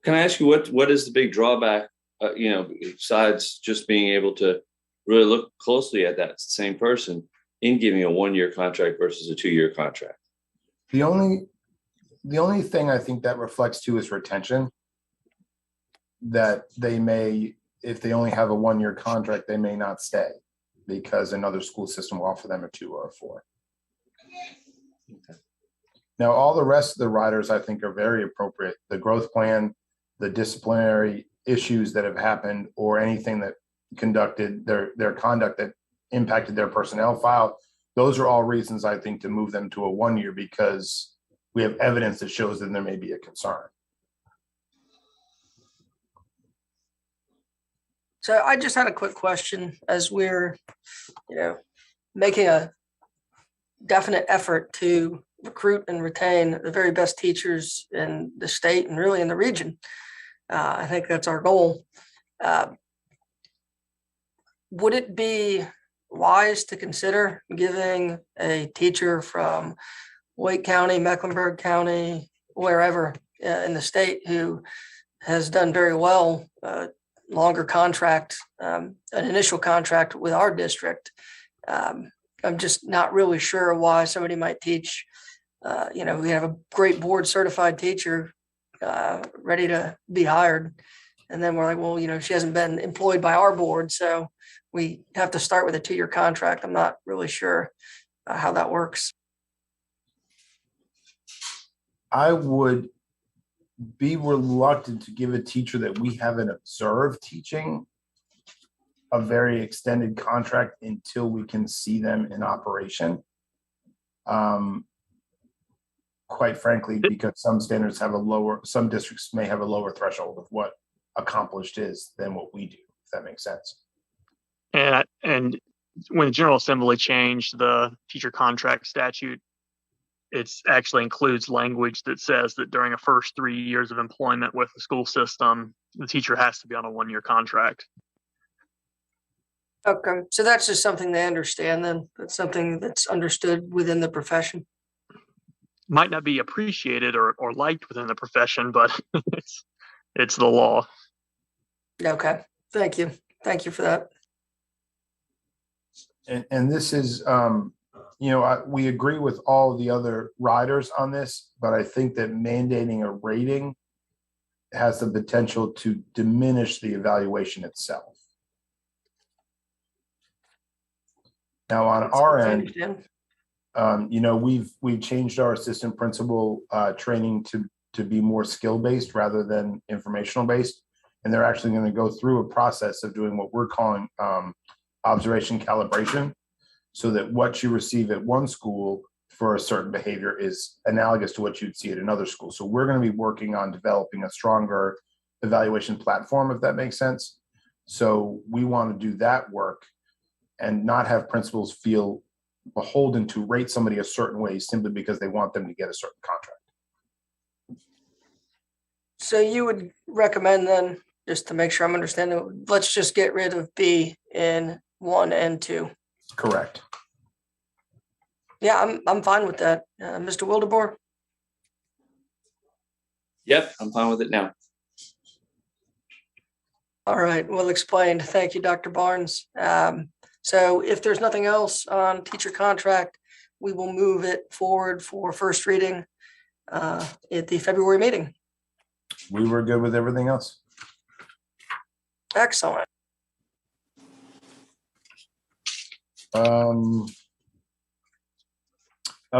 Can I ask you what is the big drawback, besides just being able to really look closely at that same person in giving a 1-year contract versus a 2-year contract? The only thing I think that reflects to is retention. That they may, if they only have a 1-year contract, they may not stay because another school system will offer them a 2 or a 4. Okay. Now, all the rest of the riders I think are very appropriate. The growth plan, the disciplinary issues that have happened, or anything that conducted their conduct that impacted their personnel file. Those are all reasons I think to move them to a 1-year because we have evidence that shows that there may be a concern. So I just had a quick question as we're, making a definite effort to recruit and retain the very best teachers in the state and really in the region. I think that's our goal. Would it be wise to consider giving a teacher from Wake County, Mecklenburg County, wherever in the state who has done very well, longer contract, an initial contract with our district? I'm just not really sure why somebody might teach. We have a great board certified teacher ready to be hired. And then we're like, well, she hasn't been employed by our board. So we have to start with a 2-year contract. I'm not really sure how that works. I would be reluctant to give a teacher that we haven't observed teaching a very extended contract until we can see them in operation. Quite frankly, because some standards have some districts may have a lower threshold of what accomplished is than what we do. if that makes sense. And when the General Assembly changed the teacher contract statute, it actually includes language that says that during the first 3 years of employment with the school system, the teacher has to be on a 1-year contract. Okay, so that's just something they understand then. That's something that's understood within the profession. Might not be appreciated or liked within the profession, but it's the law. Okay, thank you. Thank you for that. And this is, we agree with all the other riders on this, but I think that mandating a rating has the potential to diminish the evaluation itself. Now, on our end, we've changed our assistant principal training to be more skill-based rather than informational-based. And they're actually going to go through a process of doing what we're calling observation calibration, so that what you receive at one school for a certain behavior is analogous to what you'd see at another school. So we're going to be working on developing a stronger evaluation platform, if that makes sense. So we want to do that work and not have principals feel beholden to rate somebody a certain way simply because they want them to get a certain contract. So you would recommend then, just to make sure I'm understanding, let's just get rid of B in 1 and 2. Correct. Yeah, I'm fine with that. Mr. Wildebohr? Yep, I'm fine with it now. All right, well explained. Thank you, Dr. Barnes. So if there's nothing else on teacher contract, we will move it forward for first reading at the February meeting. We were good with everything else. Excellent.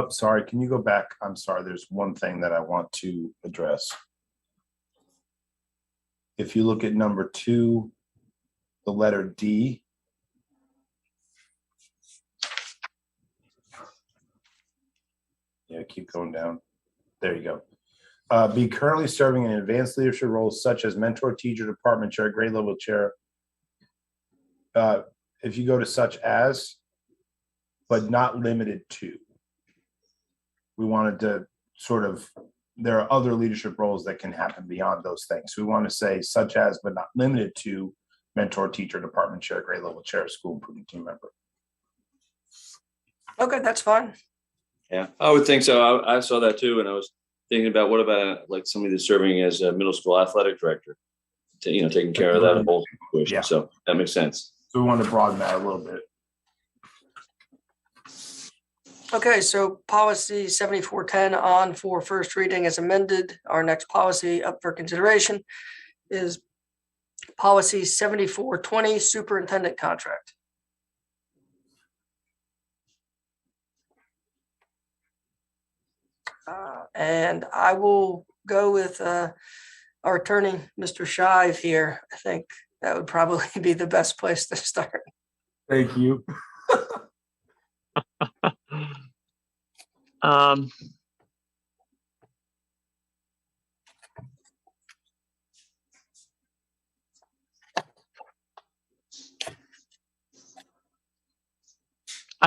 Sorry, can you go back? I'm sorry, there's one thing that I want to address. If you look at number 2, the letter D. Yeah, keep going down. There you go. Be currently serving in advanced leadership roles such as mentor, teacher, department chair, grade level chair. If you go to such as, but not limited to. We wanted to sort of, there are other leadership roles that can happen beyond those things. We want to say such as, but not limited to mentor, teacher, department chair, grade level chair, school improvement team member. Okay, that's fine. Yeah, I would think so. I saw that too, and I was thinking about what about like somebody that's serving as a middle school athletic director, taking care of that whole situation. Yeah. So that makes sense. So we want to broaden that a little bit. Okay, so policy 7410 on for first reading is amended. Our next policy up for consideration is policy 7420 superintendent contract. And I will go with our attorney, Mr. Shive here. I think that would probably be the best place to start. Thank you. I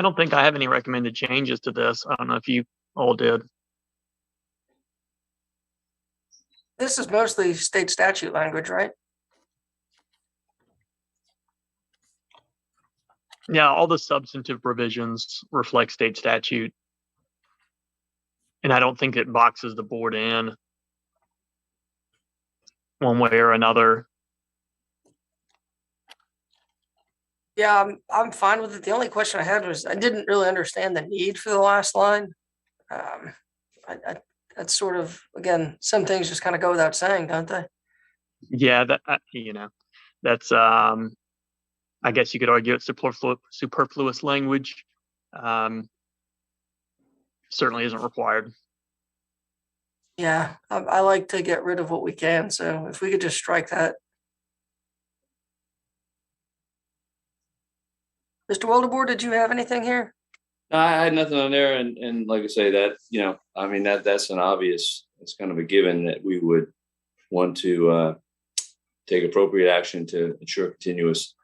don't think I have any recommended changes to this. I don't know if you all did. This is mostly state statute language, right? Yeah, all the substantive provisions reflect state statute. And I don't think it boxes the board in one way or another. Yeah, I'm fine with it. The only question I had was I didn't really understand the need for the last line. That's sort of, again, some things just kind of go without saying, don't they? Yeah, that's I guess you could argue it's superfluous language. Certainly isn't required. Yeah, I like to get rid of what we can. So if we could just strike that. Mr. Wildebohr, did you have anything here? I had nothing on there, and like I say, that that's an obvious. It's kind of a given that we would want to take appropriate action to ensure continuous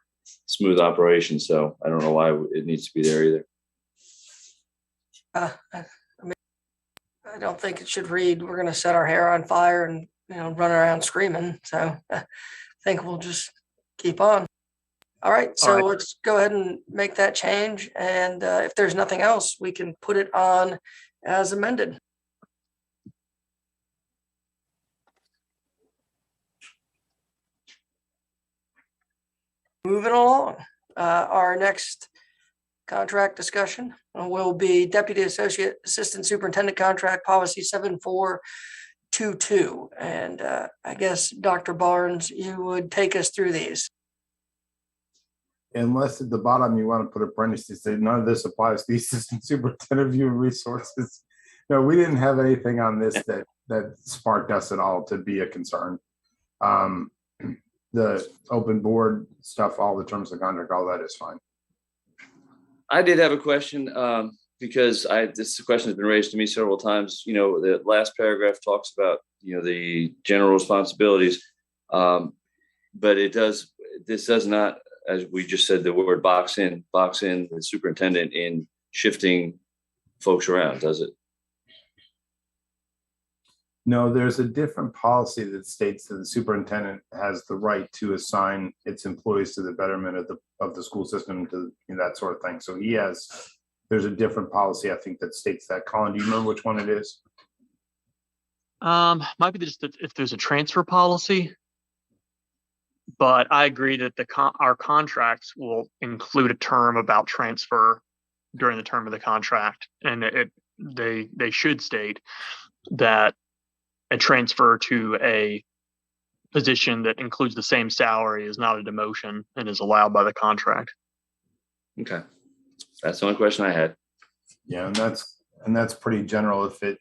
smooth operation. So I don't know why it needs to be there either. I mean, I don't think it should read, we're going to set our hair on fire and, run around screaming. So I think we'll just keep on. All right. So let's go ahead and make that change. And if there's nothing else, we can put it on as amended. Moving along, our next contract discussion will be Deputy Associate Assistant Superintendent Contract Policy 7422. And I guess, Dr. Barnes, you would take us through these. Unless at the bottom you want to put a parenthesis, say none of this applies to the assistant superintendent of human resources. No, we didn't have anything on this that sparked us at all to be a concern. The open board stuff, all the terms of conduct, all that is fine. I did have a question because this question has been raised to me several times. The last paragraph talks about the general responsibilities, but this does not, as we just said, the word box in the superintendent in shifting folks around, does it? No, there's a different policy that states that the superintendent has the right to assign its employees to the betterment of the school system, to that sort of thing. So there's a different policy, I think, that states that. Colin, do you remember which one it is? Might be just if there's a transfer policy, but I agree that our contracts will include a term about transfer during the term of the contract, and they should state that a transfer to a position that includes the same salary is not a demotion and is allowed by the contract. Okay, that's the only question I had. Yeah, and that's pretty general. If it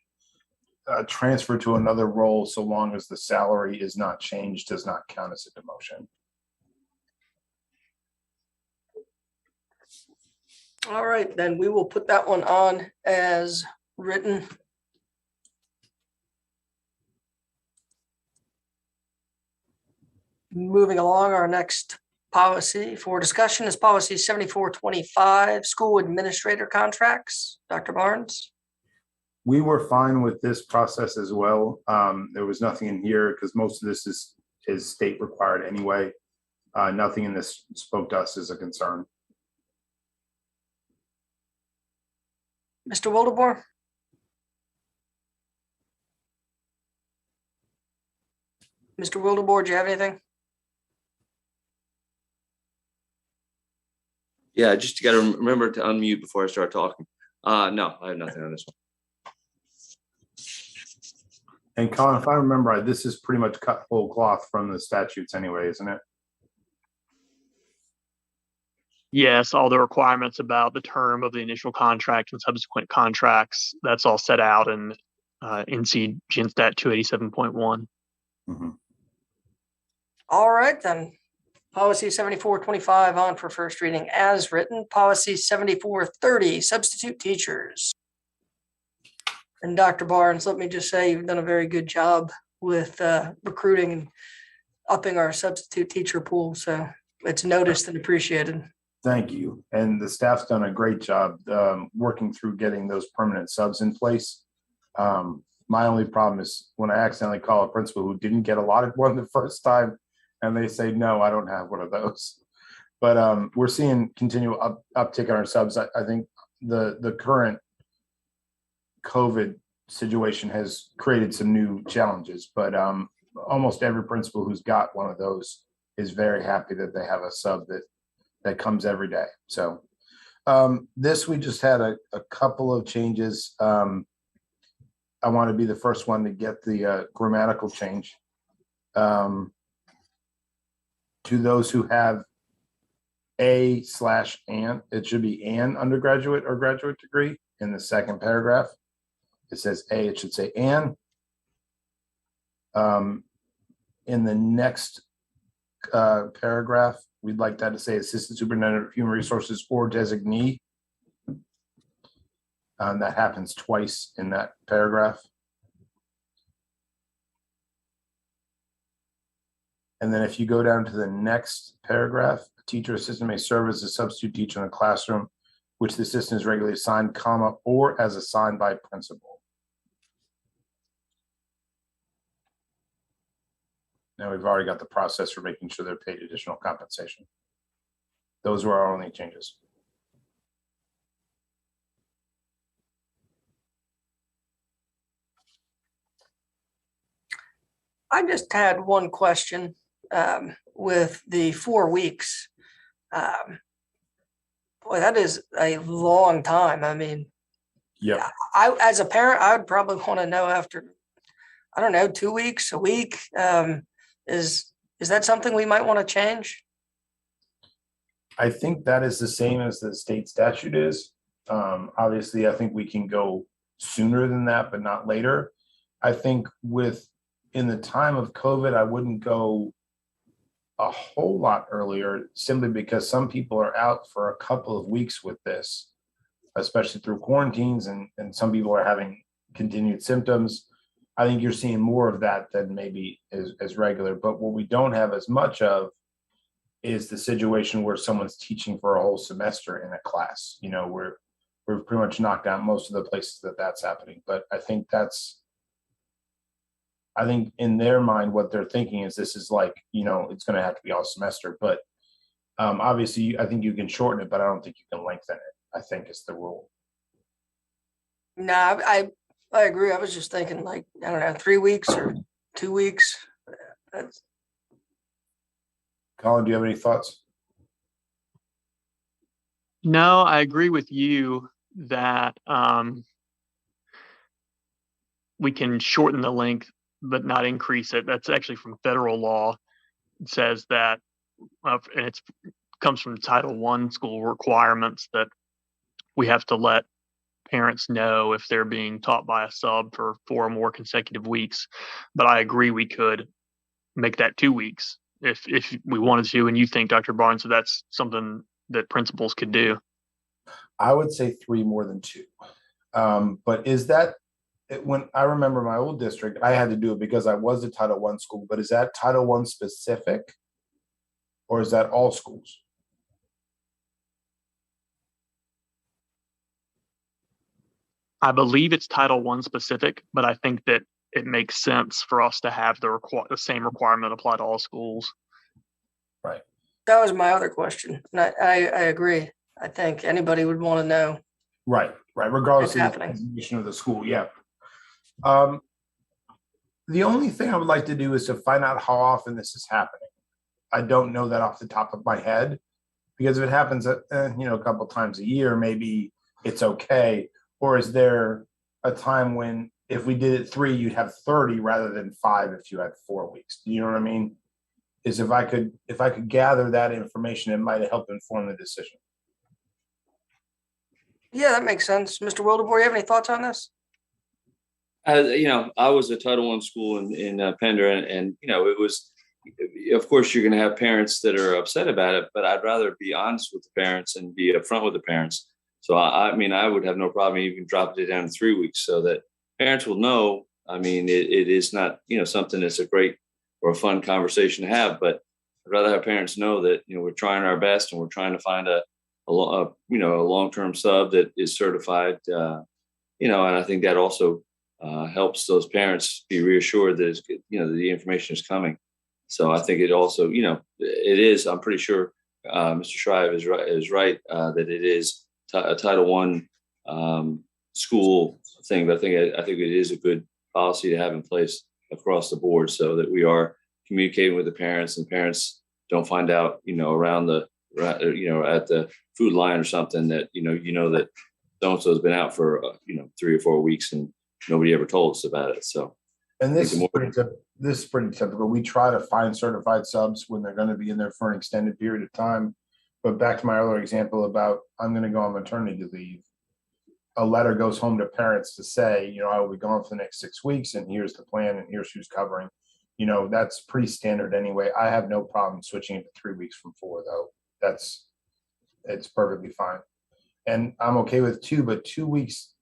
transfer to another role, so long as the salary is not changed, does not count as a demotion. All right, then we will put that one on as written. Moving along, our next policy for discussion is policy 7425, school administrator contracts. Dr. Barnes? We were fine with this process as well. There was nothing in here because most of this is state required anyway. Nothing in this spoke to us as a concern. Mr. Wildebohr? Mr. Wildebohr, do you have anything? Yeah, just got to remember to unmute before I start talking. No, I have nothing on this one. And Colin, if I remember right, this is pretty much cut whole cloth from the statutes anyway, isn't it? Yes, all the requirements about the term of the initial contract and subsequent contracts, that's all set out in NC Gen Stat 287.1. Mm-hmm. All right, then. Policy 7425 on for first reading as written. Policy 7430, substitute teachers. And Dr. Barnes, let me just say you've done a very good job with recruiting and upping our substitute teacher pool. So it's noticed and appreciated. Thank you. And the staff's done a great job working through getting those permanent subs in place. My only problem is when I accidentally call a principal who didn't get allotted one the first time, and they say, no, I don't have one of those. But we're seeing continual uptick on our subs. I think the current COVID situation has created some new challenges, but almost every principal who's got one of those is very happy that they have a sub that comes every day. So this, we just had a couple of changes. I want to be the first one to get the grammatical change. To those who have /an, it should be an undergraduate or graduate degree in the second paragraph. It says a, it should say an. In the next paragraph, we'd like that to say assistant superintendent of human resources or designee. That happens twice in that paragraph. And then if you go down to the next paragraph, a teacher assistant may serve as a substitute teacher in a classroom, which the assistant is regularly assigned, comma, or as assigned by principal. Now we've already got the process for making sure they're paid additional compensation. Those were our only changes. I just had one question with the 4 weeks. Boy, that is a long time. I mean, Yeah, as a parent, I would probably want to know after, I don't know, 2 weeks, a week. Is that something we might want to change? I think that is the same as the state statute is. Obviously, I think we can go sooner than that, but not later. I think in the time of COVID, I wouldn't go a whole lot earlier, simply because some people are out for a couple of weeks with this, especially through quarantines, and some people are having continued symptoms. I think you're seeing more of that than maybe as regular. But what we don't have as much of is the situation where someone's teaching for a whole semester in a class. You know, we're pretty much knocked out most of the places that's happening. But I think in their mind, what they're thinking is this is like, you know, it's going to have to be all semester. But obviously, I think you can shorten it, but I don't think you can lengthen it, I think is the rule. No, I agree. I was just thinking like, I don't know, 3 weeks or 2 weeks. Colin, do you have any thoughts? No, I agree with you that we can shorten the length but not increase it. That's actually from federal law. It says that, and it comes from Title I school requirements, that we have to let parents know if they're being taught by a sub for 4 or more consecutive weeks. But I agree we could make that 2 weeks if we wanted to. And you think, Dr. Barnes, that that's something that principals could do? I would say 3 more than 2. But is that, when I remember my old district, I had to do it because I was a Title I school, but is that Title I specific, or is that all schools? I believe it's Title I specific, but I think that it makes sense for us to have the same requirement apply to all schools. Right. That was my other question. And I agree. I think anybody would want to know. Right. Regardless What's of the happening. designation of the school. Yeah. The only thing I would like to do is to find out how often this is happening. I don't know that off the top of my head, because if it happens a couple times a year, maybe it's okay. Or is there a time when if we did it 3, you'd have 30 rather than 5 if you had 4 weeks? Do you know what I mean? Is if I could gather that information, it might help inform the decision. Yeah, that makes sense. Mr. Wildebohr, you have any thoughts on this? I was a Title I school in Pender, and it was, of course, you're going to have parents that are upset about it, but I'd rather be honest with the parents and be upfront with the parents. So I would have no problem even dropping it down to 3 weeks so that parents will know. I mean, it is not, something that's a great or a fun conversation to have, but I'd rather have parents know that, we're trying our best and we're trying to find a long-term sub that is certified, and I think that also helps those parents be reassured that the information is coming. So I think it also, it is. I'm pretty sure Mr. Shrive is right that it is a Title I school thing, but I think it is a good policy to have in place across the board so that we are communicating with the parents, and parents don't find out, around at the food line or something that, that so-and-so has been out for, 3 or 4 weeks and nobody ever told us about it. So, and this is pretty typical. We try to find certified subs when they're going to be in there for an extended period of time. But back to my other example about I'm going to go on maternity leave, a letter goes home to parents to say, I will be gone for the next 6 weeks, and here's the plan, and here's who's covering. That's pretty standard anyway. I have no problem switching it to 3 weeks from 4, though. It's perfectly fine. And I'm okay with 2, but 2 weeks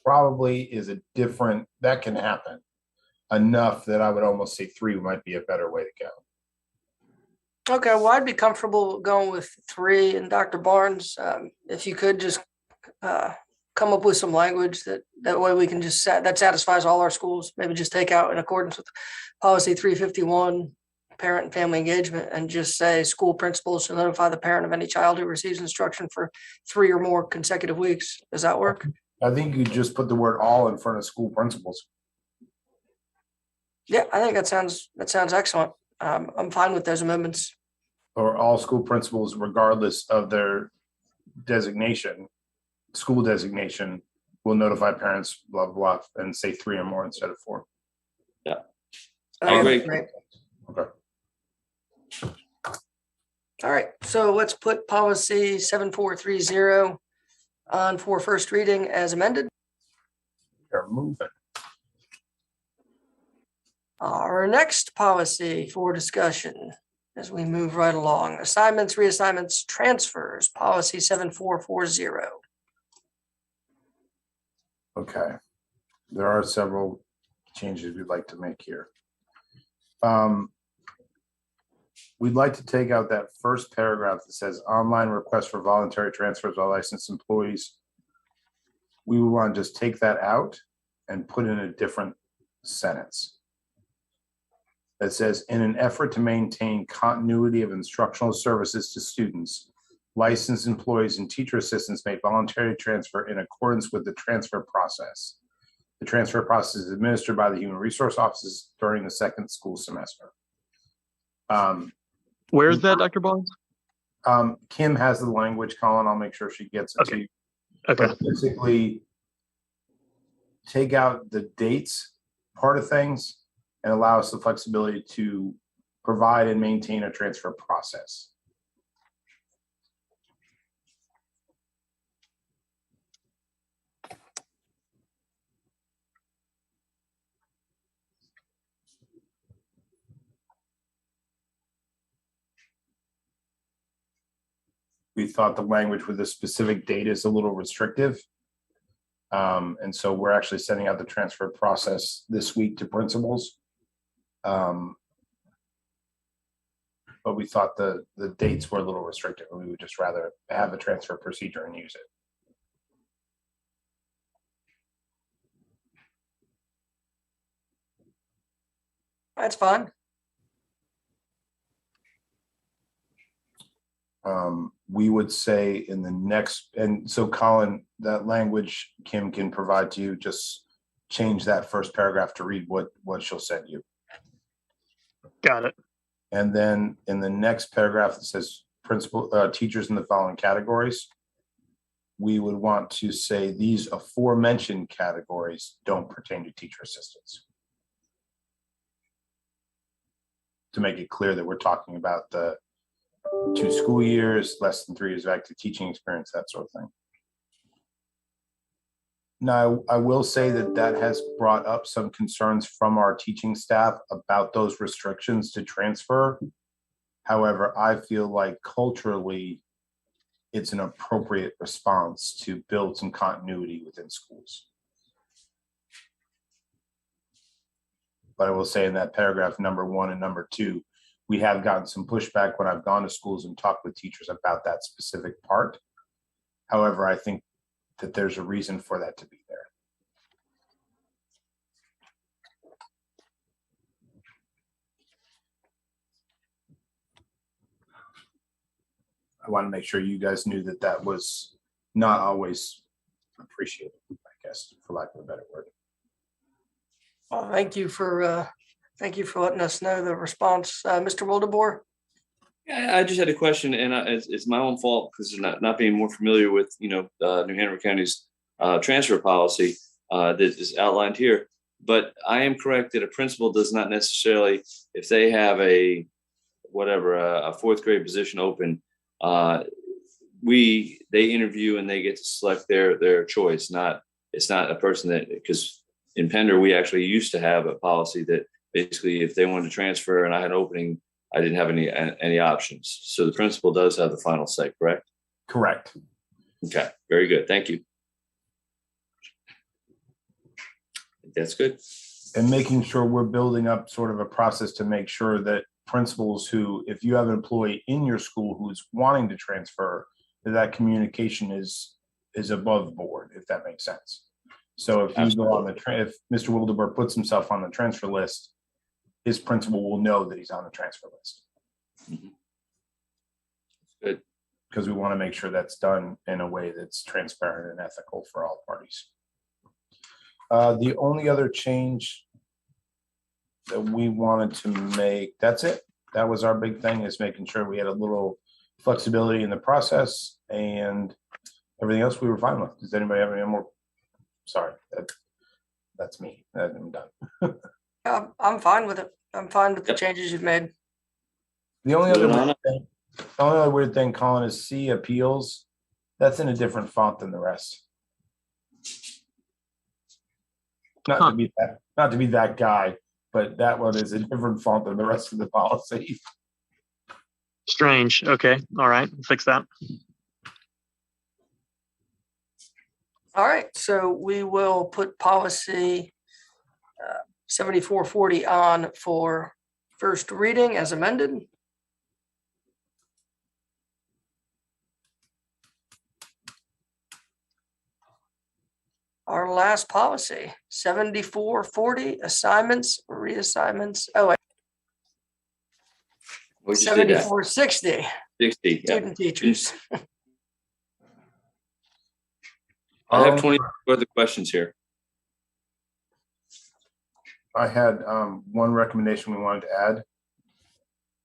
probably is that can happen enough that I would almost say 3 might be a better way to go. Okay, well, I'd be comfortable going with 3. And Dr. Barnes, if you could just come up with some language that way we can just that satisfies all our schools. Maybe just take out in accordance with policy 351, parent and family engagement, and just say school principals shall notify the parent of any child who receives instruction for 3 or more consecutive weeks. Does that work? I think you just put the word all in front of school principals. Yeah, I think that sounds excellent. I'm fine with those amendments. Or all school principals, regardless of their designation, school designation, will notify parents, blah, blah, blah, and say 3 or more instead of 4. Yeah. I agree. Great. Okay. All right, so let's put policy 7430 on for first reading as amended. They're moving. Our next policy for discussion as we move right along, assignments, reassignments, transfers, policy 7440. Okay. There are several changes we'd like to make here. We'd like to take out that first paragraph that says online request for voluntary transfers by licensed employees. We would want to just take that out and put in a different sentence that says, in an effort to maintain continuity of instructional services to students, licensed employees and teacher assistants may voluntarily transfer in accordance with the transfer process. The transfer process is administered by the Human Resource Offices during the second school semester. Where is that, Dr. Barnes? Kim has the language, Colin. I'll make sure she gets it to you. Okay. But basically, take out the dates part of things and allow us the flexibility to provide and maintain a transfer process. We thought the language with a specific date is a little restrictive. And so we're actually sending out the transfer process this week to principals. But we thought the dates were a little restrictive, and we would just rather have a transfer procedure and use it. That's fine. We would say in the next, and so Colin, that language Kim can provide to you, just change that first paragraph to read what she'll send you. Got it. And then in the next paragraph, it says principal teachers in the following categories. We would want to say these aforementioned categories don't pertain to teacher assistants, to make it clear that we're talking about the 2 school years, less than 3 years of active teaching experience, that sort of thing. Now, I will say that has brought up some concerns from our teaching staff about those restrictions to transfer. However, I feel like culturally, it's an appropriate response to build some continuity within schools. But I will say in that paragraph number 1 and number 2, we have gotten some pushback when I've gone to schools and talked with teachers about that specific part. However, I think that there's a reason for that to be there. I want to make sure you guys knew that that was not always appreciated, I guess, for lack of a better word. Well, thank you for letting us know the response, Mr. Wildeboer. Yeah, I just had a question, and it's my own fault because not being more familiar with New Hanover County's transfer policy that is outlined here. But I am correct that a principal does not necessarily, if they have a 4th grade position open, they interview and they get to select their choice. It's not a person that, because in Pender we actually used to have a policy that basically if they wanted to transfer and I had an opening, I didn't have any options. So the principal does have the final say, correct? Correct. Okay, very good. Thank you. That's good. And making sure we're building up sort of a process to make sure that principals who, if you have an employee in your school who's wanting to transfer, that communication is above board, if that makes sense. So if you go on the if Mr. Wildeboer puts himself on the transfer list, his principal will know that he's on the transfer list. Good. Because we want to make sure that's done in a way that's transparent and ethical for all parties. The only other change that we wanted to make, that's it. That was our big thing, is making sure we had a little flexibility in the process, and everything else we were fine with. Does anybody have any more? Sorry, that's me. I'm done. I'm fine with it. I'm fine with the changes you've made. The only other weird thing, Colin, is C appeals. That's in a different font than the rest. Not to be that guy, but that one is a different font than the rest of the policy. Strange. Okay. All right. Fix that. All right, so we will put policy 7440 on for first reading as amended. Our last policy, 7440, assignments, reassignments. Oh, wait. 7460. 60. Student teachers. I have 20 further questions here. I had one recommendation we wanted to add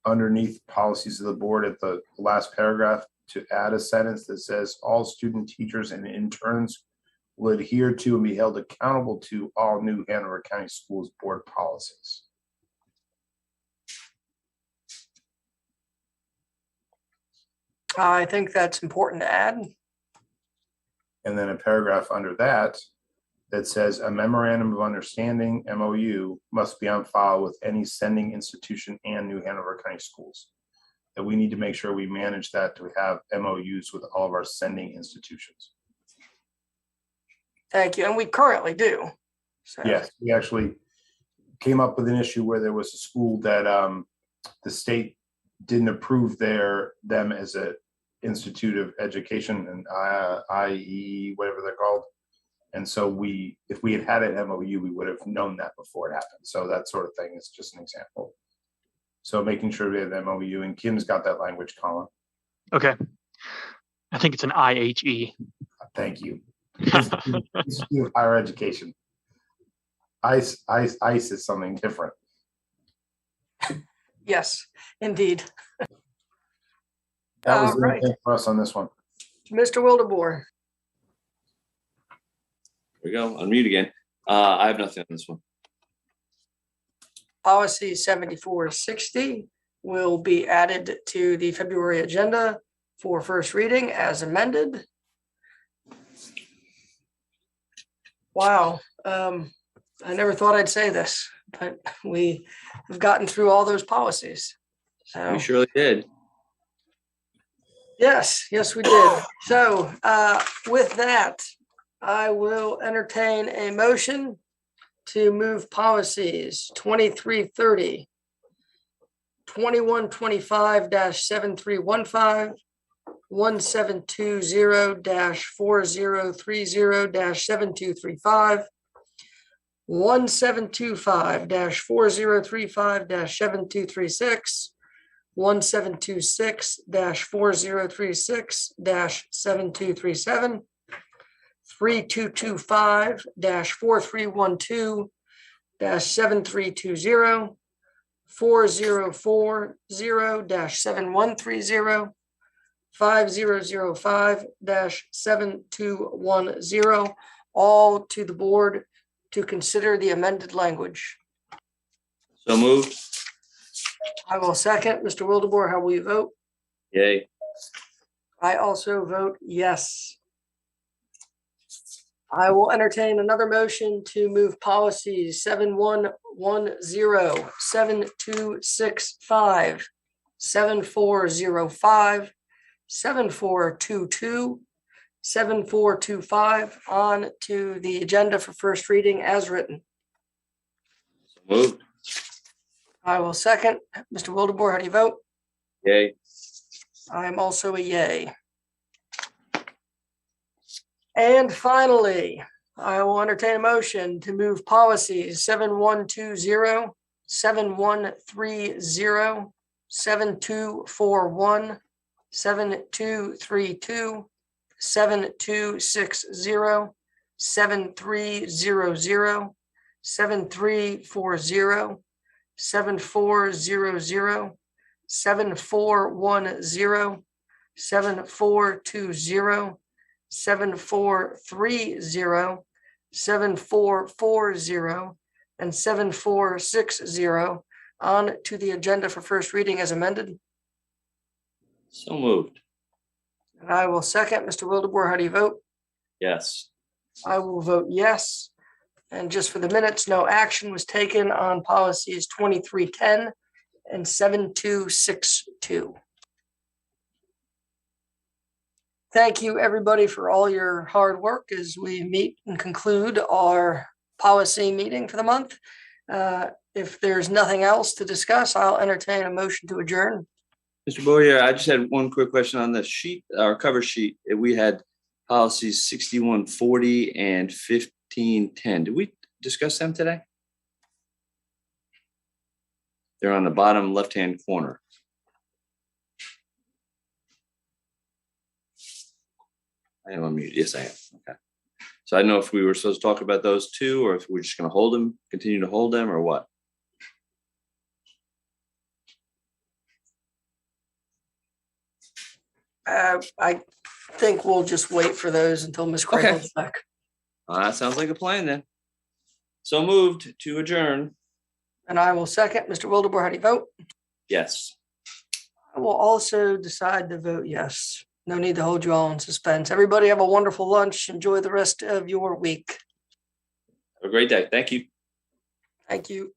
underneath policies of the board at the last paragraph, to add a sentence that says all student teachers and interns will adhere to and be held accountable to all new Hanover County Schools board policies. I think that's important to add. And then a paragraph under that says a memorandum of understanding, MOU, must be on file with any sending institution and New Hanover County Schools. That we need to make sure we manage that, to have MOUs with all of our sending institutions. Thank you. And we currently do. So. Yes, we actually came up with an issue where there was a school that the state didn't approve them as a institute of education, and IE, whatever they're called. And so if we had an MOU, we would have known that before it happened. So that sort of thing is just an example. So making sure we have the MOU, and Kim's got that language, Colin. Okay. I think it's an IHE. Thank you. Institute of Higher Education. ICE is something different. Yes, indeed. That was the thing for us on this one. Mr. Wildeboer. There we go. Unmute again. I have nothing on this one. Policy 7460 will be added to the February agenda for first reading as amended. Wow. I never thought I'd say this, but we have gotten through all those policies. So. We surely did. Yes, we did. So with that, I will entertain a motion to move policies 2330, 2125-7315, 1720-4030-7235, 1725-4035-7236, 1726-4036-7237, 3225-4312-7320, 4040-7130, 5005-7210, all to the board to consider the amended language. So moved. I will second. Mr. Wildeboer, how will you vote? Yay. I also vote yes. I will entertain another motion to move policies 7110, 7265, 7405, 7422, 7425 on to the agenda for first reading as written. So moved. I will second. Mr. Wildebohr, how do you vote? Yay. I am also a yay. And finally, I will entertain a motion to move policies 7120, 7130, 7241, 7232, 7260, 7300, 7340, 7400, 7410, 7420, 7430, 7440, and 7460 on to the agenda for first reading as amended. So moved. And I will second. Mr. Wildebohr, how do you vote? Yes. I will vote yes. And just for the minutes, no action was taken on policies 2310 and 7262. Thank you, everybody, for all your hard work as we meet and conclude our policy meeting for the month. If there's nothing else to discuss, I'll entertain a motion to adjourn. Mr. Boyer, I just had one quick question on the sheet, our cover sheet. We had policies 6140 and 1510. Did we discuss them today? They're on the bottom left-hand corner. I am on mute. Yes, I am. Okay. So I don't know if we were supposed to talk about those two, or if we're just going to hold them, continue to hold them, or what. I think we'll just wait for those until Ms. Okay. Craig's back. That sounds like a plan then. So moved to adjourn. And I will second. Mr. Wildebohr, how do you vote? Yes. I will also decide to vote yes. No need to hold you all in suspense. Everybody have a wonderful lunch. Enjoy the rest of your week. Have a great day. Thank you. Thank you.